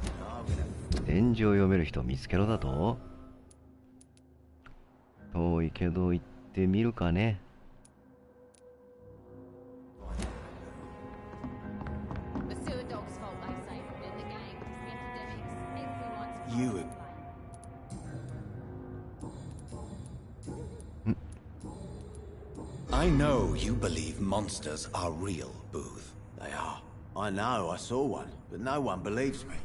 展示を読める人を見つけろだと。遠いけど行ってみるかね。I know you believe monsters are real, Booth. They are. I know, I saw one, but no one believes me.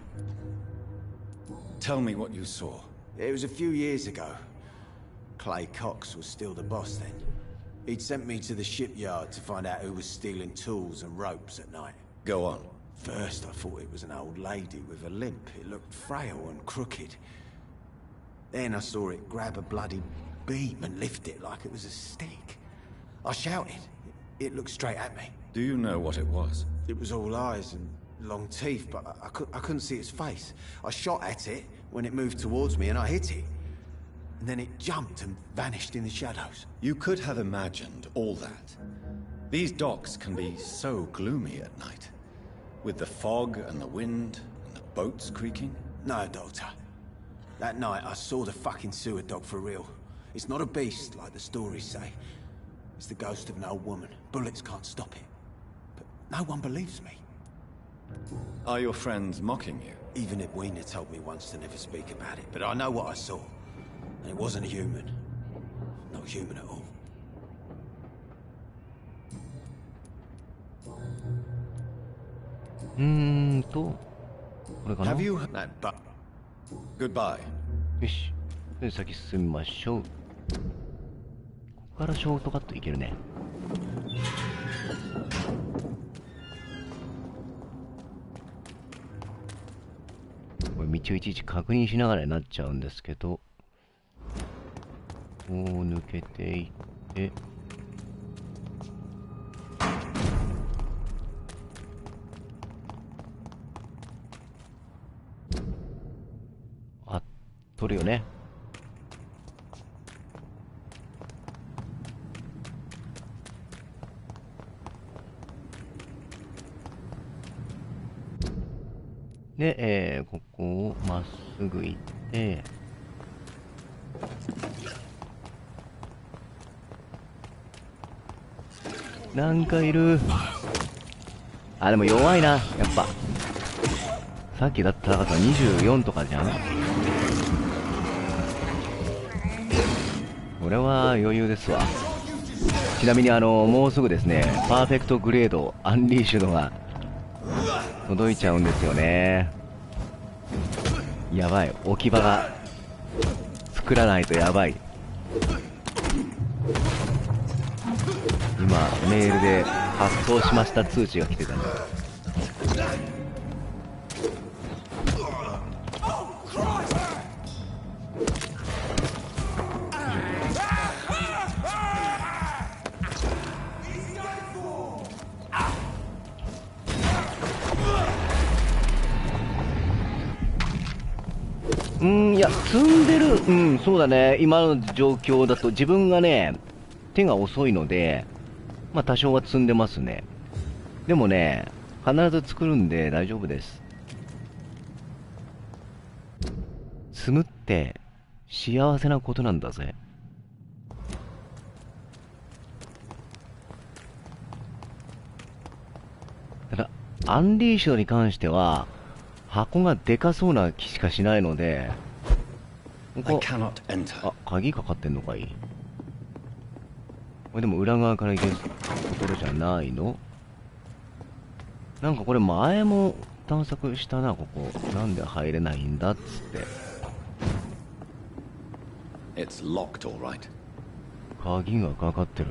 Tell me what you saw. It was a few years ago. Clay Cox was still the boss then. He'd sent me to the shipyard to find out who was stealing tools and ropes at night. Go on. First, I thought it was an old lady with a limp. It looked frail and crooked. Then I saw it grab a bloody beam and lift it like it was a stick. I shouted. It looked straight at me. Do you know what it was? It was all eyes and long teeth, but I couldn't see its face. I shot at it when it moved towards me and I hit it. And then it jumped and vanished in the shadows. You could have imagined all that. These docks can be so gloomy at night. With the fog and the wind and the boats creaking. No, Doctor. That night I saw the fucking sewer dog for real. It's not a beast like the stories say. It's the ghost of an old woman. Bullets can't stop it. But no one believes me. Are your friends mocking you? Even Edwina told me once to never speak about it, but I know what I saw. And it wasn't a human. Not human at all. Have you that but goodbye. よし。で、先進みましょう。ここからショートカットいけるね。これ道をいちいち確認しながらになっちゃうんですけど、こう抜けていって、あ、取るよね。で、ここをまっすぐ行って、なんかいる。あ、でも弱いな、やっぱ。さっきだった高さ24とかじゃん。これは余裕ですわ。ちなみにもうすぐですね、パーフェクトグレードアンリーシュドが届いちゃうんですよね。やばい、置き場が作らないとやばい。今メールで発送しました通知が来てたんだ。いや、積んでる、そうだね、今の状況だと自分がね、手が遅いので、まあ多少は積んでますね。でもね、必ず作るんで大丈夫です。積むって幸せなことなんだぜ。ただ、アンリーシュドに関しては、箱がでかそうな気しかしないので、ここ、あ、鍵かかってんのかい。これでも裏側から行けるところじゃないの？なんかこれ前も探索したな、ここ。なんで入れないんだっつって。It's locked, all right. 鍵がかかってる。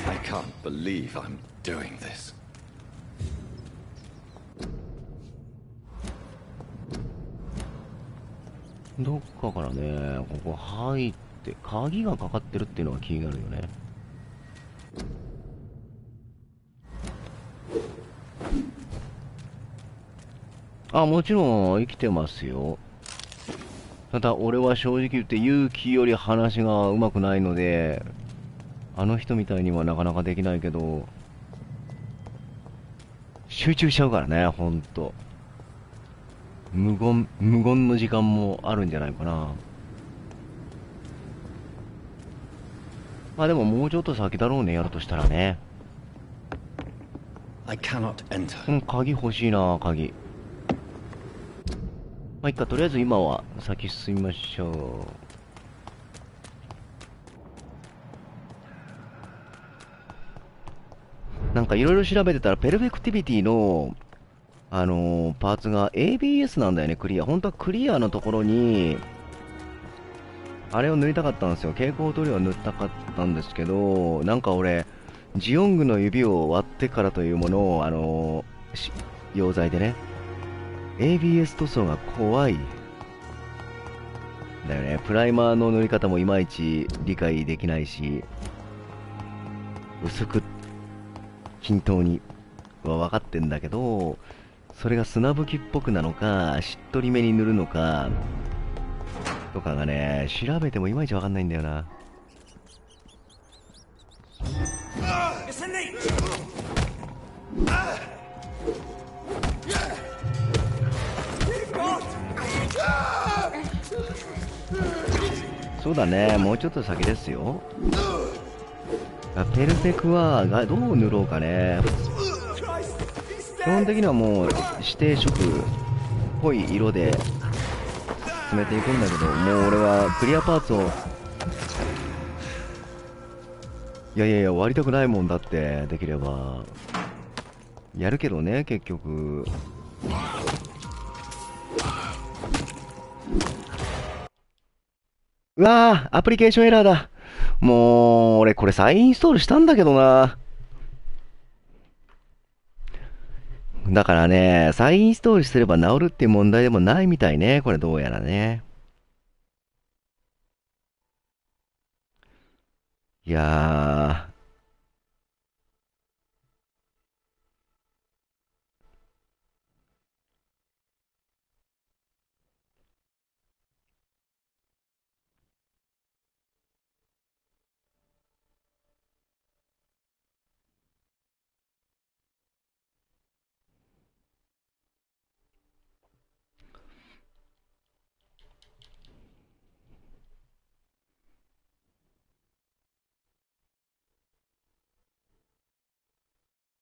I can't believe I'm doing this. どっかからね、ここ入って、鍵がかかってるっていうのが気になるよね。あ、もちろん生きてますよ。ただ俺は正直言って勇気より話が上手くないので、あの人みたいにはなかなかできないけど、集中しちゃうからね、ほんと。無言の時間もあるんじゃないかな。まあでももうちょっと先だろうね、やるとしたらね。鍵欲しいな、鍵。まあいっか、とりあえず今は先進みましょう。なんかいろいろ調べてたら、ペルフェクティビティの、パーツが ABS なんだよね、クリア。本当はクリアのところに、あれを塗りたかったんですよ。蛍光塗料を塗ったかったんですけど、なんか俺、ジオングの指を割ってからというものを、溶剤でね、ABS 塗装が怖い。だよね。プライマーの塗り方もいまいち理解できないし、薄く均等には分かってんだけど、それが砂吹きっぽくなのか、しっとりめに塗るのか、とかがね、調べてもいまいち分かんないんだよな。そうだね、もうちょっと先ですよ。ペルフェクはどう塗ろうかね。基本的にはもう指定色っぽい色で進めていくんだけど、もう俺はクリアパーツをいや割りたくないもんだって。できればやるけどね、結局。うわー、アプリケーションエラーだ。もう俺これ再インストールしたんだけどな。だからね、再インストールすれば治るっていう問題でもないみたいね。これどうやらね。いや